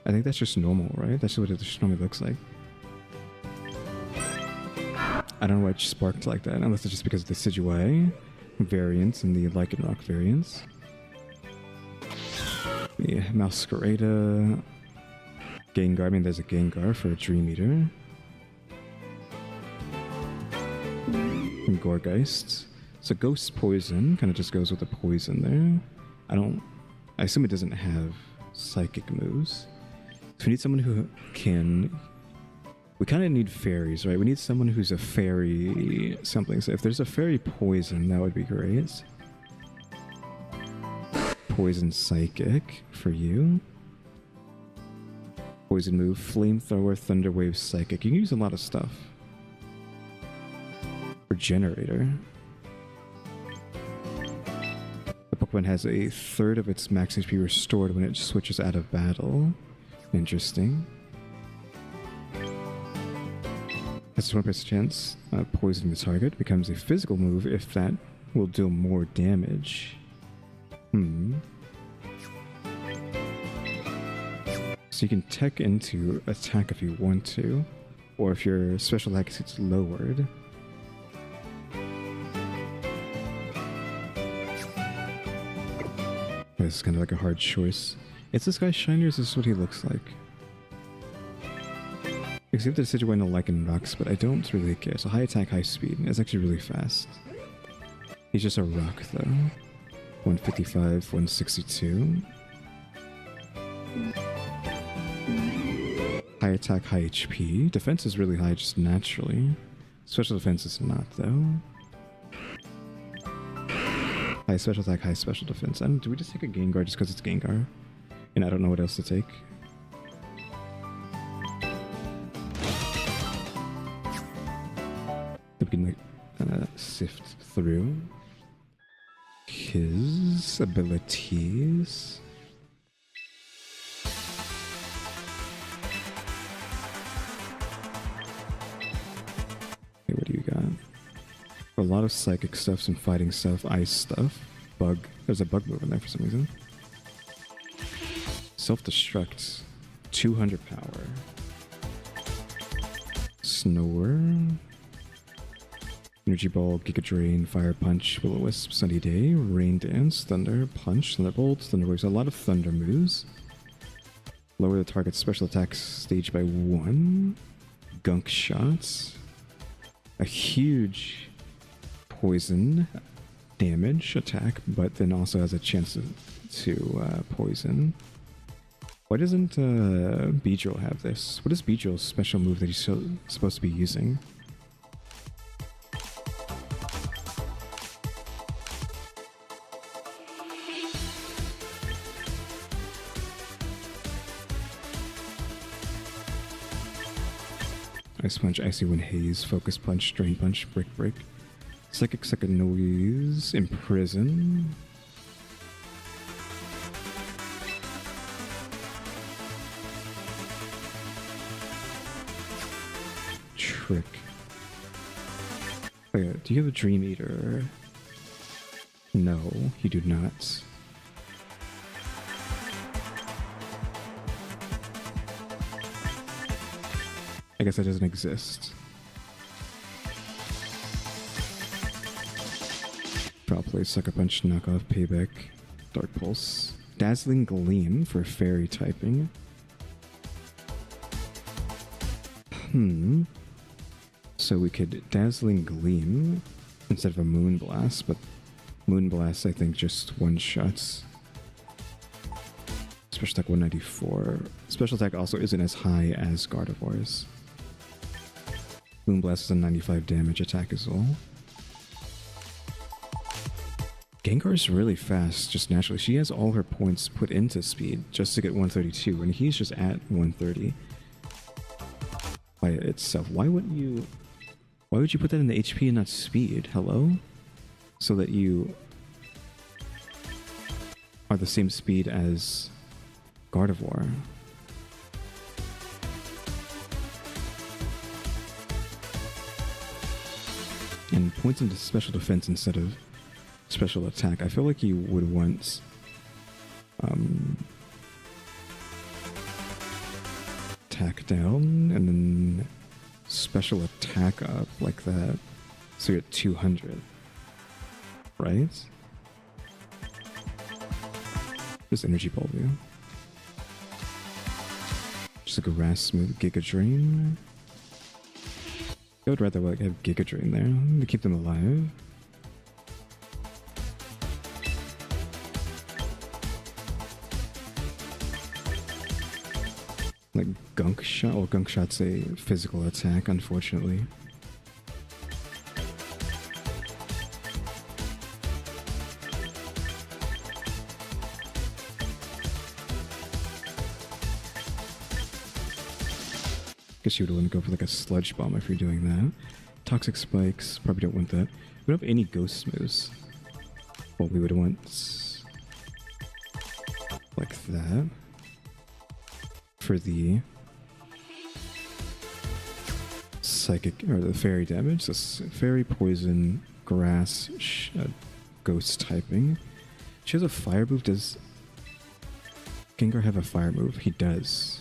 Speaker 1: I think that's just normal, right? That's what it just normally looks like. I don't know why it sparked like that, unless it's just because of the Decidueye variants and the Lycanroc variants. The Masquerada... Gengar, I mean there's a Gengar for a Dream Eater. And Gourgeist. So Ghost Poison kind of just goes with the poison there. I assume it doesn't have psychic moves. So we need someone who can... We kind of need fairies, right? We need someone who's a fairy something. So if there's a fairy poison, that would be great. Poison Psychic for you. Poison move, Flamethrower, Thunder Wave, Psychic. You can use a lot of stuff. Regenerator. Pokemon has a third of its max HP restored when it switches out of battle. Interesting. Has a 20% chance poisoning the target. Becomes a physical move if that will deal more damage. So you can tech into attack if you want to, or if your special attack gets lowered. This is kind of like a hard choice. Is this guy shiny or is this what he looks like? Except the Decidueye and Lichen rocks, but I don't really care. So high attack, high speed. It's actually really fast. He's just a rock though. 155, 162. High attack, high HP. Defense is really high just naturally. Special defense is not though. High special attack, high special defense. Do we just take a Gengar just because it's Gengar? And I don't know what else to take. We can like sift through his abilities. Okay, what do you got? A lot of psychic stuff, some fighting stuff, ice stuff, bug. There's a bug move in there for some reason. Self-destruct, 200 power. Snore. Energy Ball, Giga Drain, Fire Punch, Will-O-Wisp, Sunny Day, Rain Dance, Thunder, Punch, Thunderbolt, Thunderwaves. A lot of thunder moves. Lower the target's special attack stage by 1. Gunk shots. A huge poison damage attack, but then also has a chance to poison. Why doesn't Beedrill have this? What is Beedrill's special move that he's supposed to be using? Ice Punch, Icy Wind, Haze, Focus Punch, Drain Punch, Brick Break, Psychic Second Noise, Imprison. Trick. Oh yeah, do you have a Dream Eater? No, you do not. I guess that doesn't exist. Foul Play, Sucker Punch, Knockoff, Payback, Dark Pulse, Dazzling Gleam for Fairy typing. So we could Dazzling Gleam instead of a Moonblast, but Moonblast I think just one-shots. Special attack 194. Special attack also isn't as high as Gardevoir's. Moonblast is a 95 damage attack as well. Gengar's really fast, just naturally. She has all her points put into speed just to get 132, and he's just at 130 by itself. Why would you put that in the HP and not speed? Hello? So that you are the same speed as Gardevoir. And points into special defense instead of special attack. I feel like you would want attack down and then special attack up like that, so you're at 200, right? Just Energy Ball view. Just like a Grass Smooth, Giga Drain. I would rather like have Giga Drain there to keep them alive. Like Gunk Shot. Well, Gunk Shot's a physical attack, unfortunately. Guess you would want to go for like a Sludge Bomb if you're doing that. Toxic Spikes, probably don't want that. We don't have any Ghost moves. Well, we would want like that. For the psychic or the fairy damage, so fairy, poison, grass, ghost typing. She has a fire move. Does Gengar have a fire move? He does.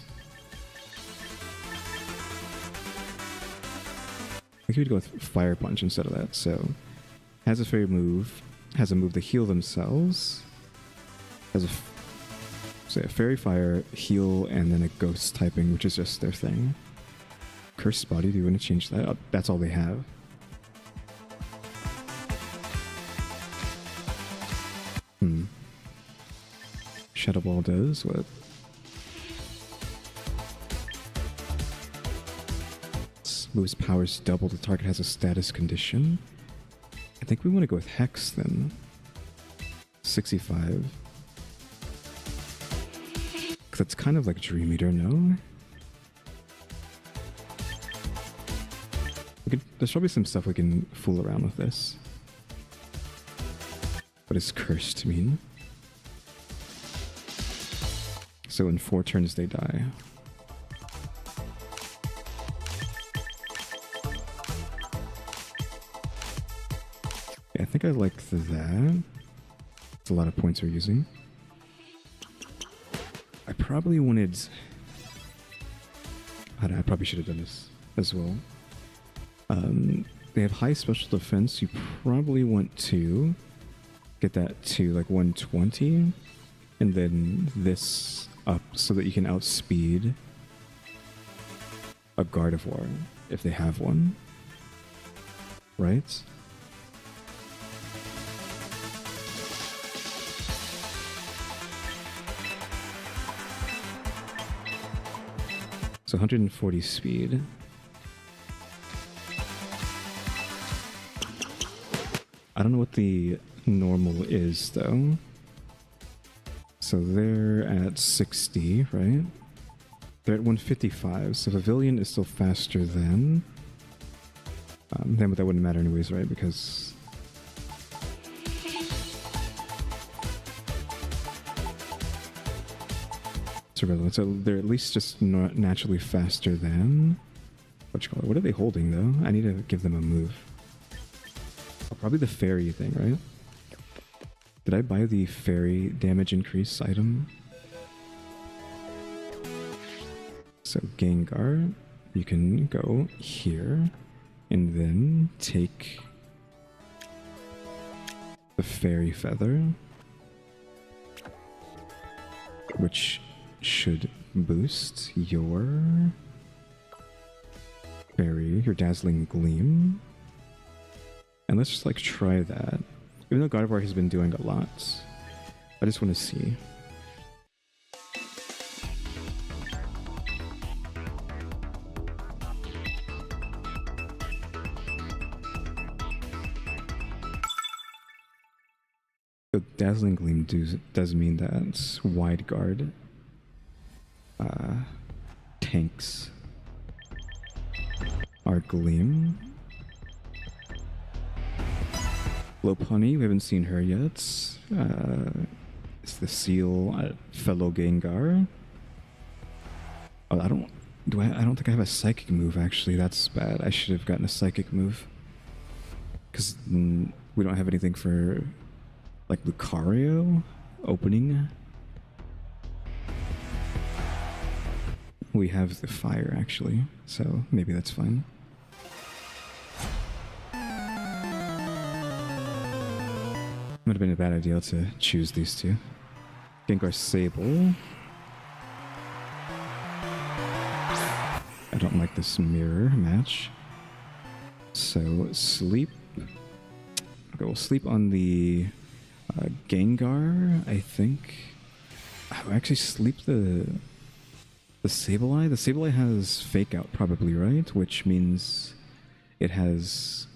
Speaker 1: I think we'd go with Fire Punch instead of that. So, has a fairy move, has a move to heal themselves, has a fairy, fire, heal, and then a ghost typing, which is just their thing. Cursed Body, do you want to change that? Oh, that's all they have. Shadow Ball does what? Moves powers double. The target has a status condition. I think we want to go with Hex then. 65. Because it's kind of like Dream Eater, no? There's probably some stuff we can fool around with this. What does Cursed mean? So in 4 turns they die. Yeah, I think I like that. It's a lot of points we're using. I probably wanted... I probably should have done this as well. They have high special defense. You probably want to get that to like 120, and then this up so that you can outspeed a Gardevoir if they have one, right? So 140 speed. I don't know what the normal is though. So they're at 60, right? They're at 155. So Pavilion is still faster than. Then that wouldn't matter anyways, right? Because it's irrelevant. So they're at least just not naturally faster than. What are they holding though? I need to give them a move. Oh, probably the fairy thing, right? Did I buy the fairy damage increase item? So Gengar, you can go here and then take the fairy feather, which should boost your fairy, your dazzling gleam. And let's just like try that. Even though Gardevoir has been doing a lot, I just want to see. The Dazzling Gleam does mean that Wide Guard tanks our Gleam. Lopunny, we haven't seen her yet. It's the Seal, fellow Gengar. Oh, I don't think I have a Psychic move, actually. That's bad. I should have gotten a Psychic move. Because we don't have anything for, like, Lucario opening. We have the Fire, actually. So maybe that's fine. Would have been a bad idea to choose these two. Gengar Sable. I don't like this mirror match. So Sleep. Okay, we'll sleep on the Gengar, I think. Oh, actually sleep the Sableye. The Sableye has Fake Out probably, right? Which means it has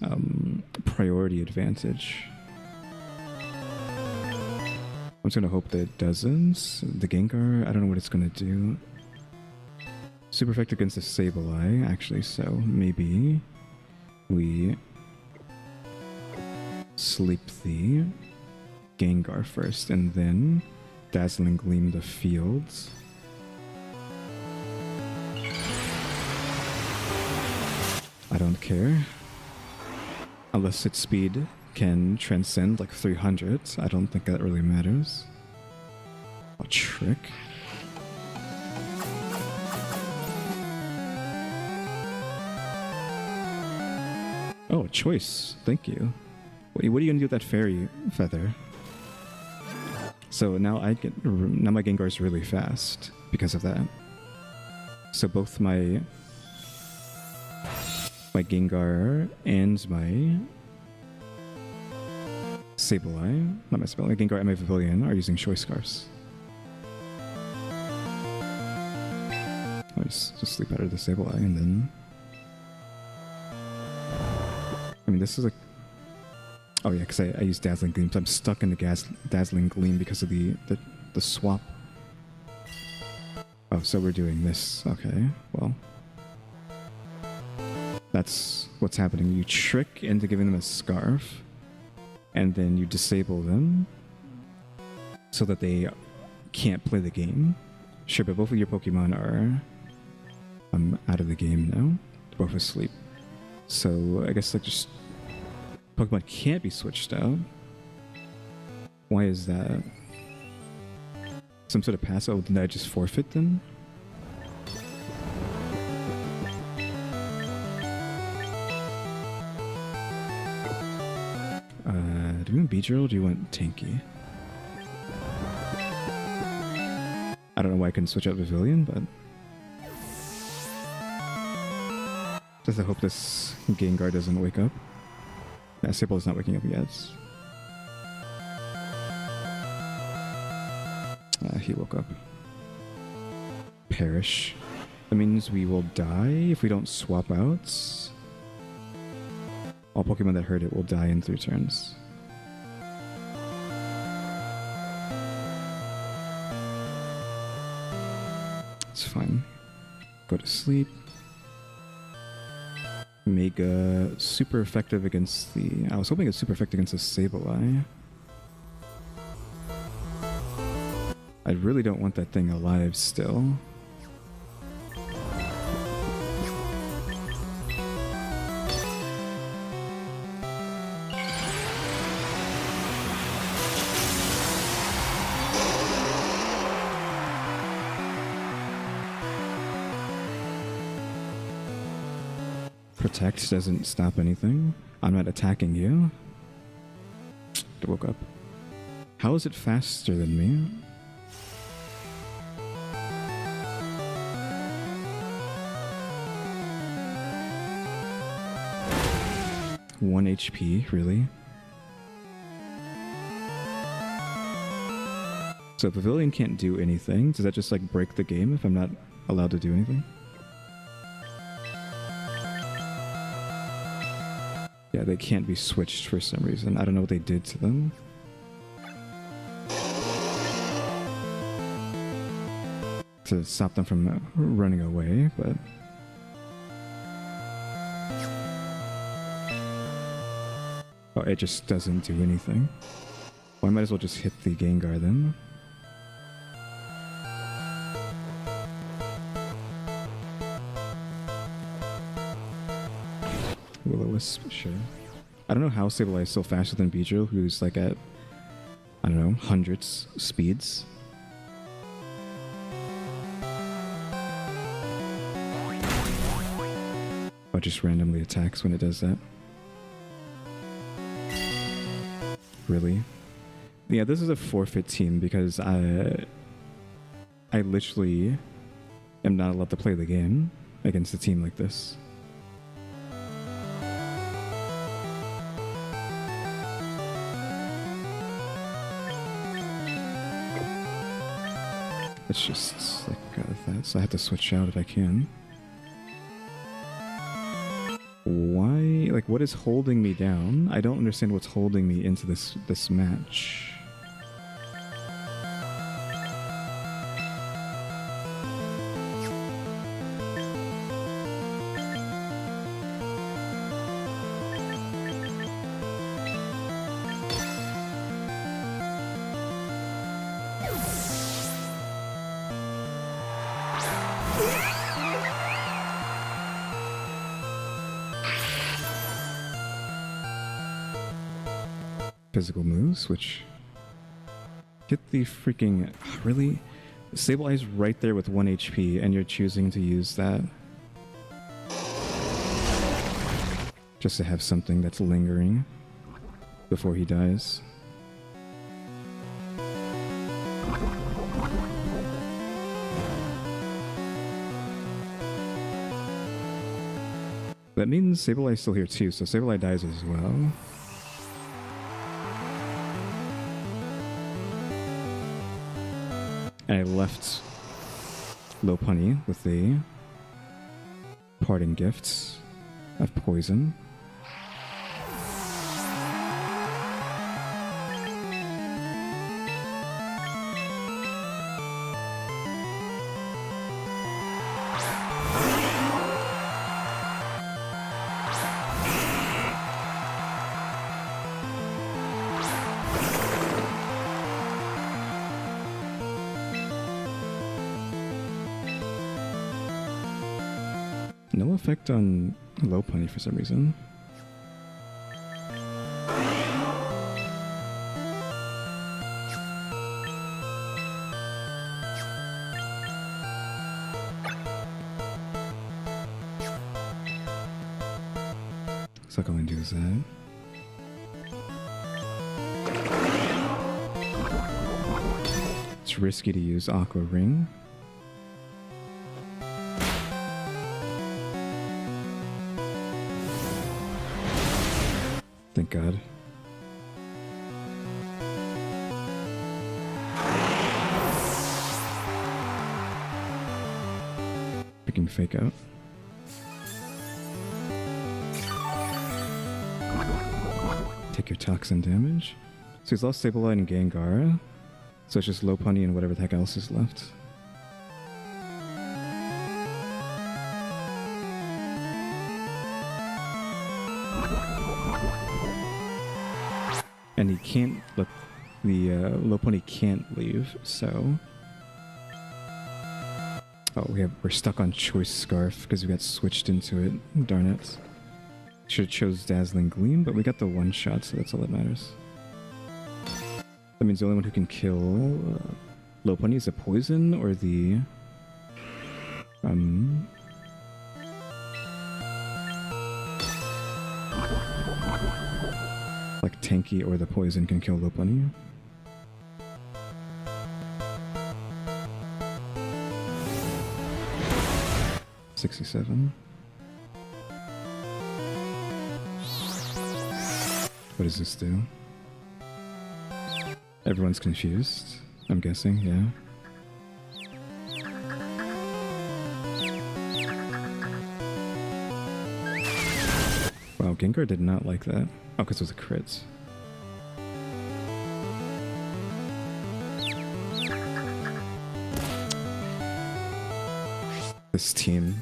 Speaker 1: priority advantage. I'm just going to hope that it doesn't. The Gengar, I don't know what it's going to do. Super effective against the Sableye, actually, so maybe we sleep the Gengar first, and then Dazzling Gleam the fields. I don't care. Unless its speed can transcend like 300, I don't think that really matters. A trick. Oh, a choice. Thank you. Wait, what are you gonna do with that fairy feather? So now now my Gengar is really fast because of that. So both my Gengar and my Sableye, not my Sableye, my Gengar and my Pavilion are using Choice Scarfs. I just sleep out of the Sableye and then... I mean, this is like... Oh yeah, because I use Dazzling Gleam, so I'm stuck in the Dazzling Gleam because of the swap. Oh, so we're doing this. Okay, well... That's what's happening. You trick into giving them a Scarf, and then you disable them so that they can't play the game. Sure, but both of your Pokemon are out of the game now. They're both asleep. So I guess like just Pokemon can't be switched out. Why is that? Some sort of pass? Oh, did I just forfeit them? Do you want Beedrill or do you want Tanky? I don't know why I couldn't switch out Pavilion, but... Just I hope this Gengar doesn't wake up. Yeah, Sable is not waking up yet. He woke up. Perish. That means we will die if we don't swap out. All Pokemon that heard it will die in 3 turns. It's fine. Go to sleep. Mega super effective against the... I was hoping it's super effective against the Sableye. I really don't want that thing alive still. Protect doesn't stop anything. I'm not attacking you. It woke up. How is it faster than me? One HP, really? So Pavilion can't do anything. Does that just like break the game if I'm not allowed to do anything? Yeah, they can't be switched for some reason. I don't know what they did to them. To stop them from running away, but... Oh, it just doesn't do anything. Well, I might as well just hit the Gengar then. Will-O-Wisp, sure. I don't know how Sableye is still faster than Beedrill, who's like at, I don't know, hundreds speeds. Or just randomly attacks when it does that. Really? Yeah, this is a forfeit team because I literally am not allowed to play the game against a team like this. It's just like that, so I have to switch out if I can. Why? Like, what is holding me down? I don't understand what's holding me into this match. physical moves, which hit the freaking... Really? Sableye right there with 1 HP, and you're choosing to use that just to have something that's lingering before he dies. That means Sableye's still here too, so Sableye dies as well. And I left Lopunny with the parting gifts of poison. No effect on Lopunny for some reason. Looks like all I can do is that. It's risky to use Aqua Ring. Thank God. Freaking fake out. Take your toxin damage. So he's lost Sableye and Gengar. So it's just Lopunny and whatever the heck else is left. And he can't, look, the Lopunny can't leave, so... Oh, we're stuck on Choice Scarf because we got switched into it. Darn it. Should have chose Dazzling Gleam, but we got the one shot, so that's all that matters. That means the only one who can kill Lopunny is the poison or the... like Tanky or the poison can kill Lopunny. $67. What does this do? Everyone's confused, I'm guessing, yeah. Wow, Gengar did not like that. Oh, because it was a crit. This team.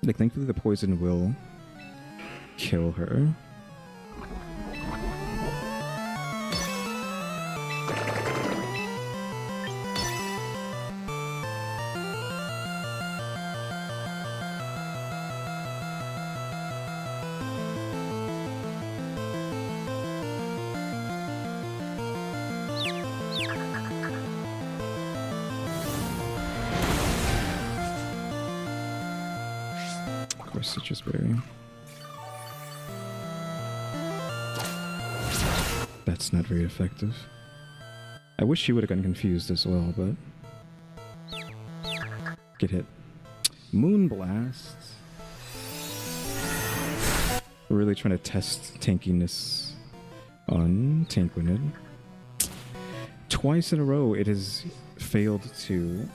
Speaker 1: Like, thankfully the poison will kill her. Citrus Berry. That's not very effective. I wish she would have gotten confused as well, but... Get hit. Moonblast. We're really trying to test tankiness on Tanquinid. Twice in a row it has failed to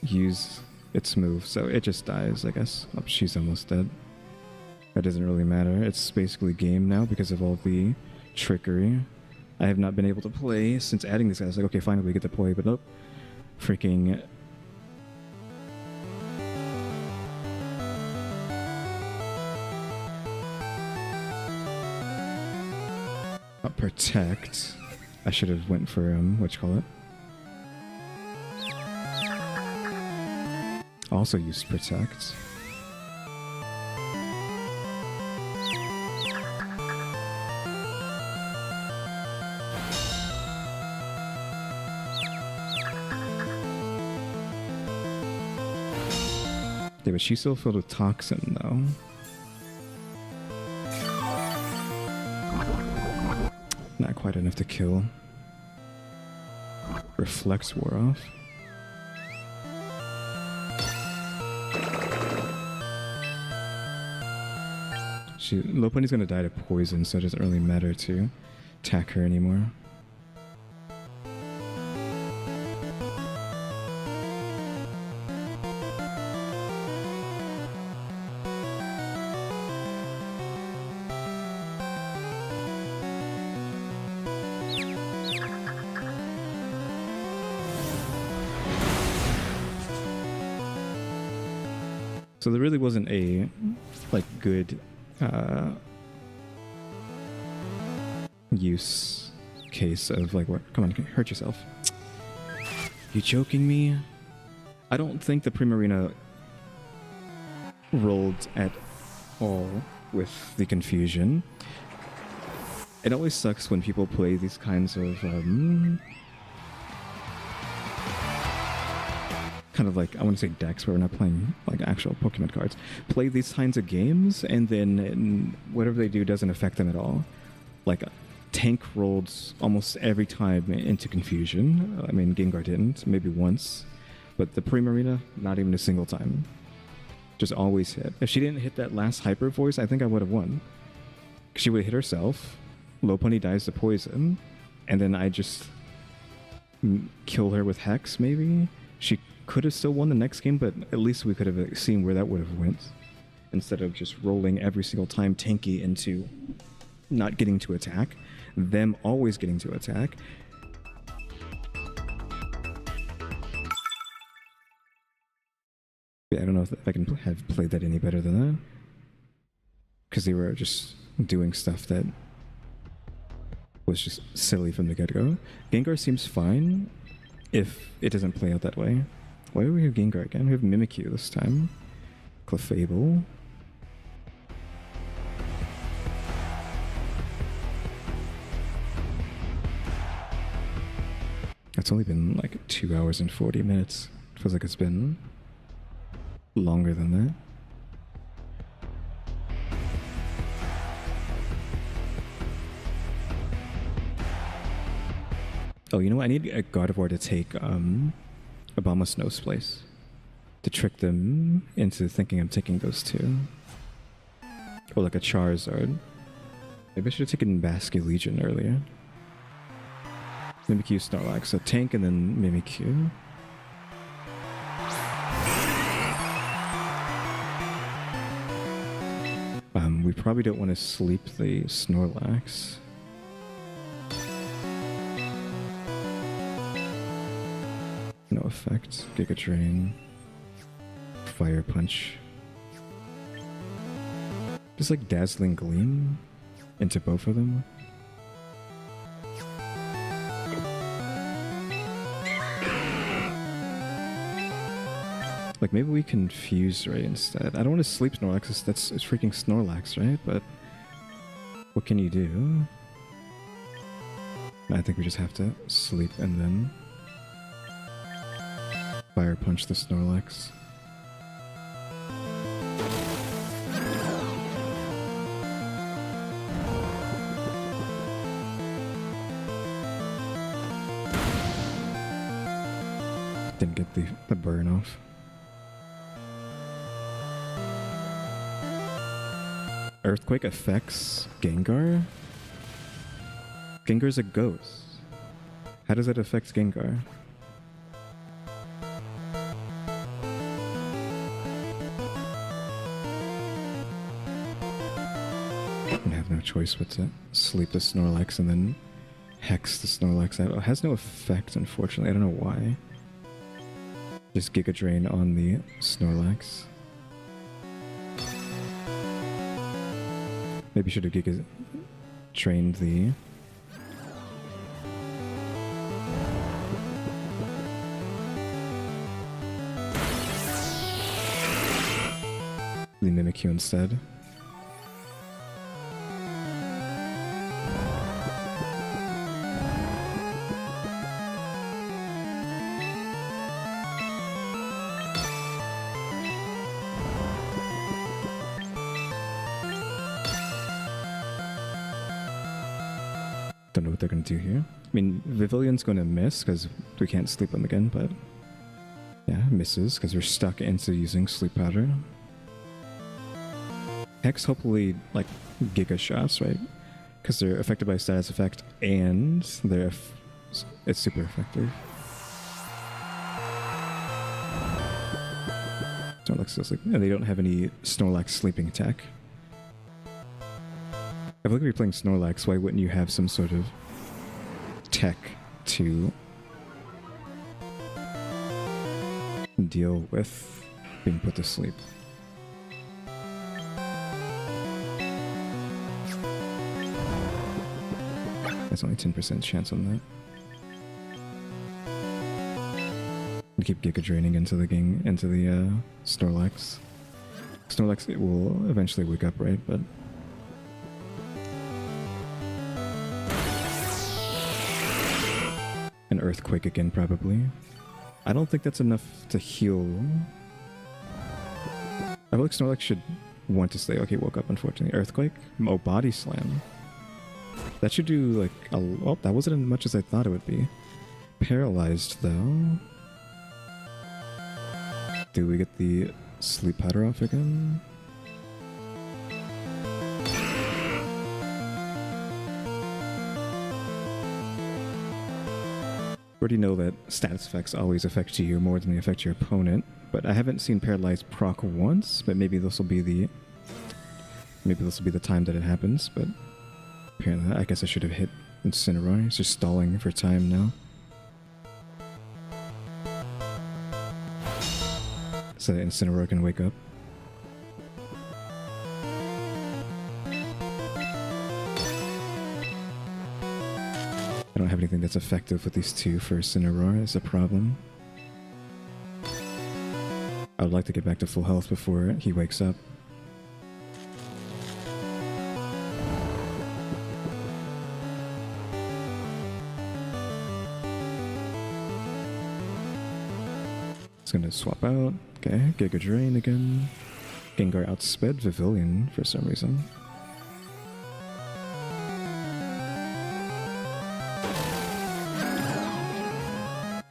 Speaker 1: use its move, so it just dies, I guess. Oh, she's almost dead. That doesn't really matter. It's basically game now because of all the trickery. I have not been able to play since adding this guy. I was like, okay, finally we get to play, but nope. Freaking... Protect. I should have went for, what you call it? Also used Protect. Yeah, but she's still filled with toxin, though. Not quite enough to kill. Reflex wore off. Lopunny's gonna die to poison, so it doesn't really matter to attack her anymore. So there really wasn't a good use case of what? Come on, hurt yourself. You choking me? I don't think the Primarina rolled at all with the confusion. It always sucks when people play these kinds of kind of I want to say decks, but we're not playing actual Pokemon cards. Play these kinds of games, and then whatever they do doesn't affect them at all. Tank rolled almost every time into confusion. I mean, Gengar didn't, maybe once, but the Primarina, not even a single time. Just always hit. If she didn't hit that last Hyper Voice, I think I would have won. She would have hit herself. Lopunny dies to poison, and then I just kill her with Hex. Maybe she could have still won the next game, but at least we could have seen where that would have went, instead of just rolling every single time Tanky into not getting to attack, them always getting to attack. Yeah, I don't know if I can have played that any better than that, because they were just doing stuff that was just silly from the get-go. Gengar seems fine if it doesn't play out that way. Why do we have Gengar again? We have Mimikyu this time. Clefable. It's only been 2 hours and 40 minutes. Feels like it's been longer than that. Oh, you know what? I need a Gardevoir to take Obama Snow's place to trick them into thinking I'm taking those two. Or a Charizard. Maybe I should have taken Basque Legion earlier. Mimikyu, Snorlax. So tank and then Mimikyu. We probably don't want to sleep the Snorlax. No effect. Giga Drain. Fire Punch. Just Dazzling Gleam into both of them. Maybe we confuse Ray instead. I don't want to sleep Snorlax. It's freaking Snorlax, right? But what can you do? I think we just have to sleep and then Fire Punch the Snorlax. Didn't get the burn off. Earthquake affects Gengar? Gengar's a ghost. How does that affect Gengar? I have no choice but to sleep the Snorlax and then hex the Snorlax out. It has no effect, unfortunately. I don't know why. Just Giga Drain on the Snorlax. Maybe should have Giga trained the Mimikyu instead. Don't know what they're going to do here. I mean, Vivillion's going to miss because we can't sleep him again, but yeah, misses because we're stuck into using sleep powder. Hex hopefully like giga shots, right? Because they're affected by status effect and it's super effective. Snorlax still sleeping, and they don't have any Snorlax sleeping tech. I feel like if you're playing Snorlax, why wouldn't you have some sort of tech to deal with being put to sleep? There's only 10% chance on that. And keep Giga draining into the Snorlax. Snorlax, it will eventually wake up, right? But an Earthquake again, probably. I don't think that's enough to heal. I feel like Snorlax should want to stay. Okay, woke up, unfortunately. Earthquake? Oh, Body Slam. That should do, like, oh, that wasn't as much as I thought it would be. Paralyzed, though. Do we get the sleep powder off again? Already know that status effects always affect you more than they affect your opponent, but I haven't seen Paralyzed proc once, but maybe this will be the time that it happens, but apparently I guess I should have hit Incineroar. It's just stalling for time now. So that Incineroar can wake up. I don't have anything that's effective with these two for Incineroar is a problem. I would like to get back to full health before he wakes up. It's gonna swap out. Okay, Giga Drain again. Gengar outsped Vivillon for some reason.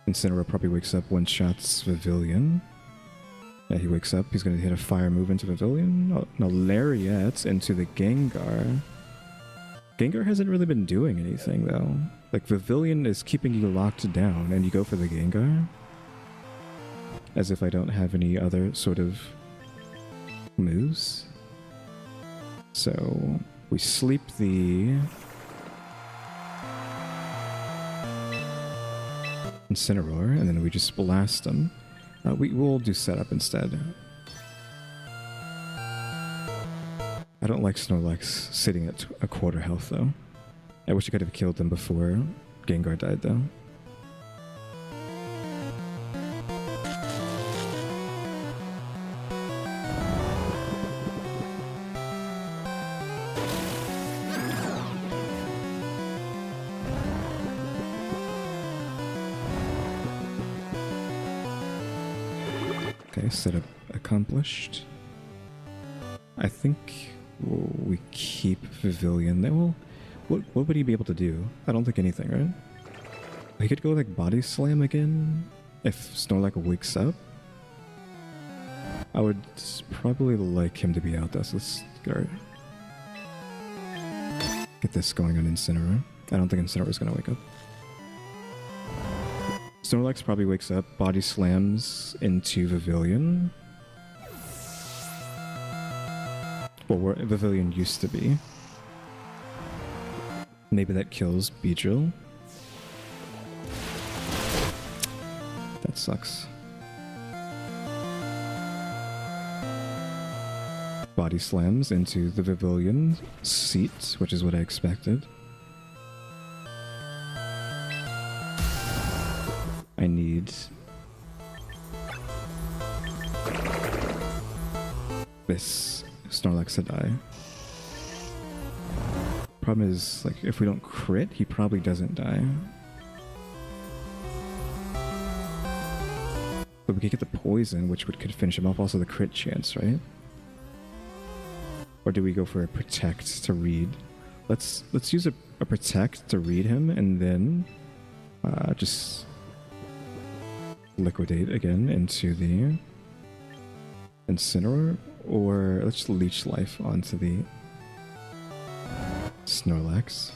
Speaker 1: Incineroar probably wakes up, one-shots Vivillon. Yeah, he wakes up. He's going to hit a fire move into Vivillon. Oh, no, Lariat into the Gengar. Gengar hasn't really been doing anything, though. Like, Vivillon is keeping you locked down, and you go for the Gengar? As if I don't have any other sort of moves. So, we sleep the Incineroar, and then we just blast them. We will do setup instead. I don't like Snorlax sitting at a quarter health, though. I wish I could have killed them before Gengar died, though. Okay, setup accomplished. I think we keep Vivillon. Well, what would he be able to do? I don't think anything, right? He could go like Body Slam again if Snorlax wakes up. I would probably like him to be out though, so let's get this going on Incineroar. I don't think Incineroar is going to wake up. Snorlax probably wakes up, Body Slams into Vivillon. Well, where Vivillon used to be. Maybe that kills Beedrill. That sucks. Body Slams into the Vivillon seat, which is what I expected. I need this Snorlax to die. Problem is, like, if we don't crit, he probably doesn't die. But we could get the poison, which could finish him off. Also the crit chance, right? Or do we go for a protect to read? Let's use a a protect to read him, and then just liquidate again into the Incineroar, or let's just leech life onto the Snorlax.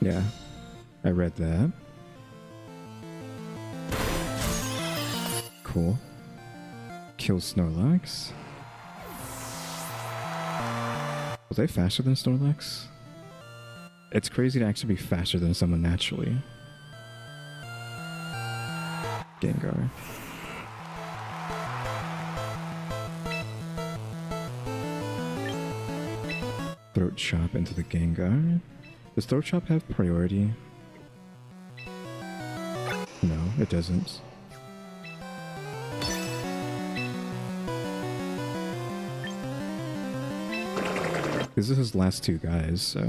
Speaker 1: Yeah, I read that. Cool. Kill Snorlax. Was I faster than Snorlax? It's crazy to actually be faster than someone naturally. Gengar. Throat Chop into the Gengar. Does Throat Chop have priority? No, it doesn't. This is his last two guys, so...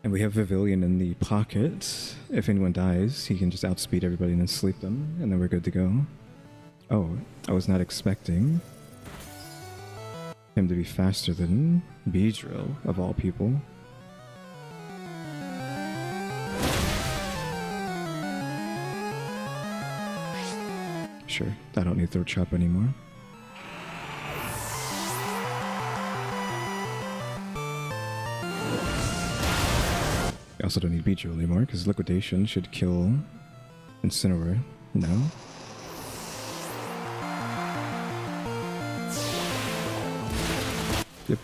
Speaker 1: And we have Vivillon in the pocket. If anyone dies, he can just outspeed everybody and then sleep them, and then we're good to go. Oh, I was not expecting him to be faster than Beedrill, of all people. Sure, I don't need Throat Chop anymore. I also don't need Beedrill anymore, because Liquidation should kill Incineroar now. Yep.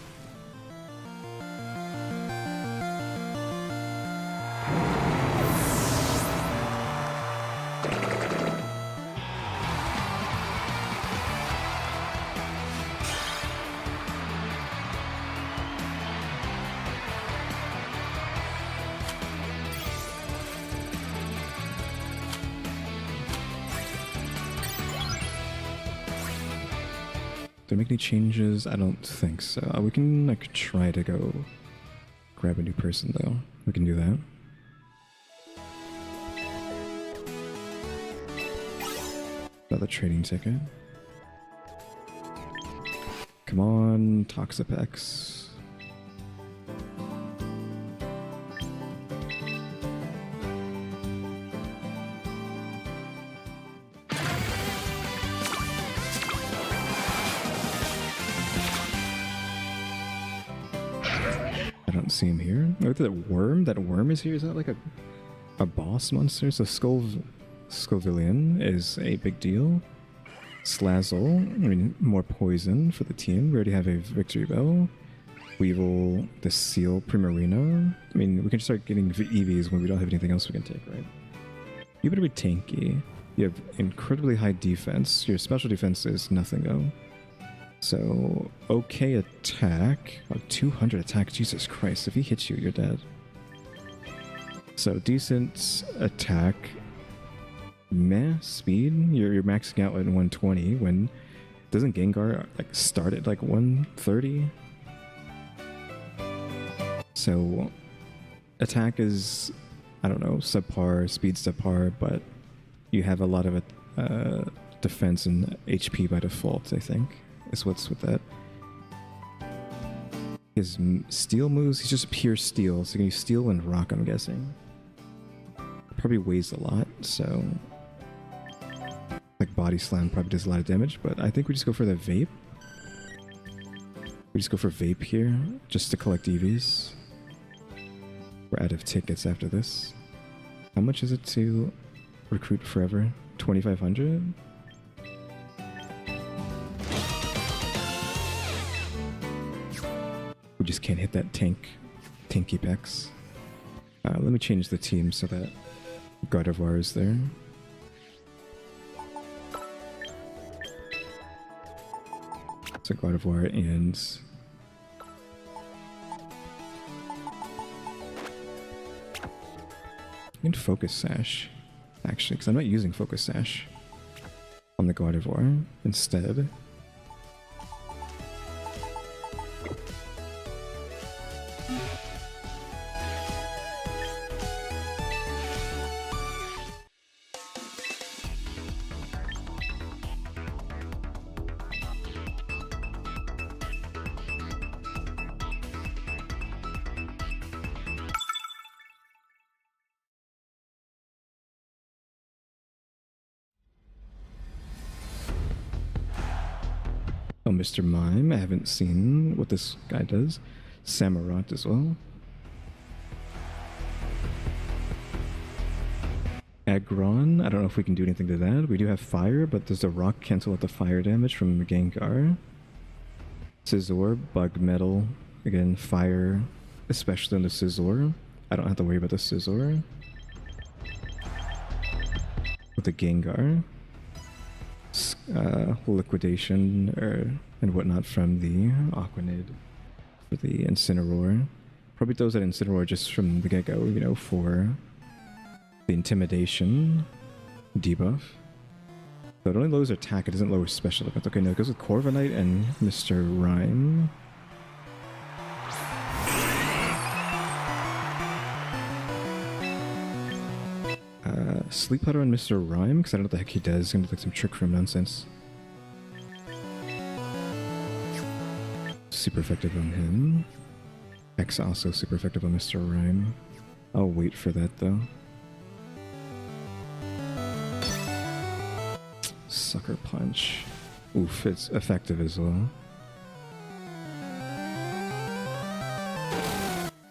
Speaker 1: Did I make any changes? I don't think so. We can like try to go grab a new person though. We can do that. Another trading ticket. Come on, Toxapex. I don't see him here. Look at that worm. That worm is here. Is that like a boss monster? So Scovillion is a big deal. Slazzle, I mean, more poison for the team. We already have a Victory Bell. Weevil, the Seal, Primarina. I mean, we can start getting EVs when we don't have anything else we can take, right? You better be tanky. You have incredibly high defense. Your special defense is nothing though. So, okay attack. Oh, 200 attack. Jesus Christ. If he hits you, you're dead. So, decent attack. Meh. Speed. You're maxing out at 120 when... Doesn't Gengar like start at like 130? So, attack is, I don't know, subpar, speed subpar, but you have a lot of defense and HP by default, I think. Is what's with that. His steel moves, he's just pure steel, so can you steel and rock, I'm guessing. Probably weighs a lot, so like body slam probably does a lot of damage, but I think we just go for the vape. We just go for vape here, just to collect EVs. We're out of tickets after this. How much is it to recruit forever? 2,500? We just can't hit that tanky pex. Let me change the team so that Gardevoir is there. So Gardevoir and... I can Focus Sash, actually, because I'm not using Focus Sash on the Gardevoir instead. Oh, Mr. Mime. I haven't seen what this guy does. Samurott as well. Aggron. I don't know if we can do anything to that. We do have fire, but does the rock cancel out the fire damage from Gengar? Scizor, Bug Metal. Again, fire, especially on the Scizor. I don't have to worry about the Scizor. With the Gengar. Liquidation and whatnot from the Aquanid for the Incineroar. Probably throws that Incineroar just from the get-go, you know, for the Intimidation debuff. So it only lowers attack, it doesn't lower special effect. Okay, no, it goes with Corviknight and Mr. Rhyme. Sleep Powder on Mr. Rhyme, because I don't know what the heck he does. He's gonna do like some trick room nonsense. Super effective on him. X also super effective on Mr. Rhyme. I'll wait for that though. Sucker Punch. Oof, it's effective as well.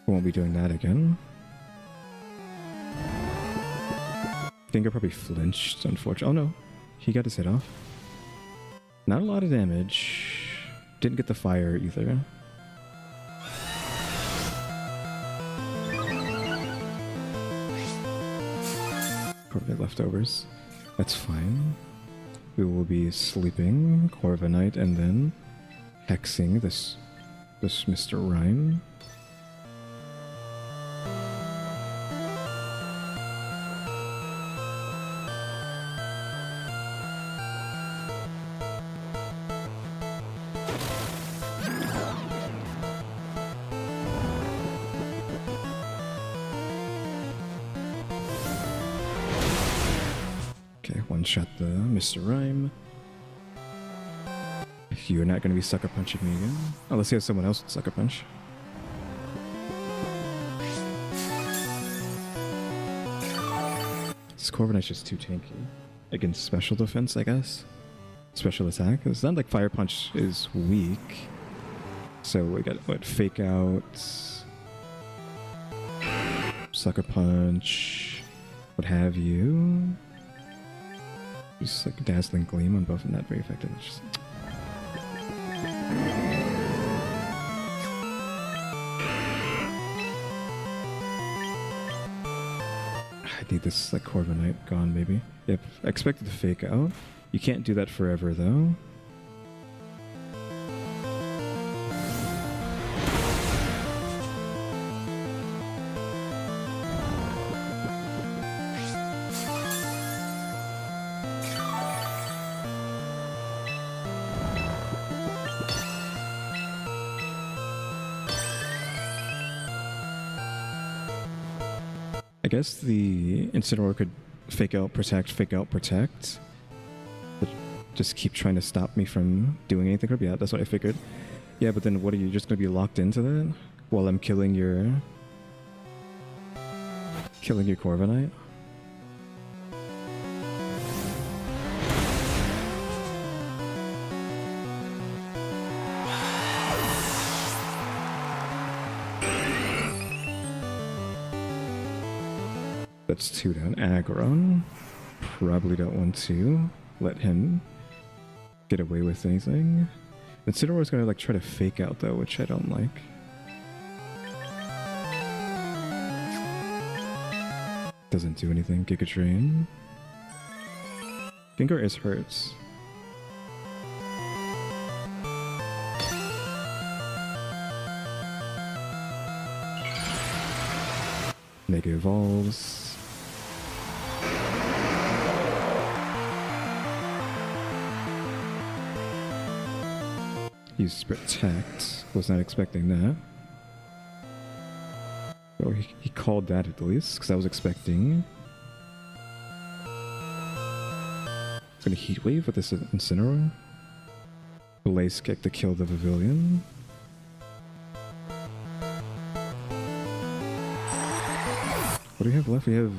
Speaker 1: Won't be doing that again. Gengar probably flinched, unfortunately. Oh no, he got his head off. Not a lot of damage. Didn't get the fire either. Probably leftovers. That's fine. We will be sleeping Corviknight and then hexing this Mr. Rhyme. One-shot the Mr. Rhyme. You're not going to be Sucker Punching me again. Unless you have someone else with Sucker Punch. This Corviknight's just too tanky. Against special defense, I guess. Special attack. It's not like Fire Punch is weak. So we got, what, Fake Out, Sucker Punch, what have you. Just like Dazzling Gleam on both, and not very effective. It's just... I need this like Corviknight gone, maybe. Yep, I expected to Fake Out. You can't do that forever though. I guess the Incineroar could fake out, protect, but just keep trying to stop me from doing anything. Yeah, that's what I figured. Yeah, but then what are you just going to be locked into that while I'm killing your Corviknight? That's 2 down. Aggron. Probably don't want to let him get away with anything. Incineroar's gonna like try to Fake Out though, which I don't like. Doesn't do anything. Giga Drain. Gengar is hurts. Mega Evolves. Use protect. Was not expecting that. Oh, he called that at least, because I was expecting. It's gonna heat wave with this Incineroar. Blaze kick to kill the Pavilion. What do we have left? We have.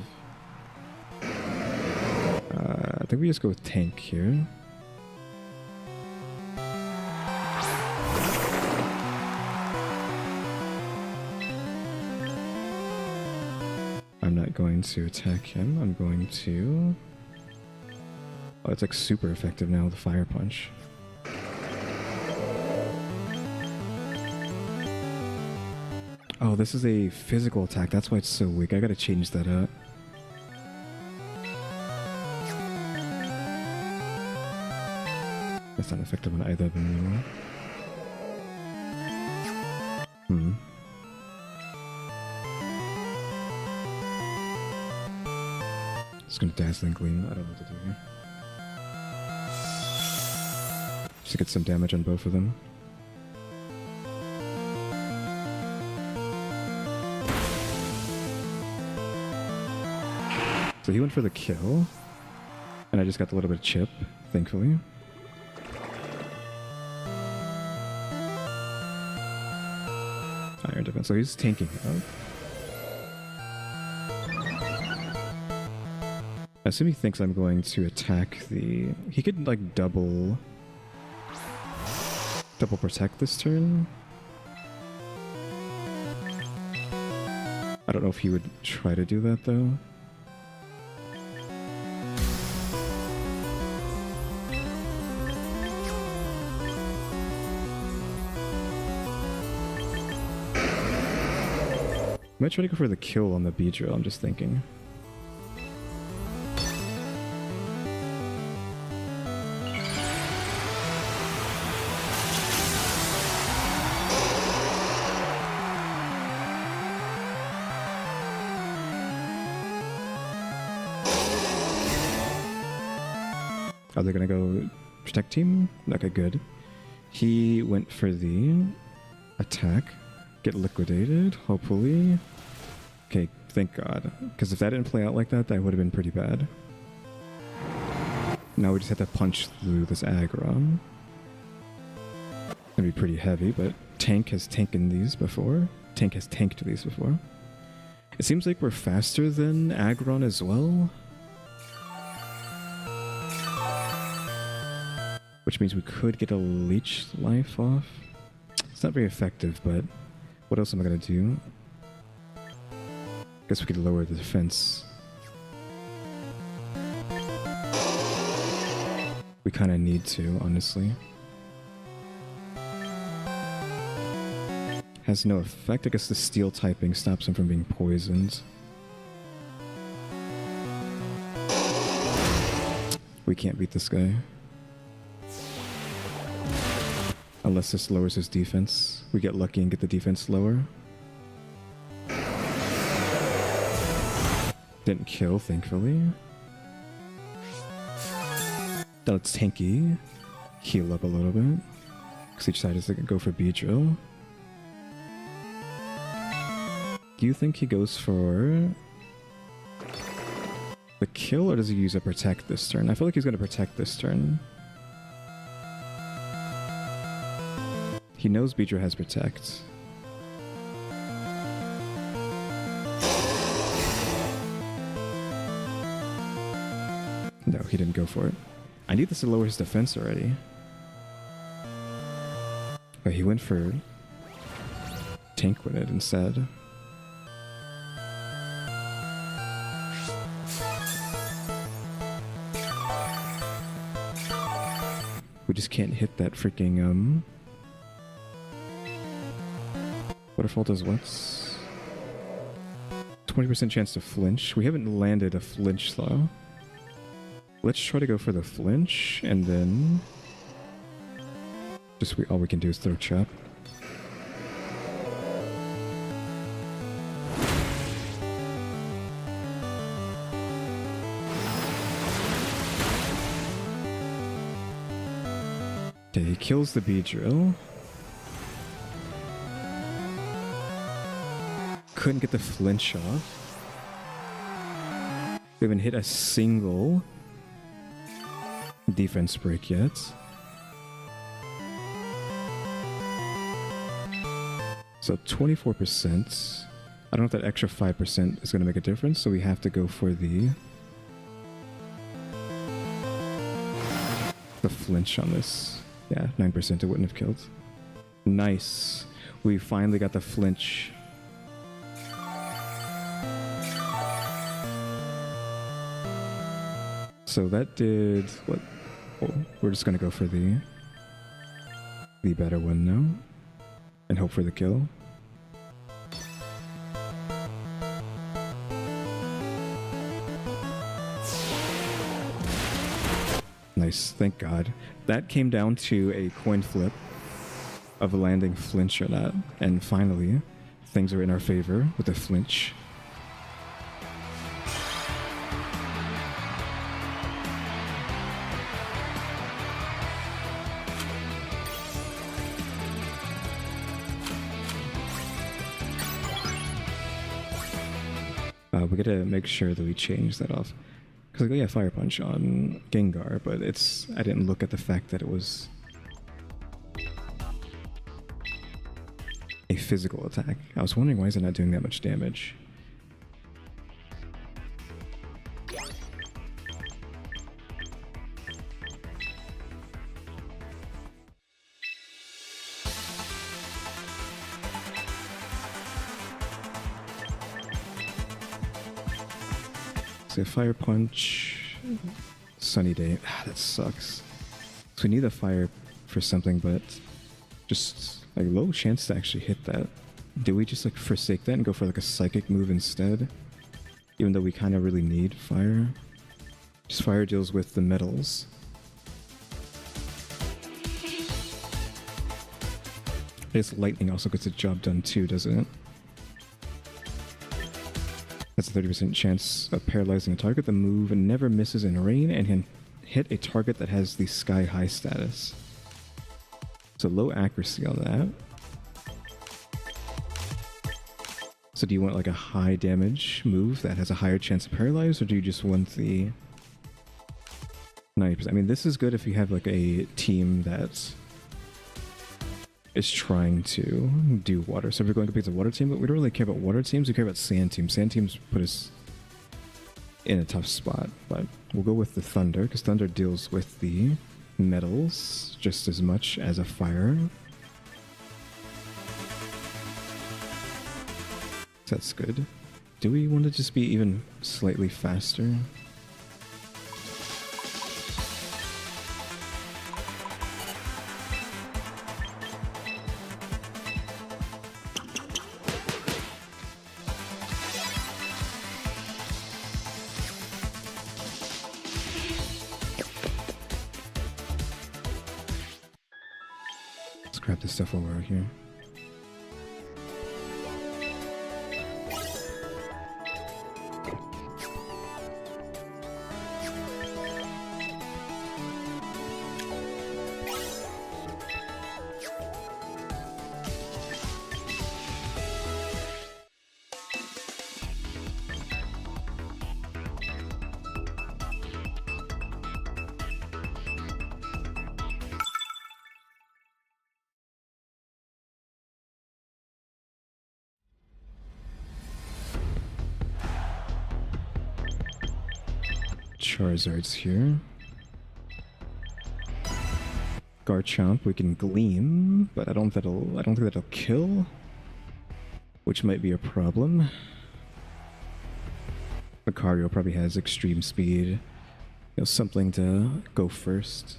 Speaker 1: I think we just go with tank here. I'm not going to attack him. I'm going to... Oh, it's like super effective now with the Fire Punch. Oh, this is a physical attack. That's why it's so weak. I gotta change that up. That's not effective on either of them anymore. Just gonna Dazzling Gleam. I don't know what to do here. Just to get some damage on both of them. So he went for the kill, and I just got a little bit of chip, thankfully. Iron defense, so he's tanking up. I assume he thinks I'm going to attack the... He could like double protect this turn. I don't know if he would try to do that though. I might try to go for the kill on the Beedrill, I'm just thinking. Are they gonna go protect team? Okay, good. He went for the attack. Get liquidated, hopefully. Okay, thank God. Because if that didn't play out like that, that would have been pretty bad. Now we just have to punch through this aggro. It's gonna be pretty heavy, but Tank has taken these before. Tank has tanked these before. It seems like we're faster than Aggron as well. Which means we could get a Leech Life off. It's not very effective, but what else am I gonna do? Guess we could lower the defense. We kind of need to, honestly. Has no effect. I guess the steel typing stops him from being poisoned. We can't beat this guy. Unless this lowers his defense. We get lucky and get the defense lower. Didn't kill, thankfully. Now it's Tanky. Heal up a little bit. Because each side is going to go for Beedrill. Do you think he goes for the kill, or does he use a protect this turn? I feel like he's going to protect this turn. He knows Beedrill has protect. No, he didn't go for it. I need this to lower his defense already. But he went for Tank with it instead. We just can't hit that freaking Waterfall does what? 20% chance to flinch. We haven't landed a flinch though. Let's try to go for the flinch, and then just all we can do is throw chop. Okay, he kills the Beedrill. couldn't get the flinch off. We haven't hit a single defense break yet. So 24%. I don't know if that extra 5% is going to make a difference, so we have to go for the flinch on this. Yeah, 9% it wouldn't have killed. Nice. We finally got the flinch. So that did what? Oh, we're just going to go for the better one now and hope for the kill. Nice, thank God. That came down to a coin flip of landing flinch or not. And finally, things are in our favor with a flinch. We gotta make sure that we change that off. Because yeah, Fire Punch on Gengar, but I didn't look at the fact that it was a physical attack. I was wondering why is it not doing that much damage? So Fire Punch, Sunny Day. That sucks. So we need a fire for something, but just like low chance to actually hit that. Do we just like forsake that and go for like a psychic move instead? Even though we kind of really need fire. Just fire deals with the metals. I guess lightning also gets the job done too, doesn't it? That's a 30% chance of paralyzing a target. The move never misses in rain and can hit a target that has the Sky High status. So low accuracy on that. So do you want like a high damage move that has a higher chance of paralyze, or do you just want the 90%? I mean, this is good if you have like a team that is trying to do water. So if we're going against a water team, but we don't really care about water teams, we care about sand teams. Sand teams put us in a tough spot, but we'll go with the thunder, because thunder deals with the metals just as much as a fire. So that's good. Do we want to just be even slightly faster? Grab this stuff over here. Charizard's here. Garchomp, we can Gleam, but I don't think that'll kill, which might be a problem. Lucario probably has extreme speed. You know, something to go first.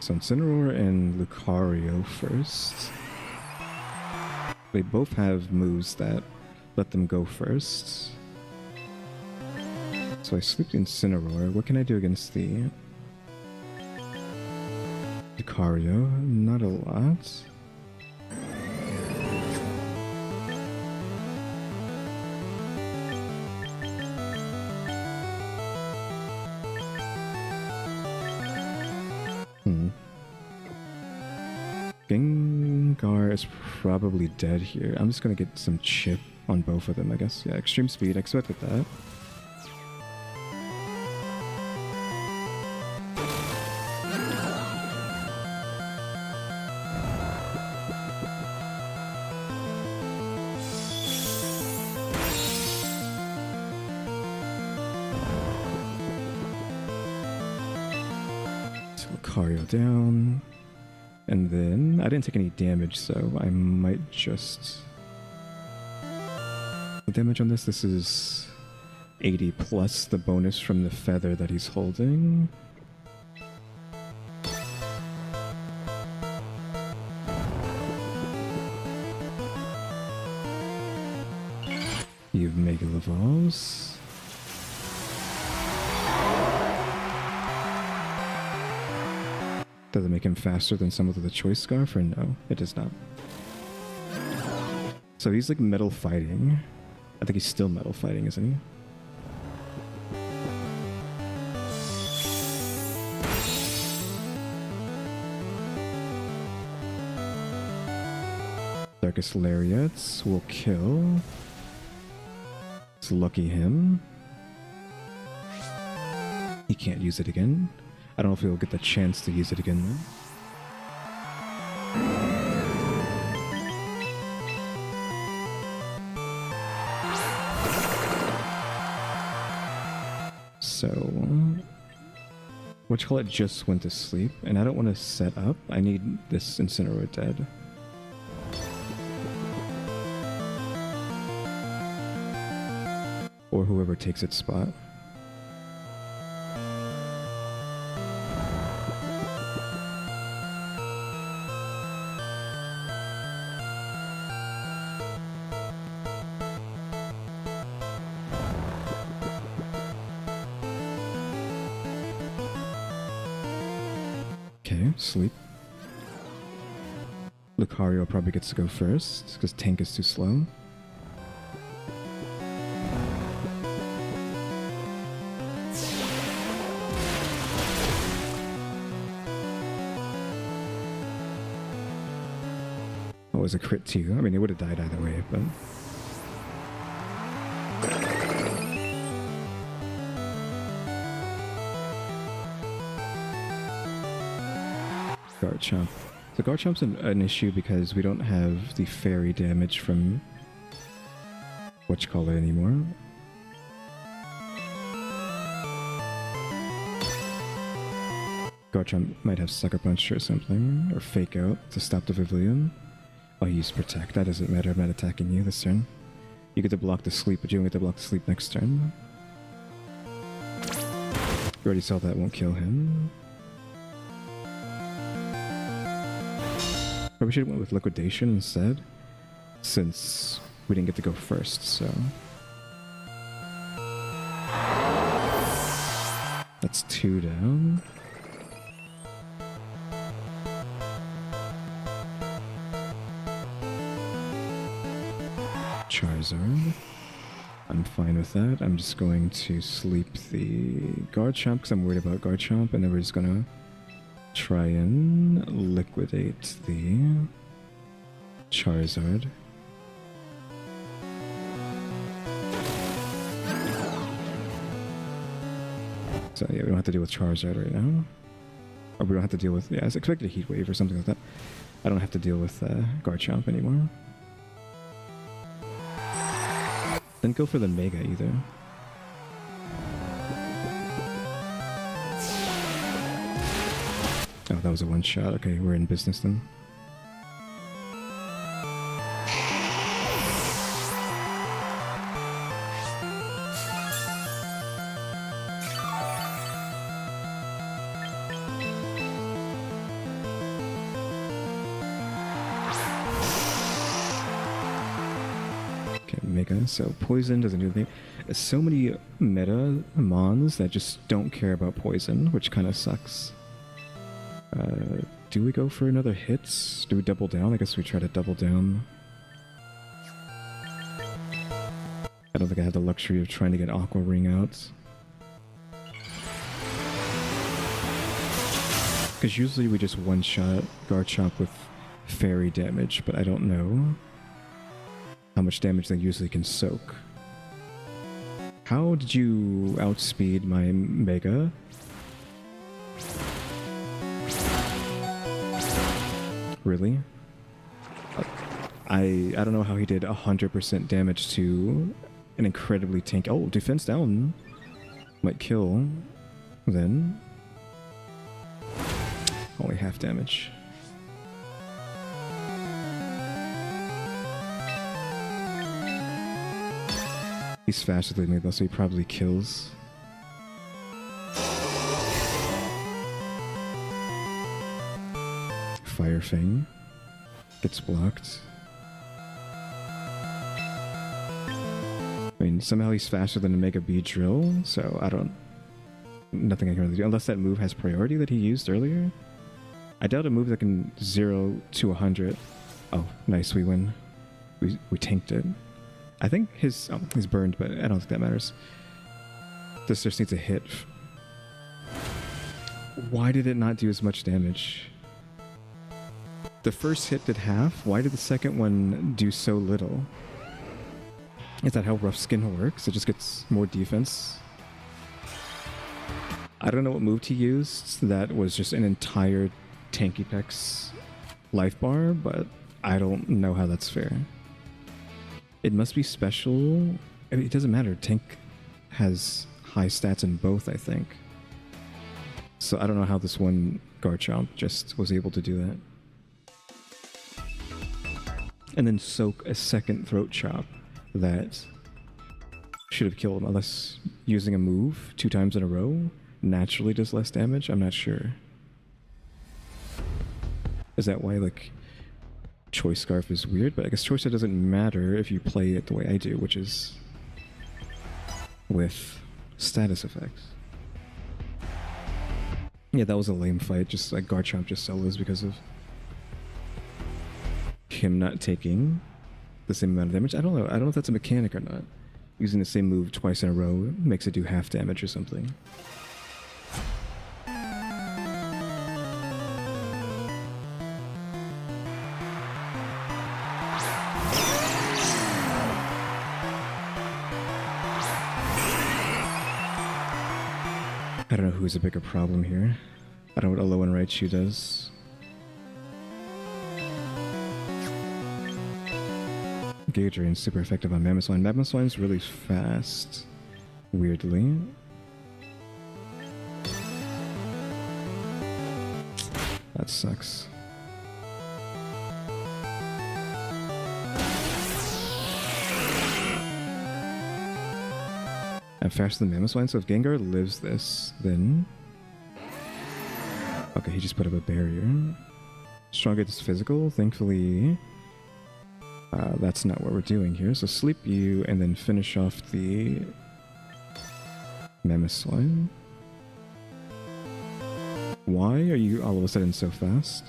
Speaker 1: So Incineroar and Lucario first. They both have moves that let them go first. So I sleep Incineroar. What can I do against the Lucario? Not a lot. Gengar is probably dead here. I'm just gonna get some chip on both of them, I guess. Yeah, extreme speed, I expected that. Lucario down. And then I didn't take any damage, so I might just... The damage on this is 80 plus the bonus from the feather that he's holding. You've Mega Evolves. Does it make him faster than some of the Choice Scarf, or no? It does not. So he's like metal fighting. I think he's still metal fighting, isn't he? Darkest Lariats will kill. It's lucky him. He can't use it again. I don't know if he'll get the chance to use it again then. So, whatchamacallit just went to sleep, and I don't want to set up. I need this Incineroar dead. Or whoever takes its spot. Okay, sleep. Lucario probably gets to go first, because Tank is too slow. Oh, it was a crit too. I mean, it would have died either way, but... Garchomp. So Garchomp's an issue because we don't have the fairy damage from whatchamacallit anymore. Garchomp might have Sucker Punch or something, or Fake Out to stop the Vivillon. I'll use Protect. That doesn't matter. I'm not attacking you this turn. You get to block the sleep, but you don't get to block the sleep next turn. You already saw that won't kill him. Probably should have went with Liquidation instead, since we didn't get to go first, so... That's 2 down. Charizard. I'm fine with that. I'm just going to sleep the Garchomp because I'm worried about Garchomp, and then we're just gonna try and liquidate the Charizard. So yeah, we don't have to deal with Charizard right now. Or we don't have to deal with... Yeah, I was expecting a Heat Wave or something like that. I don't have to deal with Garchomp anymore. Then go for the Mega either. Oh, that was a one-shot. Okay, we're in business then. Mega, so Poison doesn't do anything. So many meta mons that just don't care about Poison, which kind of sucks. Do we go for another hit? Do we double down? I guess we try to double down. I don't think I have the luxury of trying to get Aqua Ring out. Because usually we just one-shot Garchomp with fairy damage, but I don't know how much damage they usually can soak. How did you outspeed my Mega? Really? I don't know how he did 100% damage to an incredibly tank. Oh, defense down. Might kill. Then. Only half damage. He's faster than me though, so he probably kills. Fire Fang gets blocked. I mean, somehow he's faster than a Mega B Drill, so I don't... Nothing I can really do, unless that move has priority that he used earlier. I doubt a move that can 0 to 100. Oh, nice, we win. We tanked it. I think he's burned, but I don't think that matters. This just needs a hit. Why did it not do as much damage? The first hit did half. Why did the second one do so little? Is that how Rough Skin works? It just gets more defense. I don't know what move he used. That was just an entire Tanky Pex life bar, but I don't know how that's fair. It must be special. I mean, it doesn't matter. Tank has high stats in both, I think. So I don't know how this one Garchomp just was able to do that. And then soak a second Throat Chop that should have killed him, unless using a move 2 times in a row naturally does less damage. I'm not sure. Is that why, like, Choice Scarf is weird? But I guess Choice Scarf doesn't matter if you play it the way I do, which is with status effects. Yeah, that was a lame fight. Just like Garchomp just solos because of him not taking the same amount of damage. I don't know. I don't know if that's a mechanic or not. Using the same move twice in a row makes it do half damage or something. I don't know who's a bigger problem here. I don't know what a low and Raichu does. Giga Drain's super effective on Mamoswine. Mamoswine's really fast, weirdly. That sucks. I'm faster than Mamoswine, so if Gengar lives this, then... Okay, he just put up a barrier. Strong against physical, thankfully... that's not what we're doing here. So sleep you and then finish off the Mamoswine. Why are you all of a sudden so fast?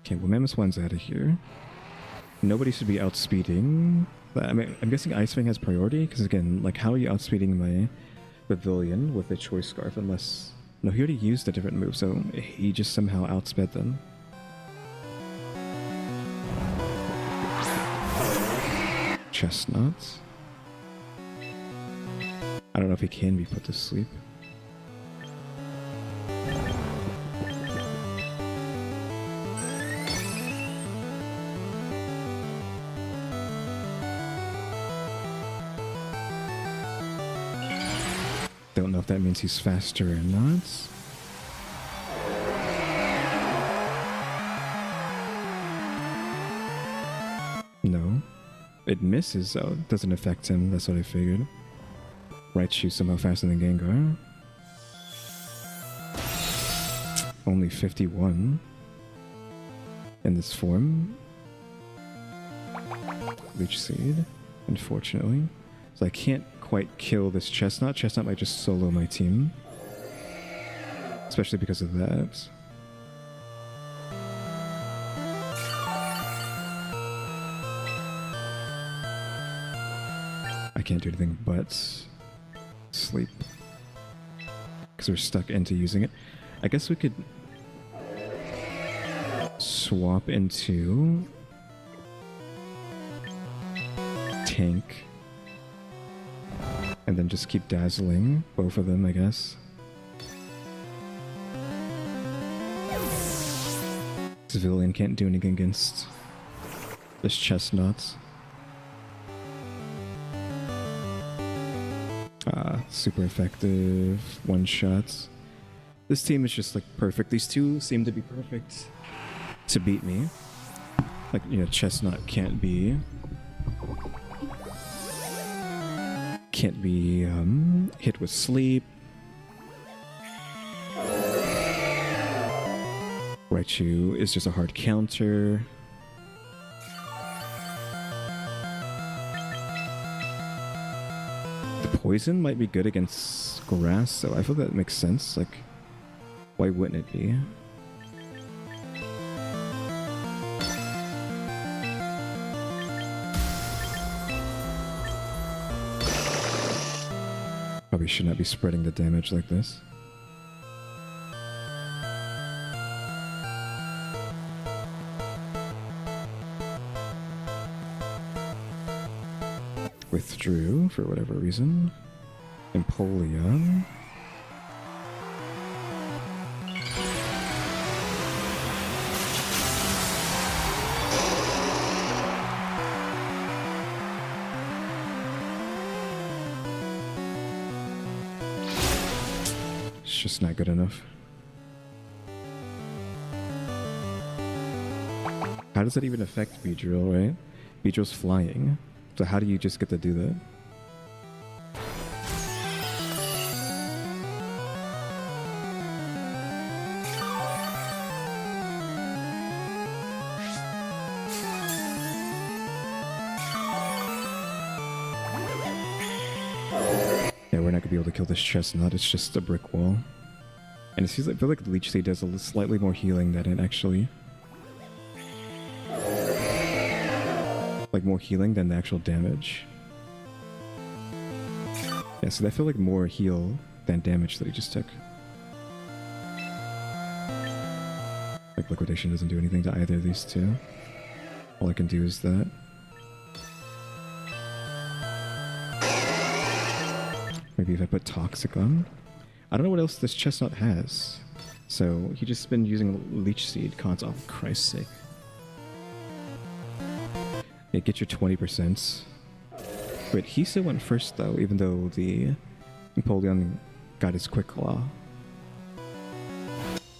Speaker 1: Okay, well, Mamoswine's out of here. Nobody should be outspeeding. I mean, I'm guessing Ice Fang has priority, because again, like, how are you outspeeding my Pavilion with a Choice Scarf unless... No, he already used a different move, so he just somehow outsped them. Chestnuts. I don't know if he can be put to sleep. Don't know if that means he's faster or not. No. It misses, though. It doesn't affect him. That's what I figured. Raichu somehow faster than Gengar. Only 51. In this form. Leech Seed, unfortunately. So I can't quite kill this Chestnut. Chestnut might just solo my team. especially because of that. I can't do anything but sleep because we're stuck into using it. I guess we could swap into tank and then just keep dazzling both of them, I guess. Civilian can't do anything against this chestnut. Super effective one shots. This team is just like perfect. These two seem to be perfect to beat me. Like, you know, chestnut can't be hit with sleep. Raichu is just a hard counter. The poison might be good against grass, so I feel that makes sense. Like, why wouldn't it be? Probably should not be spreading the damage like this. Withdrew for whatever reason. Empoleon. It's just not good enough. How does that even affect Beedrill, right? Beedrill's flying. So how do you just get to do that? Yeah, we're not gonna be able to kill this chestnut. It's just a brick wall. And it seems like, I feel like Leech Seed does a slightly more healing than it actually. Like more healing than the actual damage. Yeah, so I feel like more heal than damage that he just took. Like Liquidation doesn't do anything to either of these two. All I can do is that. Maybe if I put Toxic on. I don't know what else this chestnut has. So he just been using Leech Seed constantly. Oh, for Christ's sake. Yeah, get your 20%. Wait, he still went first though, even though the Empoleon got his Quick Claw.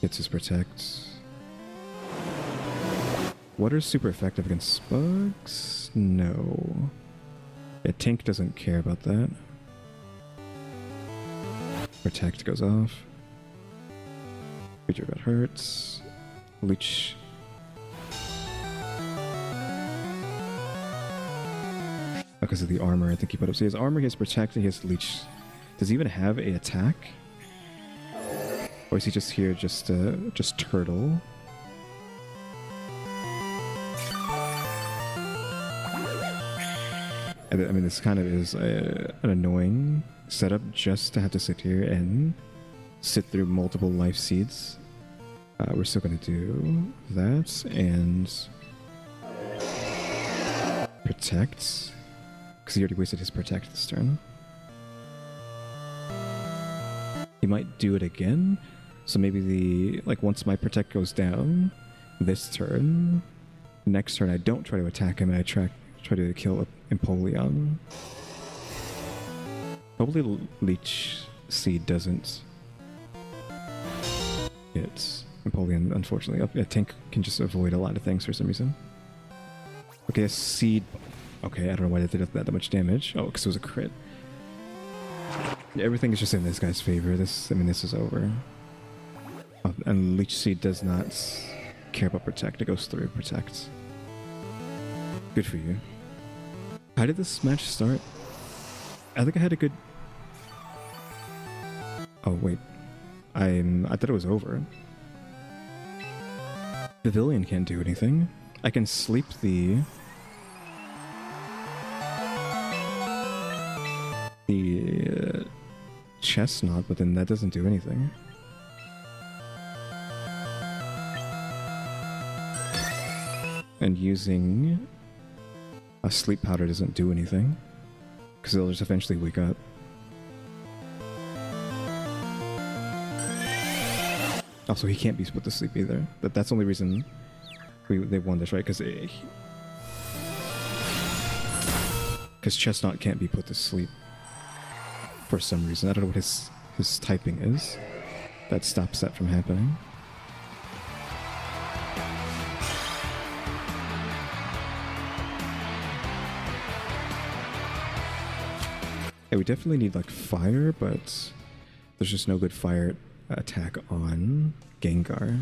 Speaker 1: Gets his Protect. Water's super effective against bugs? No. Yeah, Tank doesn't care about that. Protect goes off. Creature got hurt. Leech. Because of the armor I think he put up. So he has armor, he has Protect, and he has Leech. Does he even have a attack? Or is he just here just turtle? I mean, this kind of is an annoying setup just to have to sit here and sit through multiple life seeds. We're still going to do that and Protect. Because he already wasted his Protect this turn. He might do it again. So maybe once my Protect goes down this turn, next turn I don't try to attack him and I try to kill Empoleon. Probably Leech Seed doesn't hit Empoleon, unfortunately. A Tank can just avoid a lot of things for some reason. Okay, a Seed. Okay, I don't know why they did that much damage. Oh, because it was a crit. Everything is just in this guy's favor. This is over. Oh, and Leech Seed does not care about Protect. It goes through Protect. Good for you. How did this match start? I think I had a good... Oh, wait. I thought it was over. Pavilion can't do anything. I can sleep the chestnut, but then that doesn't do anything. And using a sleep powder doesn't do anything, because they'll just eventually wake up. Also, he can't be put to sleep either. That's the only reason they won this, right? Because Chestnut can't be put to sleep for some reason. I don't know what his typing is that stops that from happening. Yeah, we definitely need like fire, but there's just no good fire attack on Gengar.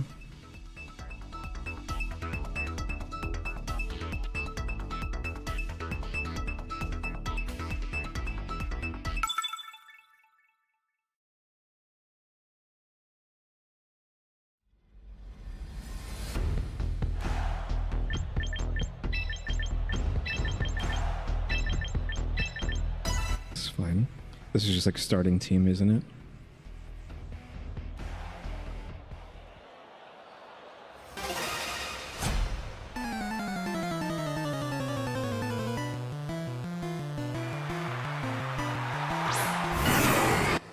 Speaker 1: It's fine. This is just like starting team, isn't it?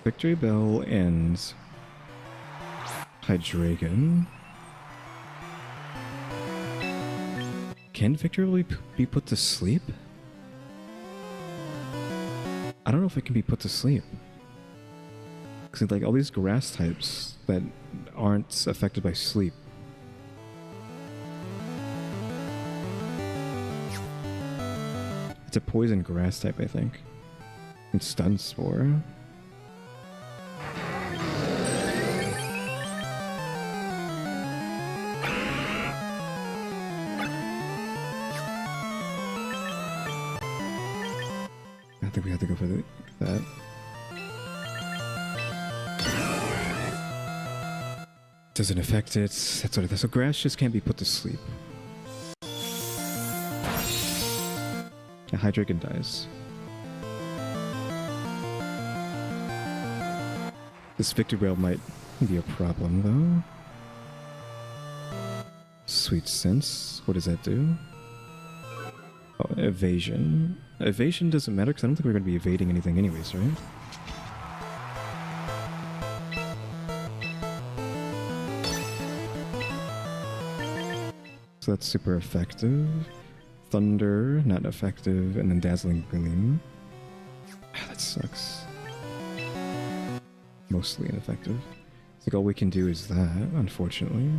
Speaker 1: Victory Bell and Hydreigon. Can Victory be put to sleep? I don't know if it can be put to sleep. Because like all these grass types that aren't affected by sleep. It's a poison grass type, I think. And Stun Spore. I think we have to go for that. Doesn't affect it. That sort of thing. So grass just can't be put to sleep. A Hydreigon dies. This Victory Bell might be a problem though. Sweet Sense. What does that do? Oh, evasion. Evasion doesn't matter because I don't think we're going to be evading anything anyways, right? So that's super effective. Thunder, not effective, and then Dazzling Gleam. That sucks. Mostly ineffective. It's like all we can do is that, unfortunately.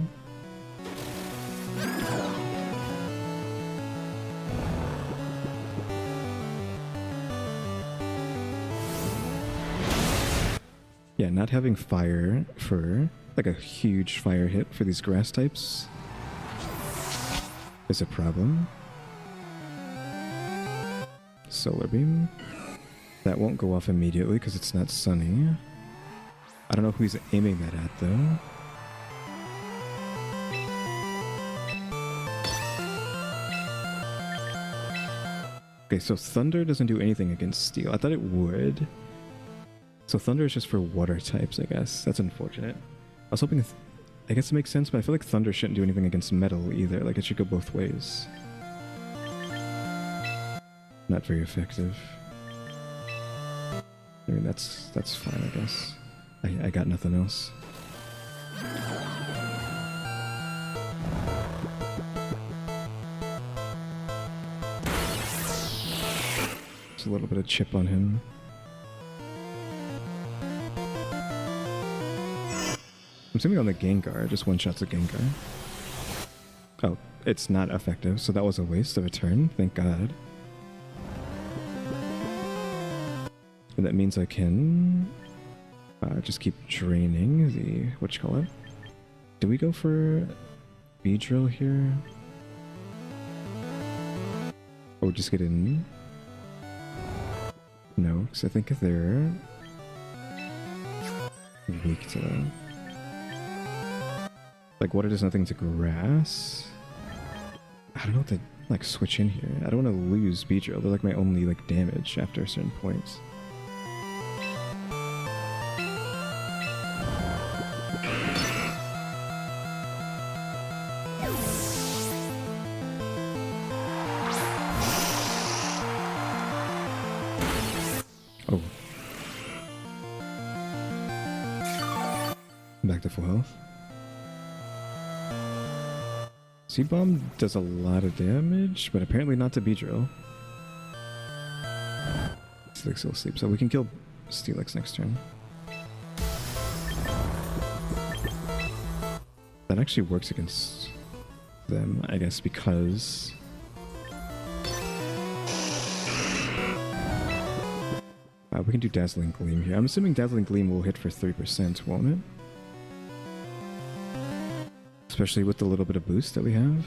Speaker 1: Yeah, not having fire for, like a huge fire hit for these grass types is a problem. Solar Beam. That won't go off immediately because it's not sunny. I don't know who he's aiming that at though. Okay, so Thunder doesn't do anything against Steel. I thought it would. So Thunder is just for water types, I guess. That's unfortunate. I was hoping... I guess it makes sense, but I feel like Thunder shouldn't do anything against Metal either. Like, it should go both ways. Not very effective. I mean, that's fine, I guess. I got nothing else. Just a little bit of chip on him. I'm assuming on the Gengar, just one-shots a Gengar. Oh, it's not effective, so that was a waste of a turn, thank God. And that means I can just keep draining the, whatchamacallit. Do we go for Beedrill here? Or just get in? No, because I think they're weak to that. Like water does nothing to grass. I don't know what to like switch in here. I don't want to lose Beedrill. They're like my only like damage after a certain point. Oh. Back to full health. Seed Bomb does a lot of damage, but apparently not to Beedrill. Steelix will sleep, so we can kill Steelix next turn. That actually works against them, I guess, because... we can do Dazzling Gleam here. I'm assuming Dazzling Gleam will hit for 3%, won't it? Especially with the little bit of boost that we have.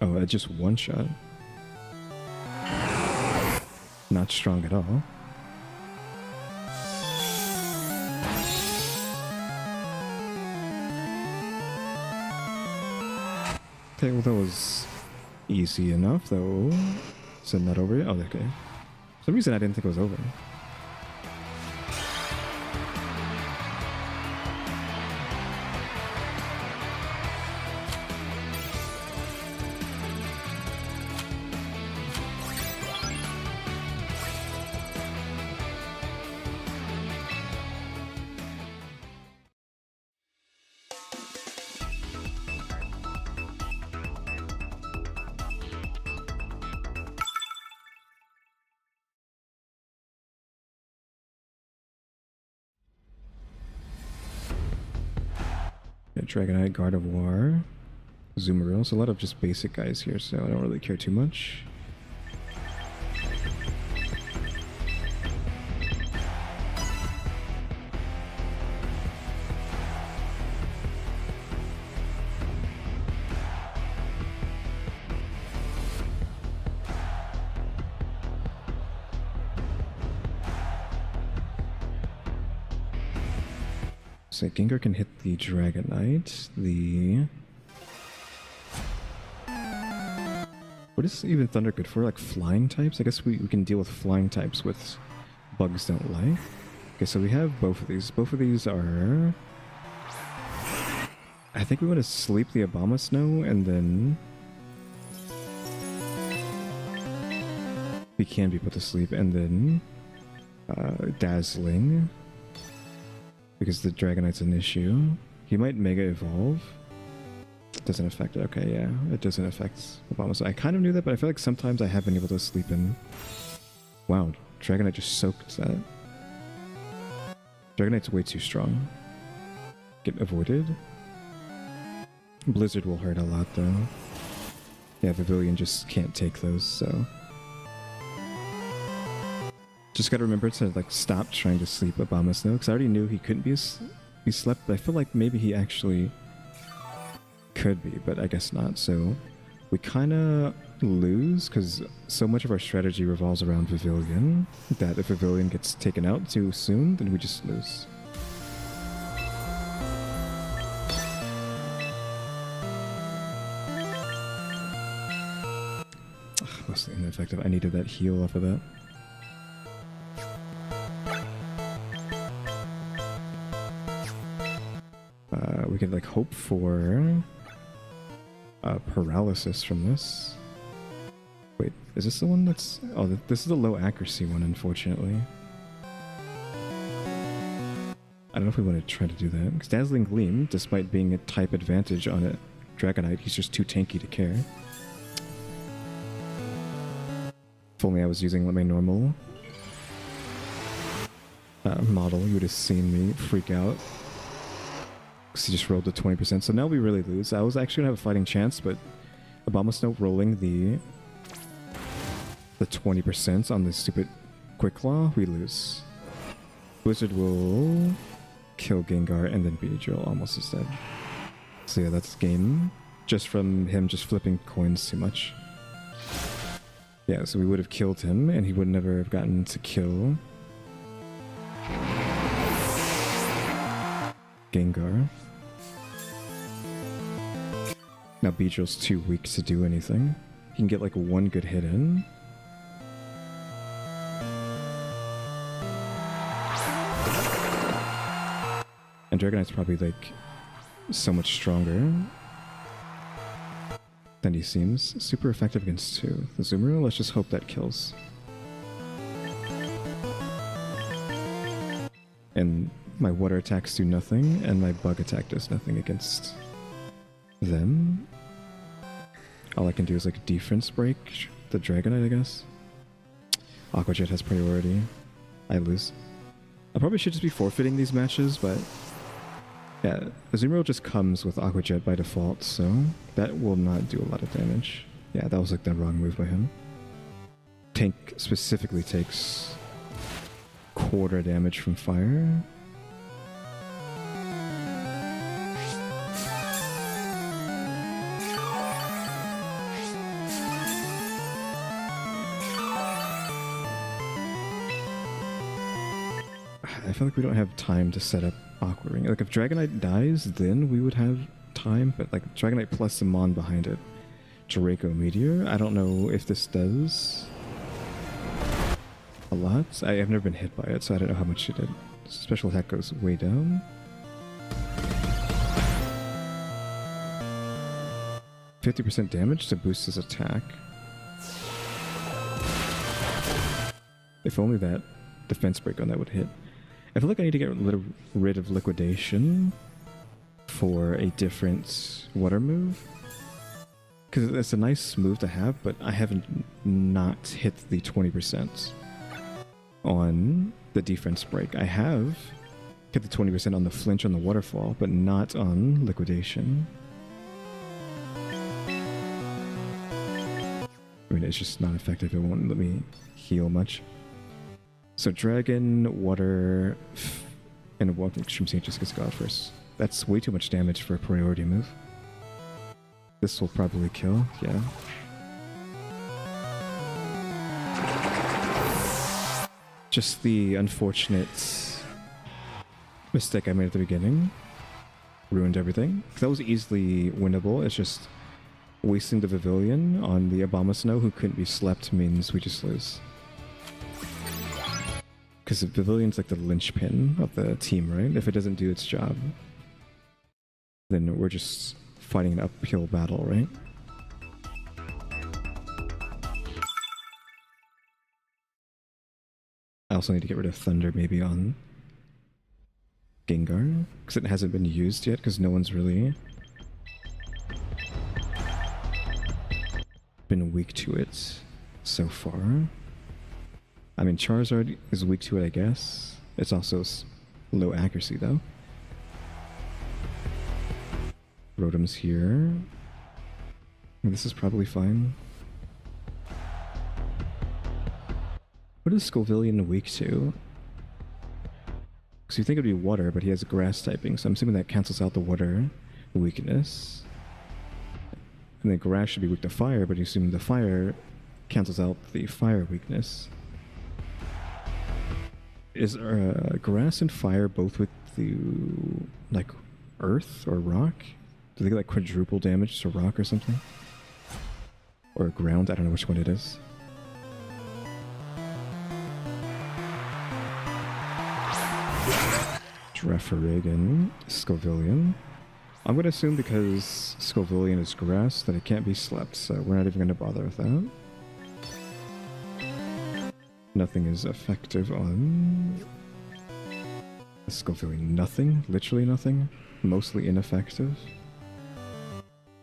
Speaker 1: Oh, just one shot. Not strong at all. Okay, well that was easy enough though. Is it not over yet? Oh, okay. For some reason I didn't think it was over. Dragonite, Gardevoir, Zoomeril. So a lot of just basic guys here, so I don't really care too much. So Gengar can hit the Dragonite, What is even Thunder good for? Like flying types? I guess we can deal with flying types with bugs don't like. Okay, so we have both of these. Both of these are... I think we want to sleep the Abomasnow and then... we can be put to sleep and then... Dazzling. Because the Dragonite's an issue. He might Mega Evolve. Doesn't affect it. Okay, yeah. It doesn't affect Obama. So I kind of knew that, but I feel like sometimes I have been able to sleep in. Wow, Dragonite just soaked that. Dragonite's way too strong. Get avoided. Blizzard will hurt a lot, though. Yeah, Pavilion just can't take those, so... Just gotta remember to like stop trying to sleep Abomasnow, because I already knew he couldn't be slept, but I feel like maybe he actually could be, but I guess not. So we kind of lose because so much of our strategy revolves around Pavilion that if Pavilion gets taken out too soon, then we just lose. Ugh, mostly ineffective. I needed that heal off of that. We could like hope for paralysis from this. Wait, is this the one that's... oh, this is the low accuracy one, unfortunately. I don't know if we want to try to do that. Because Dazzling Gleam, despite being a type advantage on a Dragonite, he's just too tanky to care. If only I was using my normal model, you would have seen me freak out. He just rolled the 20%, so now we really lose. I was actually gonna have a fighting chance, but Abomasnow rolling the 20% on this stupid Quick Claw, we lose. Blizzard will kill Gengar and then Beedrill almost is dead. So yeah, that's game just from him just flipping coins too much. Yeah, so we would have killed him, and he would never have gotten to kill Gengar. Now Beedrill's too weak to do anything. He can get like one good hit in. And Dragonite's probably like so much stronger than he seems. Super effective against 2. The Zoomer, let's just hope that kills. And my water attacks do nothing, and my bug attack does nothing against them. All I can do is like defense break the Dragonite, I guess. Aqua Jet has priority. I lose. I probably should just be forfeiting these matches, but yeah, Azumarill just comes with Aqua Jet by default, so that will not do a lot of damage. Yeah, that was like the wrong move by him. Tank specifically takes quarter damage from fire. I feel like we don't have time to set up Aqua Ring. Like if Dragonite dies, then we would have time, but like Dragonite plus the Mon behind it. Draco Meteor, I don't know if this does a lot. I have never been hit by it, so I don't know how much it did. Special attack goes way down. %50 damage to boost his attack. If only that defense break on that would hit. I feel like I need to get rid of Liquidation for a different water move. Because it's a nice move to have, but I haven't not hit the 20% on the defense break. I have hit the 20% on the flinch on the waterfall, but not on Liquidation. I mean, it's just not effective. It won't let me heal much. So Dragon, Water, and Extreme Saint just gets God first. That's way too much damage for a priority move. This will probably kill, yeah. Just the unfortunate mistake I made at the beginning. Ruined everything. That was easily winnable. It's just wasting the Pavilion on the Abomasnow who couldn't be slept means we just lose. Because the Pavilion's like the linchpin of the team, right? If it doesn't do its job, then we're just fighting an uphill battle, right? I also need to get rid of Thunder maybe on Gengar, because it hasn't been used yet, because no one's really been weak to it so far. I mean, Charizard is weak to it, I guess. It's also low accuracy, though. Rotom's here. This is probably fine. What is Scovillian weak to? Because you think it would be water, but he has grass typing, so I'm assuming that cancels out the water weakness. And then grass should be weak to fire, but you assume the fire cancels out the fire weakness. Is grass and fire both with the, like, earth or rock? Do they get, like, quadruple damage to rock or something? Or ground? I don't know which one it is. Dreferigan, Scovillian. I'm going to assume because Scovillian is grass that it can't be slept, so we're not even going to bother with that. Nothing is effective on Scovillian. Nothing? Literally nothing? Mostly ineffective?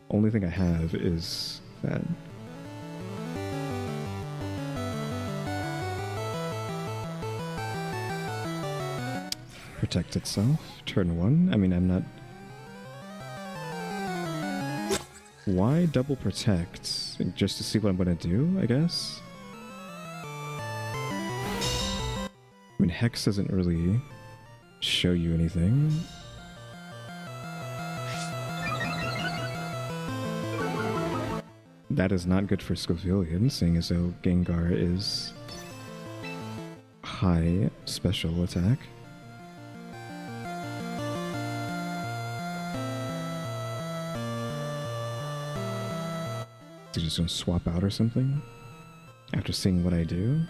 Speaker 1: Only thing I have is that. Protect itself. Turn 1. I mean, I'm not. Why double protect? Just to see what I'm gonna do, I guess? I mean, Hex doesn't really show you anything. that is not good for Scovilian, seeing as though Gengar is high special attack. Is he just gonna swap out or something? After seeing what I do?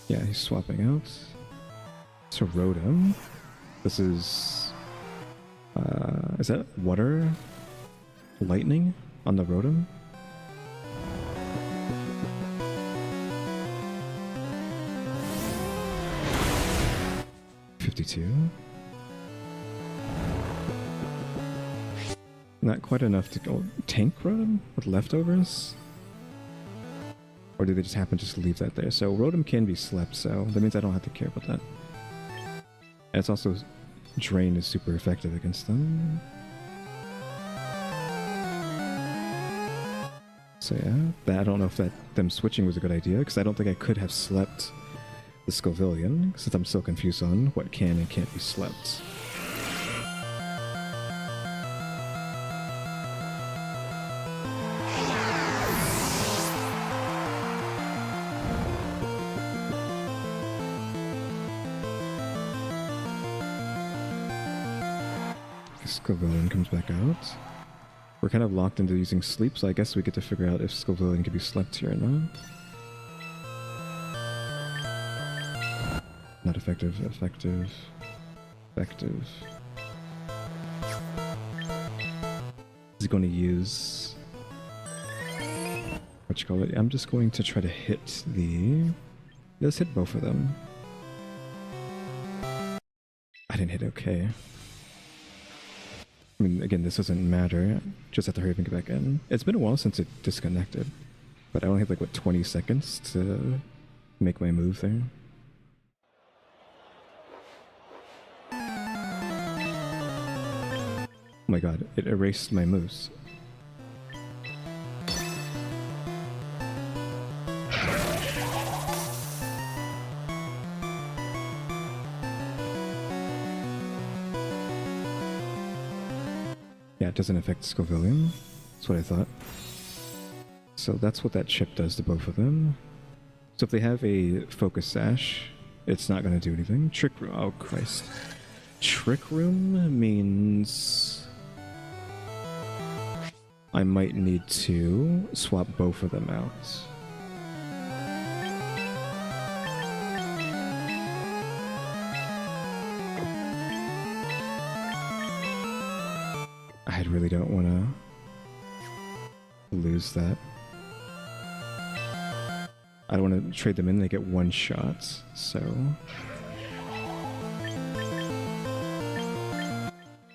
Speaker 1: Yeah, he's swapping out. To Rotom. This is that water? Lightning on the Rotom? Not quite enough to go tank Rotom with leftovers? Or do they just happen to just leave that there? So Rotom can be slept, so that means I don't have to care about that. And it's also Drain is super effective against them. So yeah, I don't know if them switching was a good idea, because I don't think I could have slept the Scovilian, since I'm so confused on what can and can't be slept. Scovilian comes back out. We're kind of locked into using sleep, so I guess we get to figure out if Scovilian can be slept here or not. Not effective, effective, effective. Is he going to use... what you call it? I'm just going to try to hit the... Let's hit both of them. I didn't hit okay. I mean, again, this doesn't matter. Just have to hurry up and get back in. It's been a while since it disconnected, but I only have like, what, 20 seconds to make my move there. Oh my god, it erased my moves. Yeah, it doesn't affect Scovilian. That's what I thought. So that's what that chip does to both of them. So if they have a Focus Sash, it's not going to do anything. Trick Room. Oh, Christ. Trick Room means I might need to swap both of them out. I really don't want to lose that. I don't want to trade them in, they get one shot, so...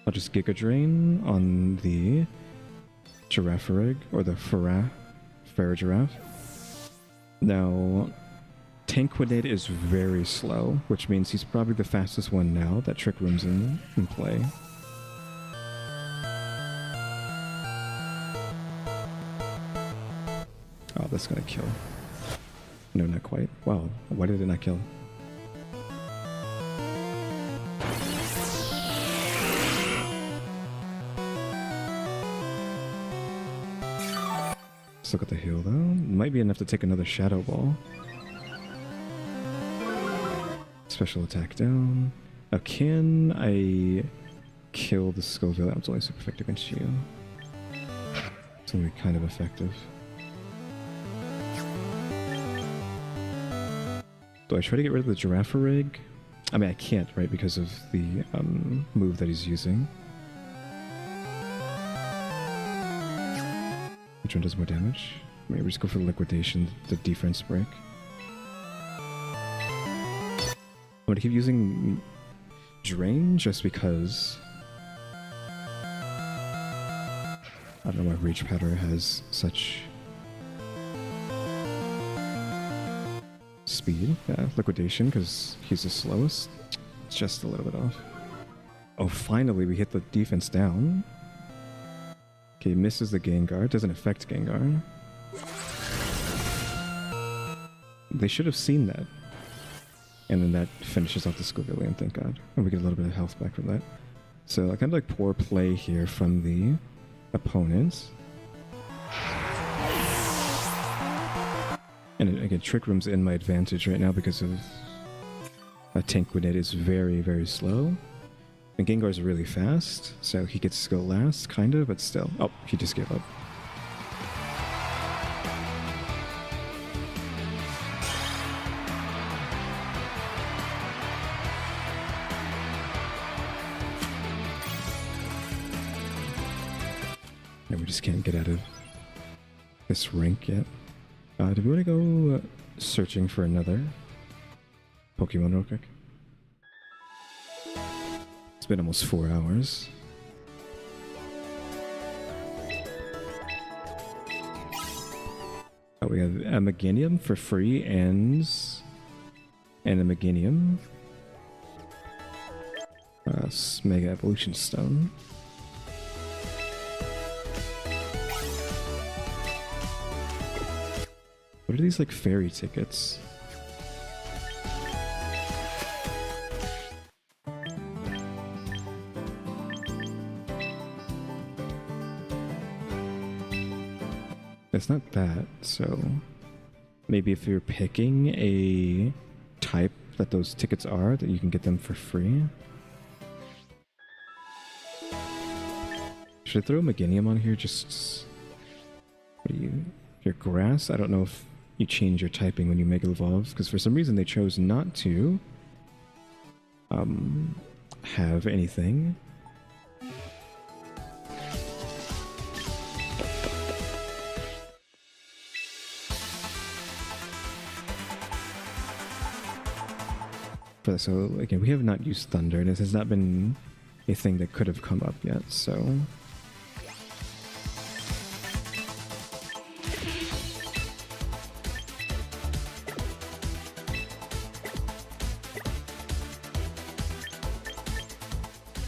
Speaker 1: I'll just Giga Drain on the Girafarig, or the Farigiraf. Now, Tanquidate is very slow, which means he's probably the fastest one now that Trick Room's in play. Oh, that's gonna kill. No, not quite. Wow, why did it not kill? Let's look at the heal though. Might be enough to take another Shadow Ball. Special attack down. Now, can I kill the Scoville? It's only super effective against you. It's gonna be kind of effective. Do I try to get rid of the Girafarig? I mean, I can't, right, because of the move that he's using. Which one does more damage? Maybe we just go for the Liquidation, the defense break. I'm gonna keep using Drain just because... I don't know why Rage Powder has such... speed. Yeah, Liquidation, because he's the slowest. It's just a little bit off. Oh, finally we hit the defense down. Okay, misses the Gengar. Doesn't affect Gengar. They should have seen that. And then that finishes off the Squivilian, thank god. And we get a little bit of health back from that. So kind of like poor play here from the opponents. And again, Trick Room's in my advantage right now because of Tanquinid is very, very slow. And Gengar's really fast, so he gets to go last, kind of, but still. Oh, he just gave up. And we just can't get out of this rank yet. Do we want to go searching for another Pokemon real quick? It's been almost 4 hours. Oh, we have a Meganium for free and a Meganium. Mega Evolution Stone. What are these like fairy tickets? It's not that, so maybe if you're picking a type that those tickets are, that you can get them for free. Should I throw a Meganium on here? Just what do you? Your grass? I don't know if you change your typing when you Mega Evolve, because for some reason they chose not to have anything. So again, we have not used Thunder, and this has not been a thing that could have come up yet, so...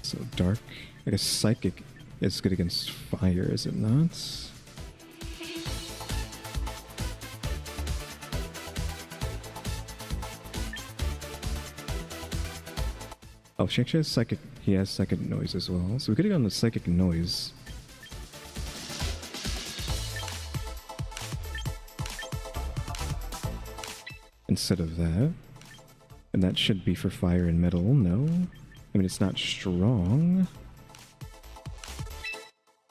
Speaker 1: So Dark, I guess Psychic is good against Fire, is it not? Oh, she actually has Psychic. He has Psychic Noise as well. So we could have gone with Psychic Noise. Instead of that. And that should be for Fire and Metal. No. I mean, it's not strong.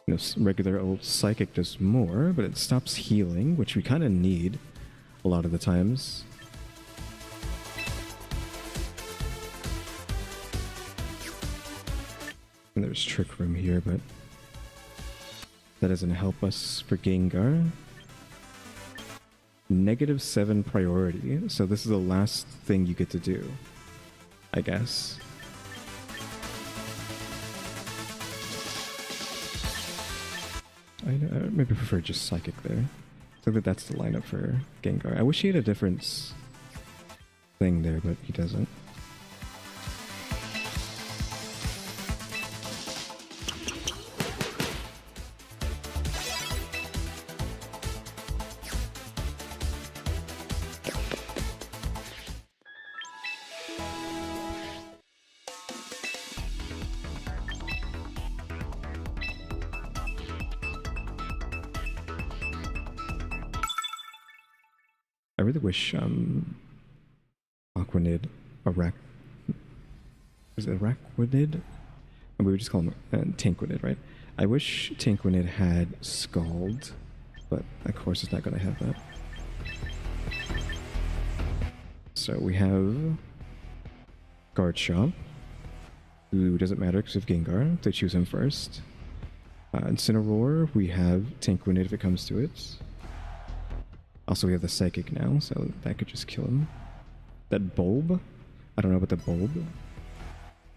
Speaker 1: You know, regular old Psychic does more, but it stops healing, which we kind of need a lot of the times. And there's Trick Room here, but that doesn't help us for Gengar. -7 priority, so this is the last thing you get to do, I guess. I maybe prefer just Psychic there. I think that that's the lineup for Gengar. I wish he had a different thing there, but he doesn't. I really wish Aquanid, is it Araquanid? We would just call him Tanquinid, right? I wish Tanquinid had Scald, but of course it's not going to have that. So we have Garchomp, who doesn't matter because of Gengar. They choose him first. Incineroar, we have Tanquinid if it comes to it. Also, we have the Psychic now, so that could just kill him. That Bulb? I don't know about the Bulb.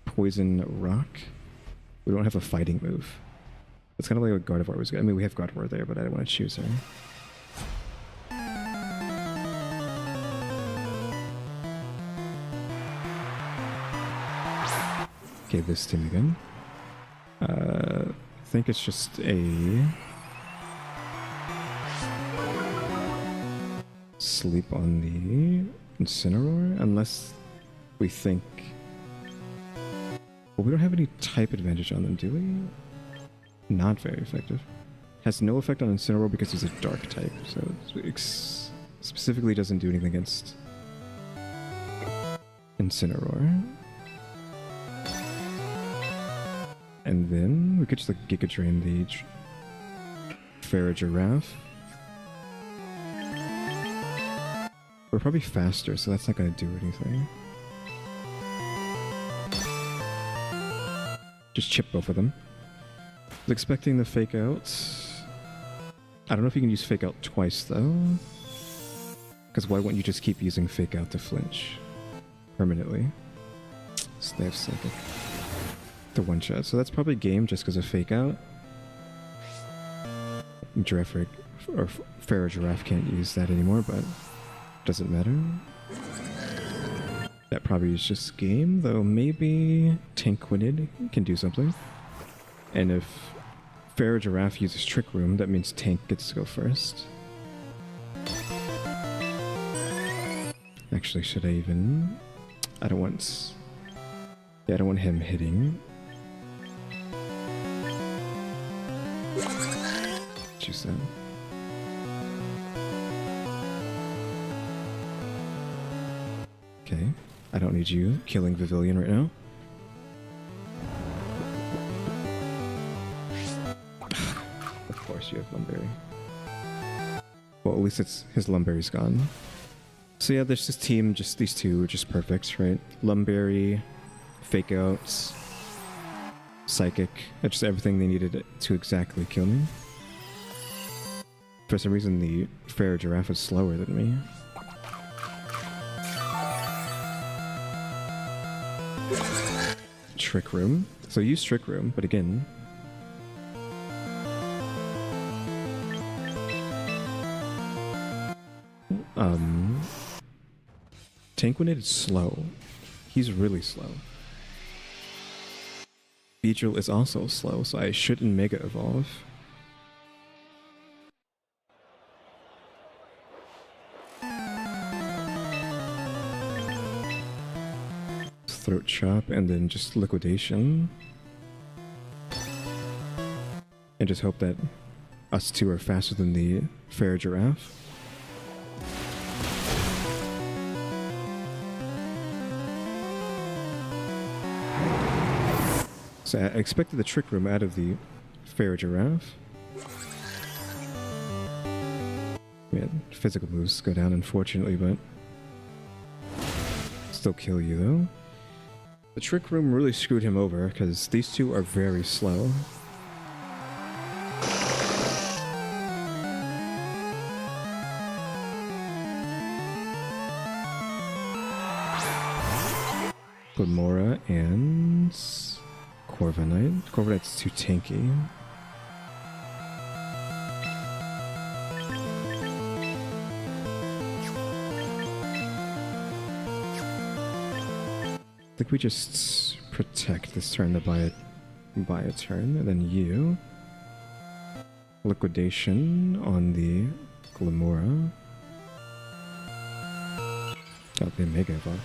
Speaker 1: Poison Rock? We don't have a fighting move. It's kind of like what Gardevoir was good. I mean, we have Gardevoir there, but I don't want to choose her. Okay, this team again. I think it's just a... Sleep on the Incineroar, unless we think... Well, we don't have any type advantage on them, do we? Not very effective. Has no effect on Incineroar because he's a dark type, so it specifically doesn't do anything against Incineroar. And then we could just like Giga Drain the Giraffe. We're probably faster, so that's not going to do anything. Just chip both of them. I was expecting the Fake Out. I don't know if you can use Fake Out twice, though. Because why wouldn't you just keep using Fake Out to flinch permanently? So they have Psychic to one-shot. So that's probably game just because of Fake Out. Giraffe or Pharaoh Giraffe can't use that anymore, but doesn't matter. That probably is just game, though maybe Tanquinid can do something. And if Pharaoh Giraffe uses Trick Room, that means Tank gets to go first. Actually, should I even... I don't want... Yeah, I don't want him hitting. Choose that. Okay. I don't need you killing Pavilion right now. Of course you have Lumberry. Well, at least it's his Lumberry's gone. So yeah, there's this team, just these two are just perfect, right? Lumberry, Fake Outs, Psychic. That's just everything they needed to exactly kill me. For some reason, the Pharaoh Giraffe is slower than me. Trick Room. So use Trick Room, but again... Tanquinid is slow. He's really slow. Beedrill is also slow, so I shouldn't Mega Evolve. Throat Chop and then just Liquidation. And just hope that us two are faster than the Pharaoh Giraffe. So I expected the Trick Room out of the Pharaoh Giraffe. Man, physical moves go down unfortunately, but still kill you though. The Trick Room really screwed him over because these two are very slow. Glamora and Corviknight. Corviknight's too tanky. I think we just protect this turn to buy a turn, and then you Liquidation on the Glamora. Oh, they Mega Evolve.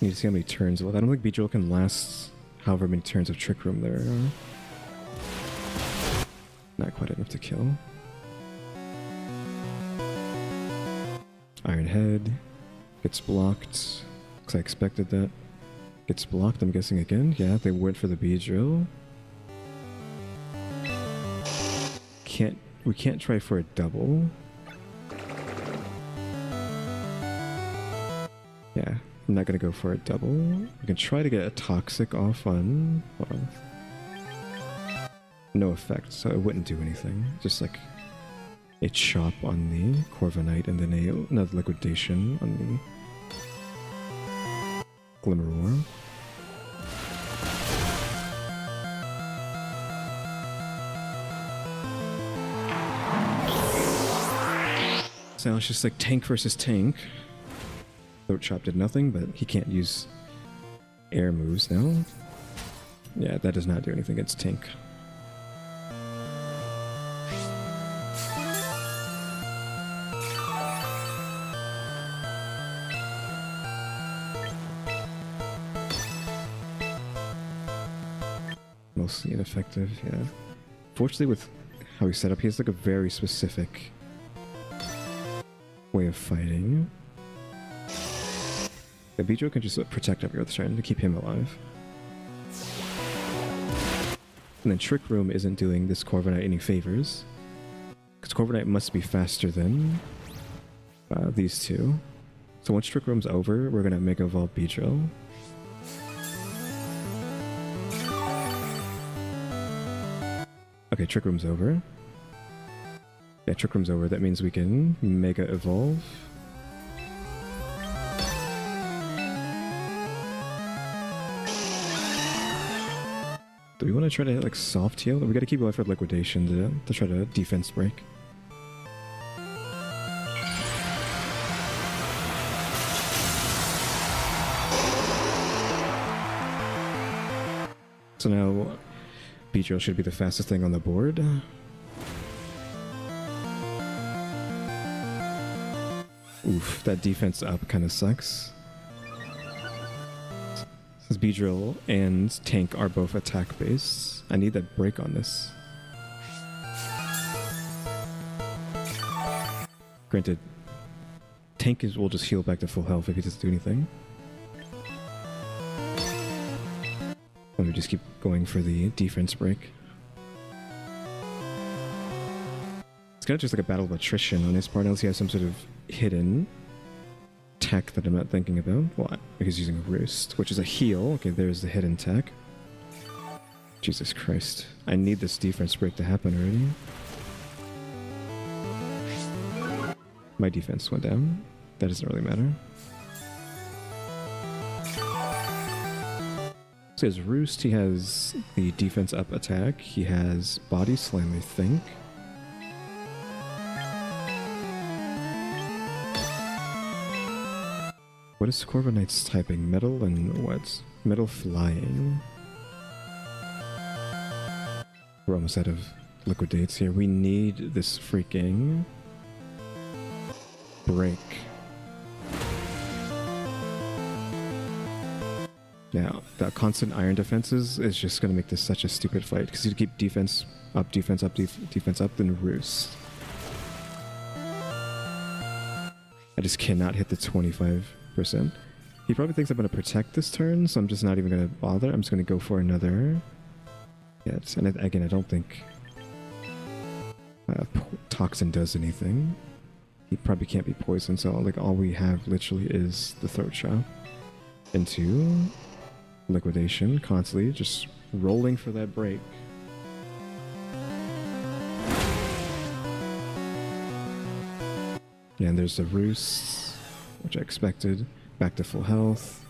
Speaker 1: Need to see how many turns left. I don't think Beedrill can last however many turns of Trick Room there are. Not quite enough to kill. Iron Head gets blocked. Because I expected that. Gets blocked, I'm guessing again. Yeah, they went for the Beedrill. We can't try for a double. Yeah, I'm not gonna go for a double. We can try to get a Toxic off on... Hold on. No effect, so it wouldn't do anything. Just like a chop on the Corviknight and then another Liquidation on the Glimmerroar. So now it's just like tank versus tank. Throat Chop did nothing, but he can't use air moves now. Yeah, that does not do anything against tank. Mostly ineffective, yeah. Fortunately, with how he's set up, he has like a very specific way of fighting. Yeah, Beedrill can just protect every other turn to keep him alive. And then Trick Room isn't doing this Corviknight any favors, because Corviknight must be faster than these two. So once Trick Room's over, we're gonna Mega Evolve Beedrill. Okay, Trick Room's over. Yeah, Trick Room's over. That means we can Mega Evolve. Do we want to try to hit like soft heal? We gotta keep going for liquidation to try to defense break. So now Beedrill should be the fastest thing on the board. Oof, that defense up kind of sucks. Since Beedrill and Tank are both attack based, I need that break on this. Granted, Tank will just heal back to full health if he doesn't do anything. Let me just keep going for the defense break. It's kind of just like a battle of attrition on his part, unless he has some sort of hidden tech that I'm not thinking about. What? He's using a Roost, which is a heal. Okay, there's the hidden tech. Jesus Christ. I need this defense break to happen already. My defense went down. That doesn't really matter. So he has Roost, he has the defense up attack, he has Body Slam, I think. What is Corviknight's typing? Metal and what? Metal Flying. We're almost out of liquidates here. We need this freaking break. Now, that constant iron defenses is just going to make this such a stupid fight, because you keep defense up, defense up, defense up, then Roost. I just cannot hit the 25%. He probably thinks I'm going to protect this turn, so I'm just not even going to bother. I'm just going to go for another hit. And again, I don't think Toxin does anything. He probably can't be poisoned, so like all we have literally is the Throat Chop into liquidation, constantly just rolling for that break. Yeah, and there's the Roost, which I expected. Back to full health.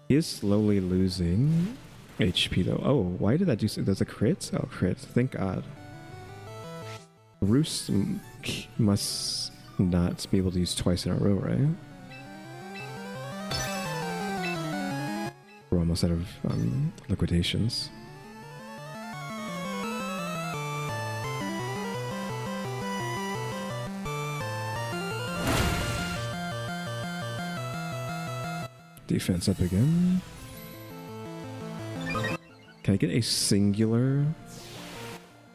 Speaker 1: He is slowly losing HP though. Oh, why did that do so? There's a crit? Oh, crit. Thank God. Roost must not be able to use twice in a row, right? We're almost out of liquidations. Defense up again. Can I get a singular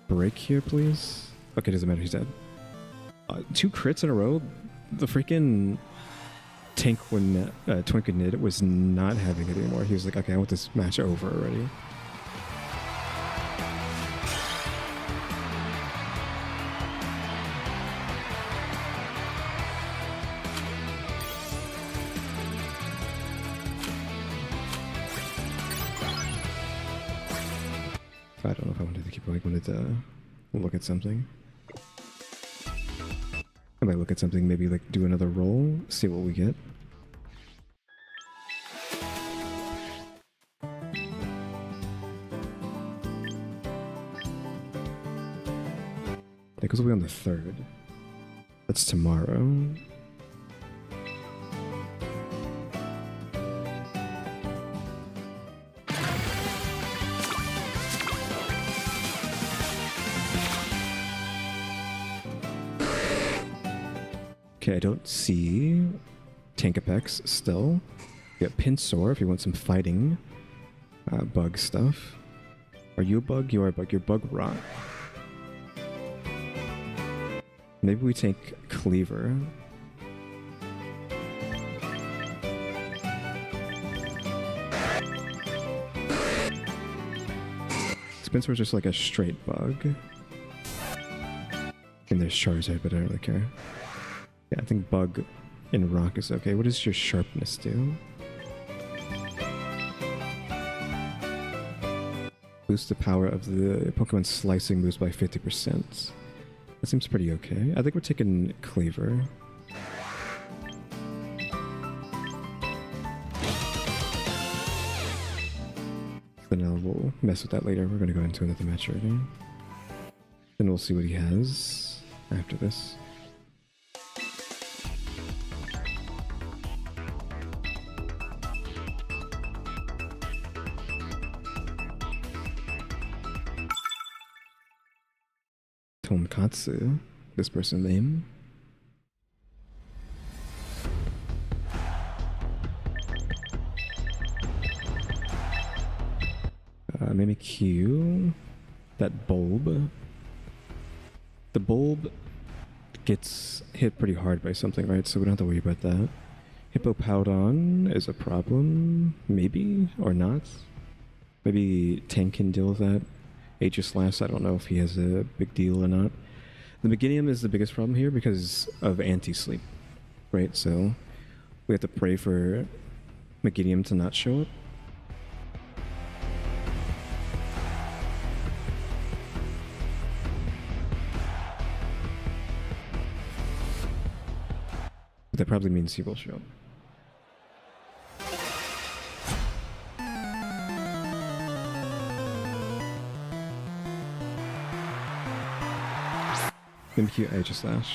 Speaker 1: break here, please? Okay, doesn't matter, he's dead. 2 crits in a row? The freaking Twinkenid was not having it anymore. He was like, okay, I want this match over already. I don't know if I wanted to keep going. I wanted to look at something. I might look at something, maybe like do another roll, see what we get. Because we'll be on the 3rd. That's tomorrow. Okay, I don't see Tank Apex still. We got Pinsor if you want some fighting bug stuff. Are you a bug? You are a bug. You're bug rot. Maybe we take Cleaver. Spencer's just like a straight bug. And there's Charizard, but I don't really care. Yeah, I think bug and rock is okay. What does your sharpness do? Boost the power of the Pokemon slicing moves by 50%. That seems pretty okay. I think we're taking Cleaver. Then we'll mess with that later. We're going to go into another match already. Then we'll see what he has after this. Tonkatsu, this person's name. Mimikyu, that bulb. The bulb gets hit pretty hard by something, right? So we don't have to worry about that. Hippopowdon is a problem, maybe, or not. Maybe Tank can deal with that. Aegislash, I don't know if he has a big deal or not. The Meganium is the biggest problem here because of anti-sleep, right? So we have to pray for Meganium to not show up. But that probably means he will show up. Mimikyu, Aegislash.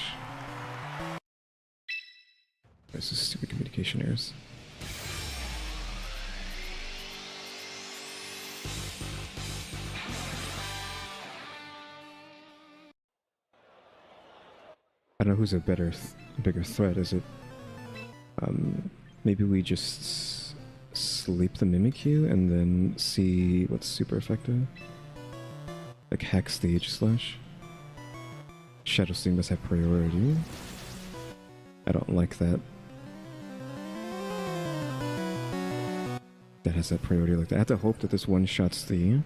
Speaker 1: This is stupid communication errors. I don't know who's a bigger threat. Is it? Maybe we just sleep the Mimikyu and then see what's super effective. Like hex the Aegislash. Shadow Sting must have priority. I don't like that. That has that priority like that. I have to hope that this one-shots the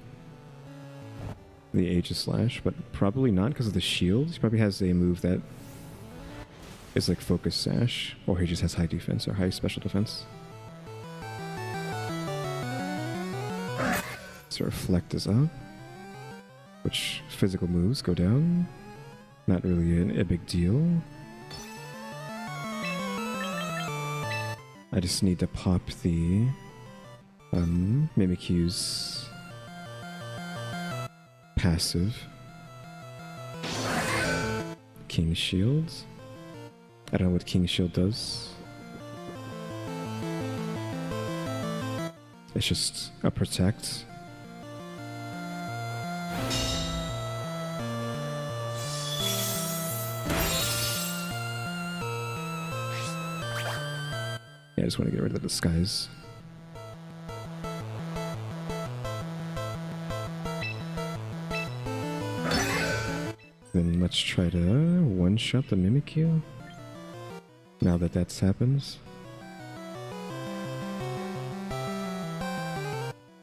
Speaker 1: Aegislash, but probably not because of the shield. He probably has a move that is like Focus Sash, or he just has high defense or high special defense. So Reflect is up, which physical moves go down. Not really a big deal. I just need to pop the Mimikyu's passive. King Shield. I don't know what King Shield does. It's just a protect. Yeah, I just want to get rid of the disguise. Then let's try to one-shot the Mimikyu. Now that that's happened.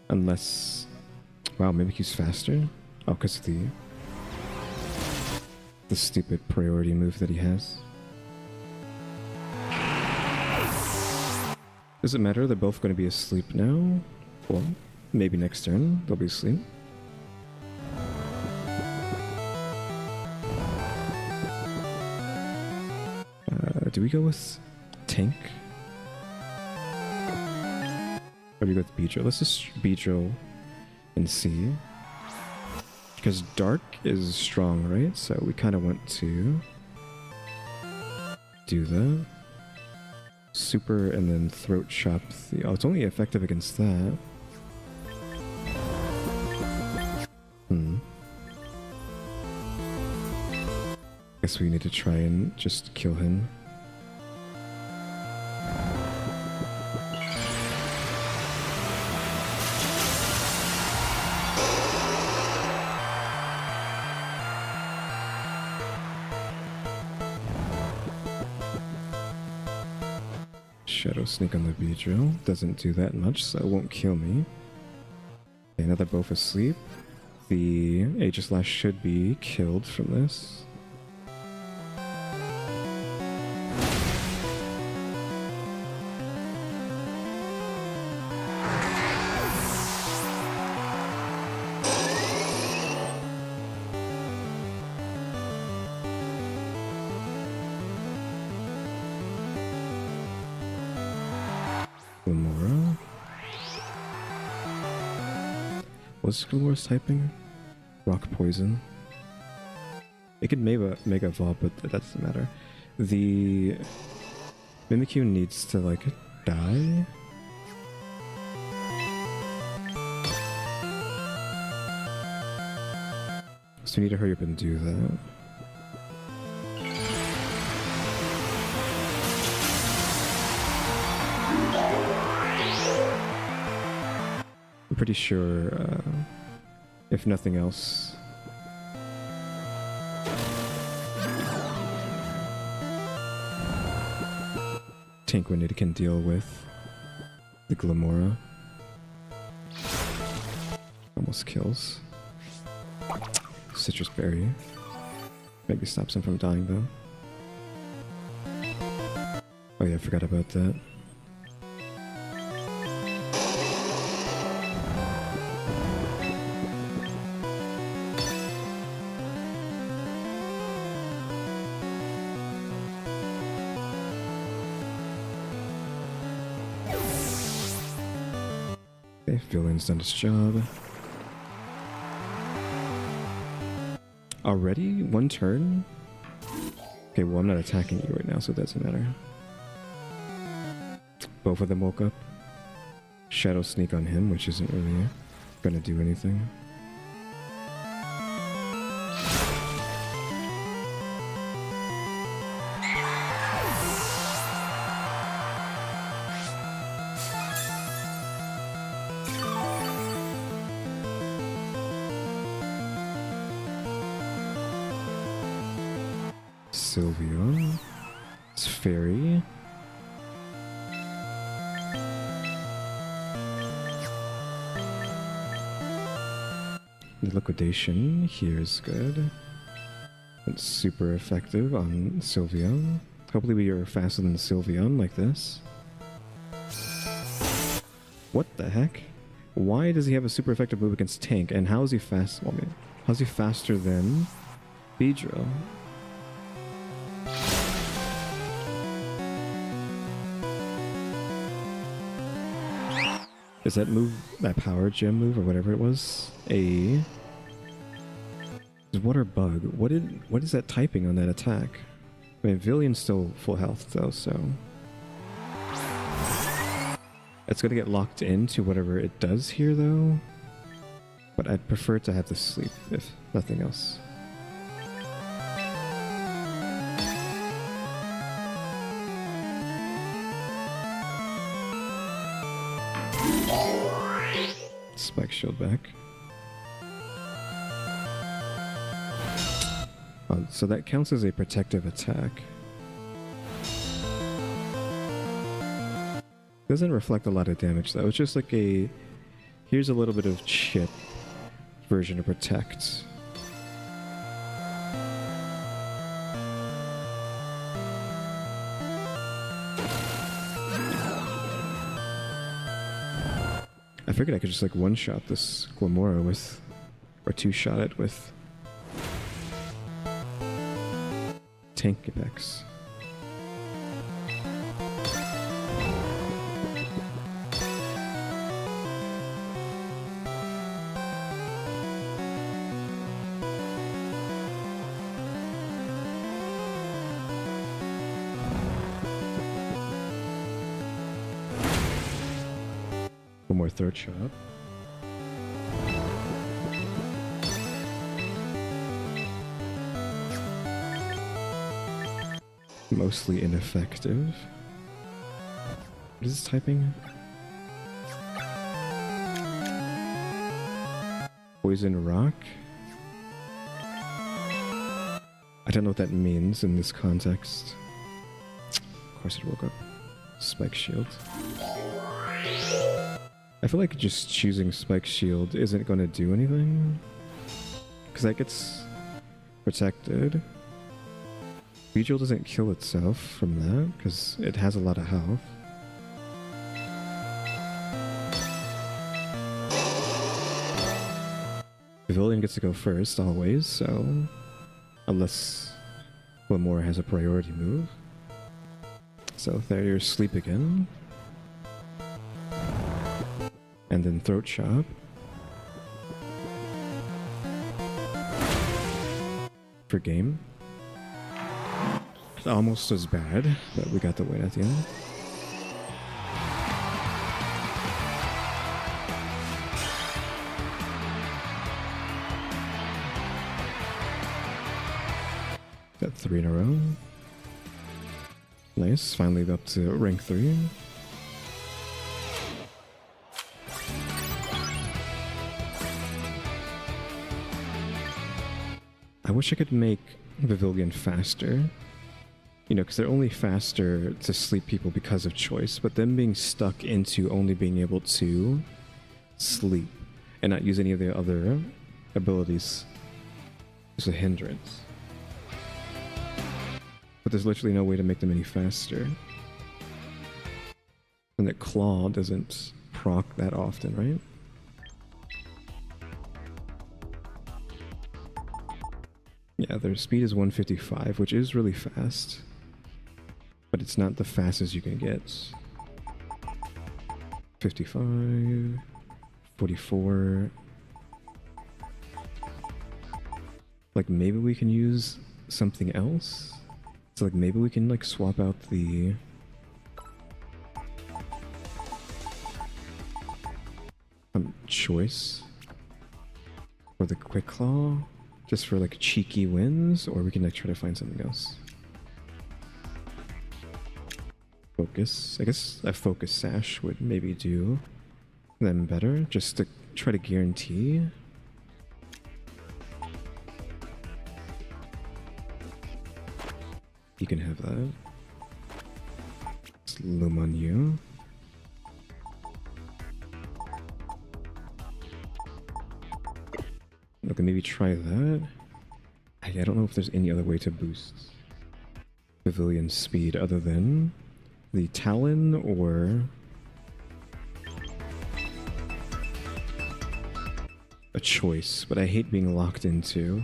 Speaker 1: Unless... Wow, Mimikyu's faster? Oh, because of the stupid priority move that he has. Does it matter? They're both going to be asleep now. Well, maybe next turn they'll be asleep. Do we go with Tank? Or do we go with Beedrill? Let's just Beedrill and see. Because Dark is strong, right? So we kind of want to do that. Super and then Throat Chop. Oh, it's only effective against that. Guess we need to try and just kill him. Shadow Sneak on the Beedrill. Doesn't do that much, so it won't kill me. Okay, now they're both asleep. The Aegislash should be killed from this. Glamora. What's Glamora's typing? Rock Poison. It could Mega Evolve, but that doesn't matter. The Mimikyu needs to, like, die? So we need to hurry up and do that. I'm pretty sure, if nothing else, Tanquinid can deal with the Glamora. Almost kills. Citrus Berry. Maybe stops him from dying though. Oh yeah, I forgot about that. Okay, Villain's done its job. Already? One turn? Okay, well I'm not attacking you right now, so it doesn't matter. Both of them woke up. Shadow Sneak on him, which isn't really gonna do anything. Sylveon. It's Fairy. The liquidation here is good. It's super effective on Sylveon. Hopefully we are faster than Sylveon like this. What the heck? Why does he have a super effective move against Tank? And how is he fast? Well, I mean, how's he faster than Beedrill? Is that move, that power gem move or whatever it was, a water bug? What is that typing on that attack? I mean, Villian's still full health though, so it's gonna get locked into whatever it does here though. But I'd prefer to have the sleep if nothing else. Spike Shield back. So that counts as a protective attack. Doesn't reflect a lot of damage though. It's just like a, here's a little bit of chip version of protect. I figured I could just like one-shot this Glamora with, or two-shot it with Tank Apex. One more third shot. Mostly ineffective. What is this typing? Poison Rock? I don't know what that means in this context. Of course it woke up. Spike Shield. I feel like just choosing Spike Shield isn't going to do anything. Because that gets protected. Vigil doesn't kill itself from that, because it has a lot of health. Pavilion gets to go first, always, so... Unless Lamora has a priority move. So there you're Sleep again. And then Throat Chop. For game. It's almost as bad, but we got the win at the end. Got 3 in a row. Nice, finally up to rank 3. I wish I could make Pavilion faster. You know, because they're only faster to sleep people because of choice, but them being stuck into only being able to sleep and not use any of their other abilities is a hindrance. But there's literally no way to make them any faster. And that Claw doesn't proc that often, right? Yeah, their speed is 155, which is really fast. But it's not the fastest you can get. 55, 44. Like, maybe we can use something else? So, like, maybe we can, like, swap out the... choice for the Quick Claw, just for, like, cheeky wins, or we can, like, try to find something else. Focus. I guess a Focus Sash would maybe do them better, just to try to guarantee. You can have that. Let's loom on you. Okay, maybe try that. I don't know if there's any other way to boost Pavilion's speed other than the Talon or a choice, but I hate being locked into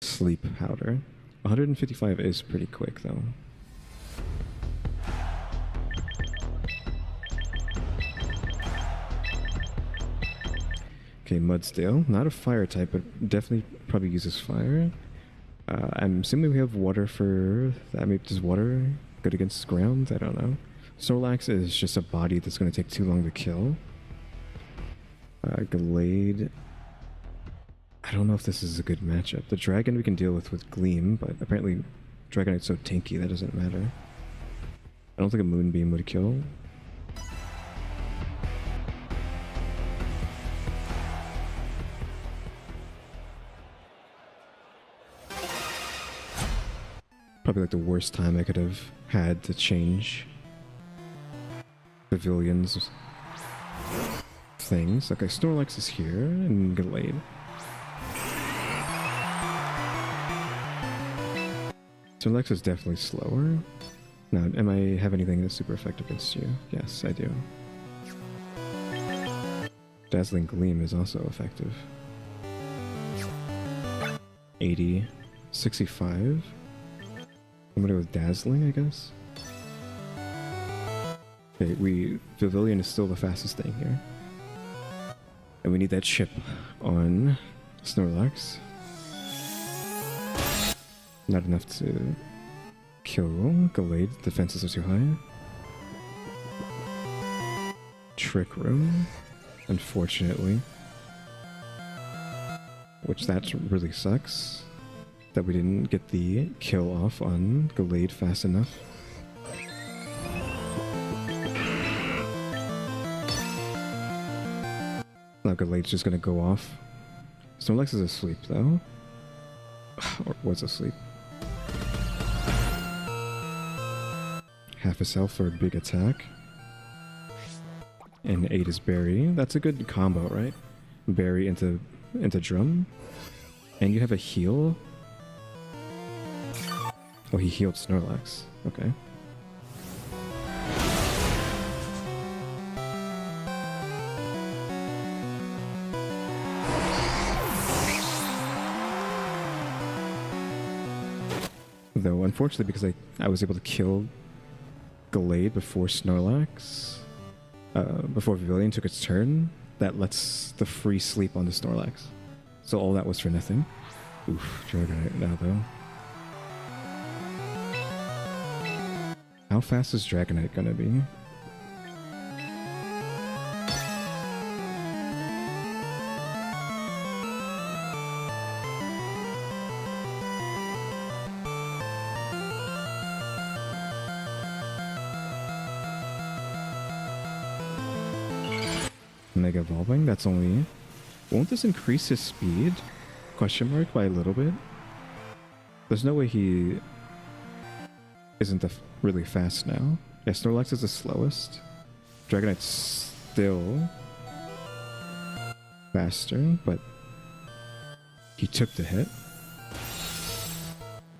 Speaker 1: Sleep Powder. 155 is pretty quick though. Okay, Mudsdale. Not a fire type, but definitely probably uses fire. I'm assuming we have water for that. Maybe does water good against ground? I don't know. Snorlax is just a body that's going to take too long to kill. Gallade. I don't know if this is a good matchup. The Dragon we can deal with Gleam, but apparently Dragonite's so tanky that doesn't matter. I don't think a Moonbeam would kill. Probably like the worst time I could have had to change Pavilion's things. Okay, Snorlax is here, and Gallade. Snorlax is definitely slower. Now, am I have anything that's super effective against you? Yes, I do. Dazzling Gleam is also effective. 80, 65. I'm gonna go with Dazzling, I guess. Okay, Pavilion is still the fastest thing here. And we need that chip on Snorlax. Not enough to kill Gallade. Defenses are too high. Trick Room, unfortunately. Which that really sucks. That we didn't get the kill off on Gallade fast enough. Now Gallade's just gonna go off. Snorlax is asleep though. Or was asleep. half his health for a big attack. And 8 is berry. That's a good combo, right? Berry into drum. And you have a heal. Oh, he healed Snorlax. Okay. Though, unfortunately, because I was able to kill Gallade before Snorlax, before Vivillon took its turn, that lets the free sleep on the Snorlax. So all that was for nothing. Oof, Dragonite now, though. How fast is Dragonite gonna be? Mega Evolving, that's only... Won't this increase his speed? Question mark, by a little bit? There's no way he isn't really fast now. Yeah, Snorlax is the slowest. Dragonite's still faster, but he took the hit.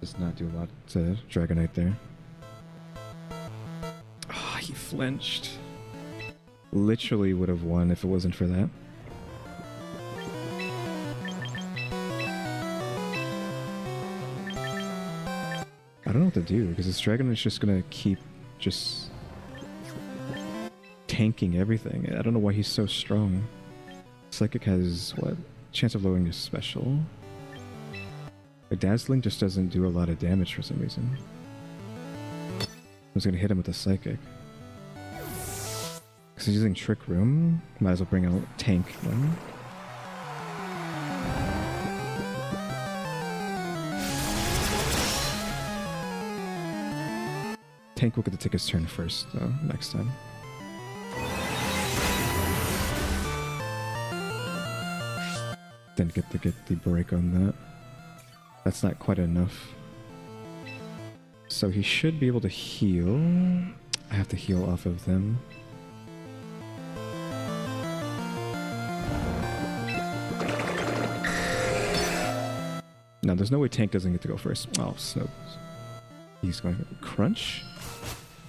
Speaker 1: Does not do a lot to Dragonite there. Ah, he flinched. Literally would have won if it wasn't for that. I don't know what to do, because this dragon is just gonna keep just tanking everything. I don't know why he's so strong. Psychic has, what? Chance of lowering his special. Like, Dazzling just doesn't do a lot of damage for some reason. I was gonna hit him with a Psychic. Because he's using Trick Room, might as well bring out Tank then. Tank will get to take his turn first, though, next time. Didn't get the break on that. That's not quite enough. So he should be able to heal. I have to heal off of them. No, there's no way Tank doesn't get to go first. Oh, Snow. He's going to Crunch?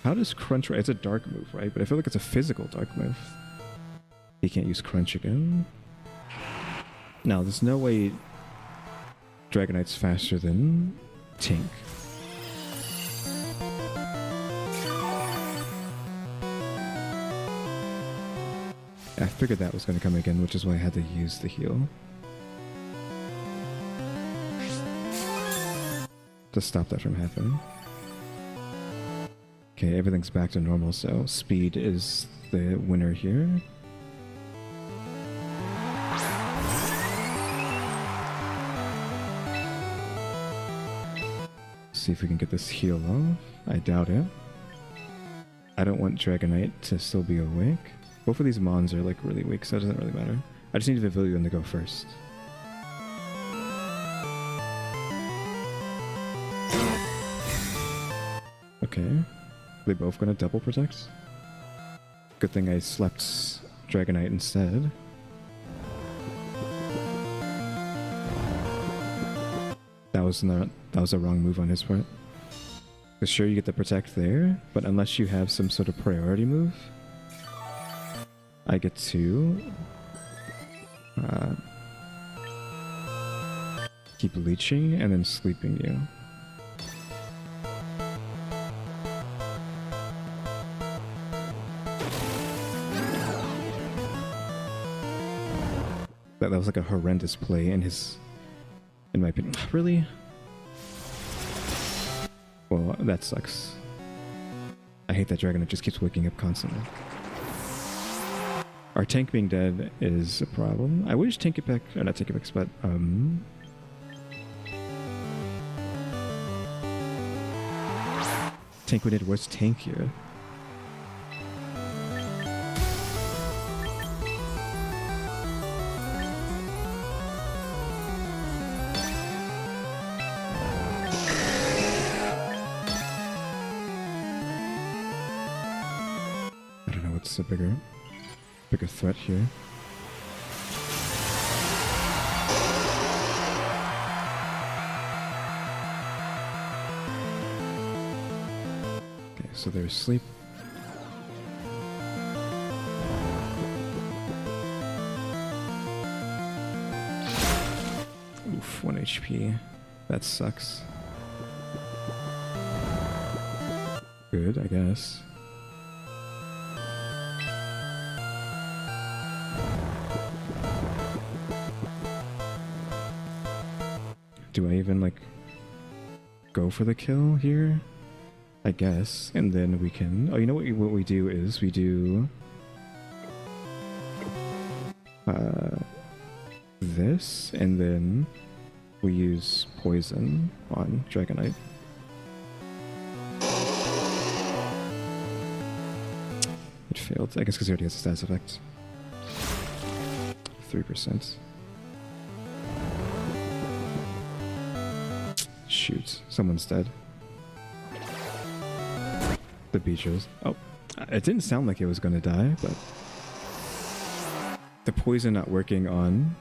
Speaker 1: How does Crunch... It's a dark move, right? But I feel like it's a physical dark move. He can't use Crunch again. No, there's no way Dragonite's faster than Tank. I figured that was going to come again, which is why I had to use the heal. To stop that from happening. Okay, everything's back to normal, so speed is the winner here. See if we can get this heal off. I doubt it. I don't want Dragonite to still be awake. Both of these Mons are like really weak, so it doesn't really matter. I just need Vivillon to go first. Okay. They both gonna double protect? Good thing I slept Dragonite instead. That was a wrong move on his part. For sure you get the protect there, but unless you have some sort of priority move, I get to keep leeching and then sleeping you. That was like a horrendous play in my opinion. Really? Well, that sucks. I hate that dragon that just keeps waking up constantly. Our tank being dead is a problem. I wish Tank Ipex, or not Tank Ipex, but Tank we did was tankier. a bigger threat here. Okay, so they're asleep. Oof, 1 HP. That sucks. Good, I guess. Do I even, like, go for the kill here? I guess. And then we can... Oh, you know what we do is we do... this, and then we use poison on Dragonite. It failed. I guess because he already has a status effect. 3%. Shoot, someone's dead. The Beachers. Oh, it didn't sound like it was gonna die, but the poison not working on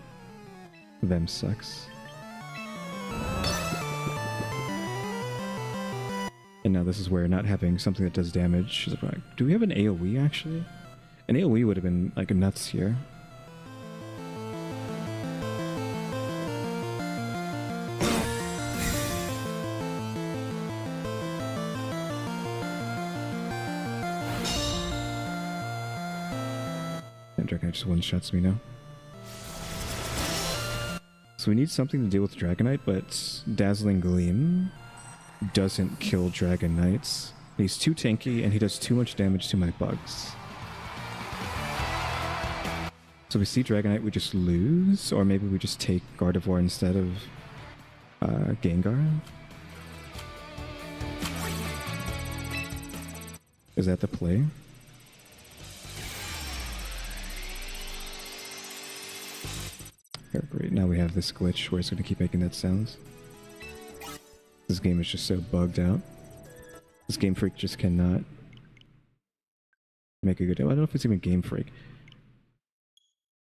Speaker 1: them sucks. And now this is where not having something that does damage is a problem. Do we have an AoE actually? An AoE would have been like nuts here. And Dragonite just one-shots me now. So we need something to deal with Dragonite, but Dazzling Gleam doesn't kill Dragonites. He's too tanky and he does too much damage to my bugs. So we see Dragonite, we just lose, or maybe we just take Gardevoir instead of Gengar. Is that the play? Great, now we have this glitch where it's going to keep making that sounds. This game is just so bugged out. This Game Freak just cannot make a good... I don't know if it's even Game Freak.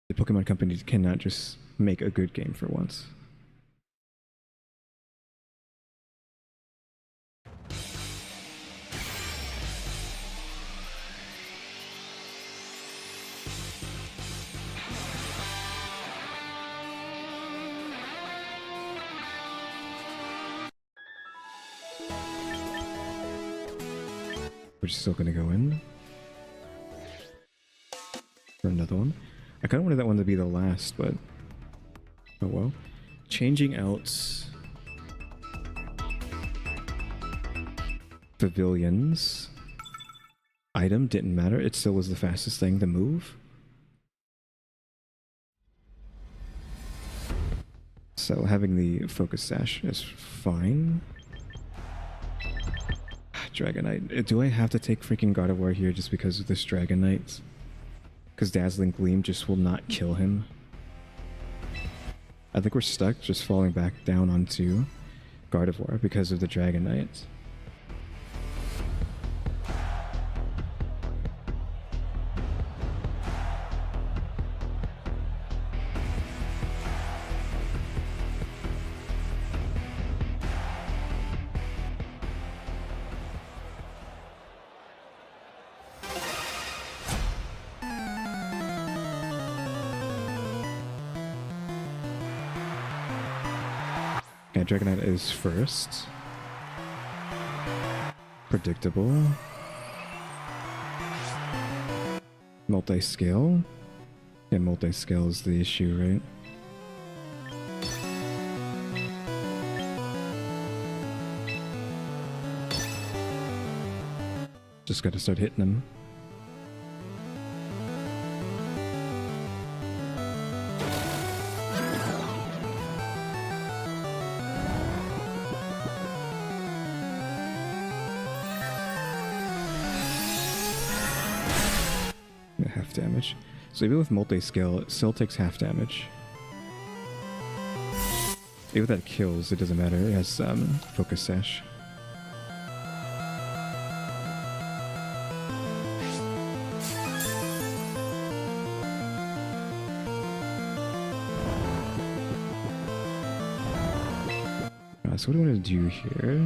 Speaker 1: The Pokemon Company cannot just make a good game for once. We're still gonna go in for another one. I kind of wanted that one to be the last, but oh well. Changing out Pavilions item didn't matter. It still was the fastest thing to move. So having the Focus Sash is fine. Dragonite. Do I have to take freaking Gardevoir here just because of this Dragonite? Because Dazzling Gleam just will not kill him. I think we're stuck just falling back down onto Gardevoir because of the Dragonite. Yeah, Dragonite is first. Predictable. Multi-scale. Yeah, multi-scale is the issue, right? Just gotta start hitting them. Half damage. So even with multi-scale, it still takes half damage. Even if that kills, it doesn't matter. It has Focus Sash. So what do I want to do here?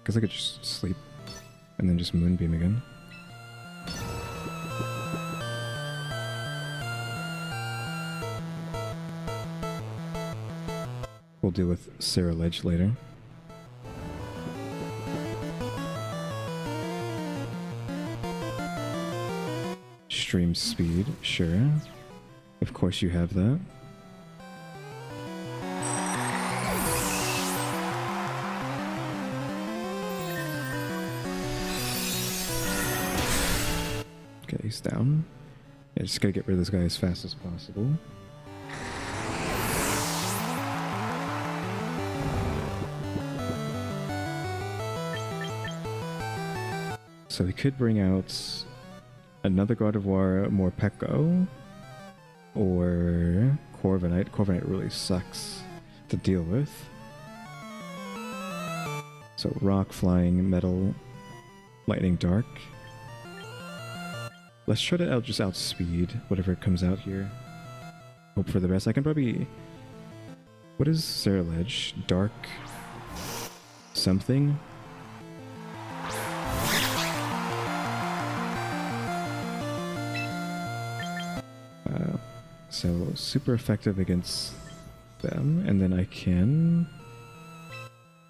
Speaker 1: Guess I could just sleep and then just moonbeam again. We'll deal with Sarah Ledge later. Stream speed, sure. Of course you have that. Okay, he's down. Yeah, just gotta get rid of this guy as fast as possible. So we could bring out another God of War, more Pekko, or Corviknight. Corviknight really sucks to deal with. So rock, flying, metal, lightning, dark. Let's try to just outspeed whatever comes out here. Hope for the best. I can probably... What is Sarah Ledge? Dark... something? So super effective against them, and then I can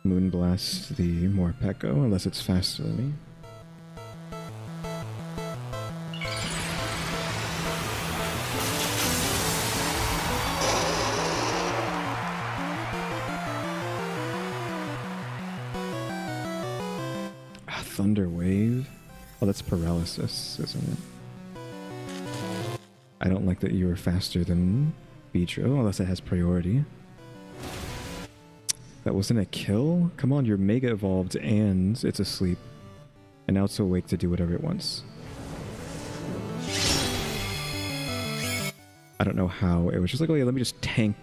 Speaker 1: Moonblast the Morpeko, unless it's faster than me. Thunder Wave. Oh, that's paralysis, isn't it? I don't like that you are faster than Beedrill, unless it has priority. That wasn't a kill? Come on, you're mega evolved and it's asleep. And now it's awake to do whatever it wants. I don't know how. It was just like, oh yeah, let me just tank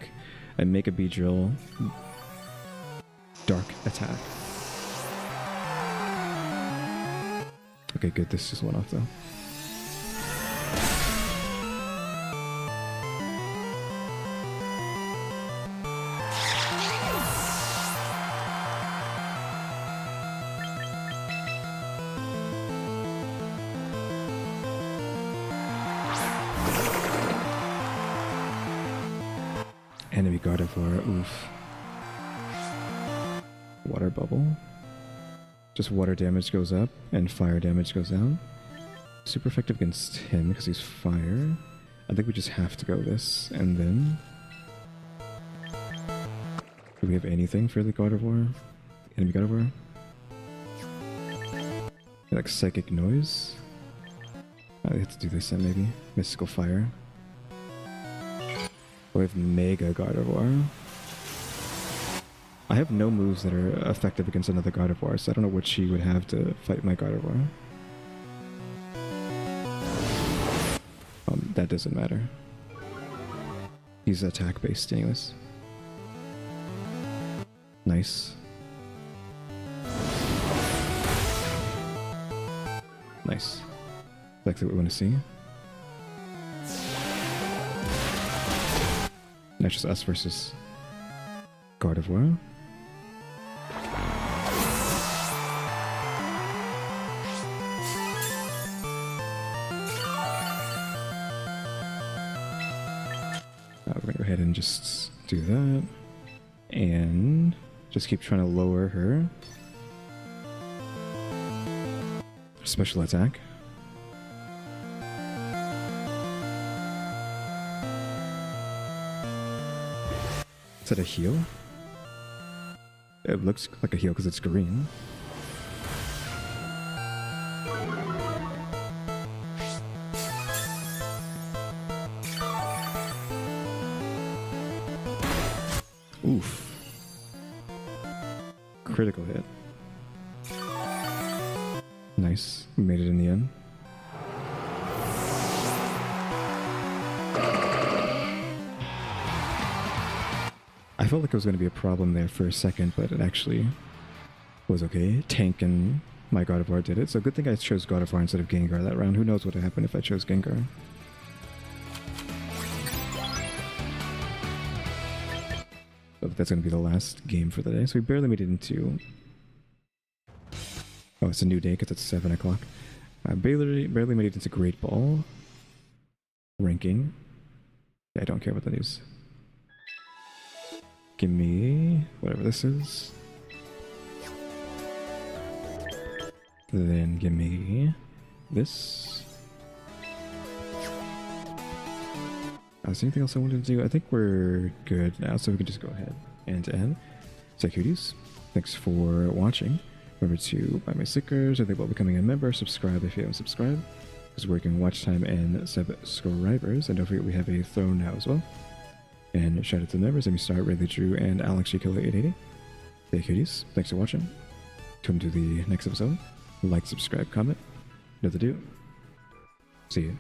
Speaker 1: and make a Beedrill dark attack. Okay, good. This just went off though. Enemy God of War, oof. Water bubble. Just water damage goes up and fire damage goes down. Super effective against him because he's fire. I think we just have to go this, and then... Do we have anything for the God of War? Enemy God of War? Like Psychic Noise? We have to do this then maybe. Mystical Fire. We have Mega God of War. I have no moves that are effective against another God of War, so I don't know what she would have to fight my God of War. That doesn't matter. He's attack-based anyways. Nice. Nice. Exactly what we want to see. Now just us versus God of War. We're gonna go ahead and just do that. And just keep trying to lower her special attack. Is that a heal? It looks like a heal because it's green. Oof. Critical hit. Nice. We made it in the end. I felt like it was going to be a problem there for a second, but it actually was okay. Tank and my God of War did it, so good thing I chose God of War instead of Gengar that round. Who knows what would happen if I chose Gengar. But that's going to be the last game for the day. So we barely made it into... Oh, it's a new day because it's 7 o'clock. Barely made it into Great Ball ranking. Yeah, I don't care about the news. Give me whatever this is. Then give me this. Is there anything else I wanted to do? I think we're good now, so we can just go ahead and end. So Kyuuties, thanks for watching. Remember to buy my stickers, or think about becoming a member. Subscribe if you haven't subscribed, because we're working watch time and subscribers. And don't forget we have a throne now as well. And shout out to the members, EmmyStarr, RaleyDrew, and alexgkiller880. Hey Kyuuties, thanks for watching. Come to the next episode. Like, subscribe, comment. Know the do. See you.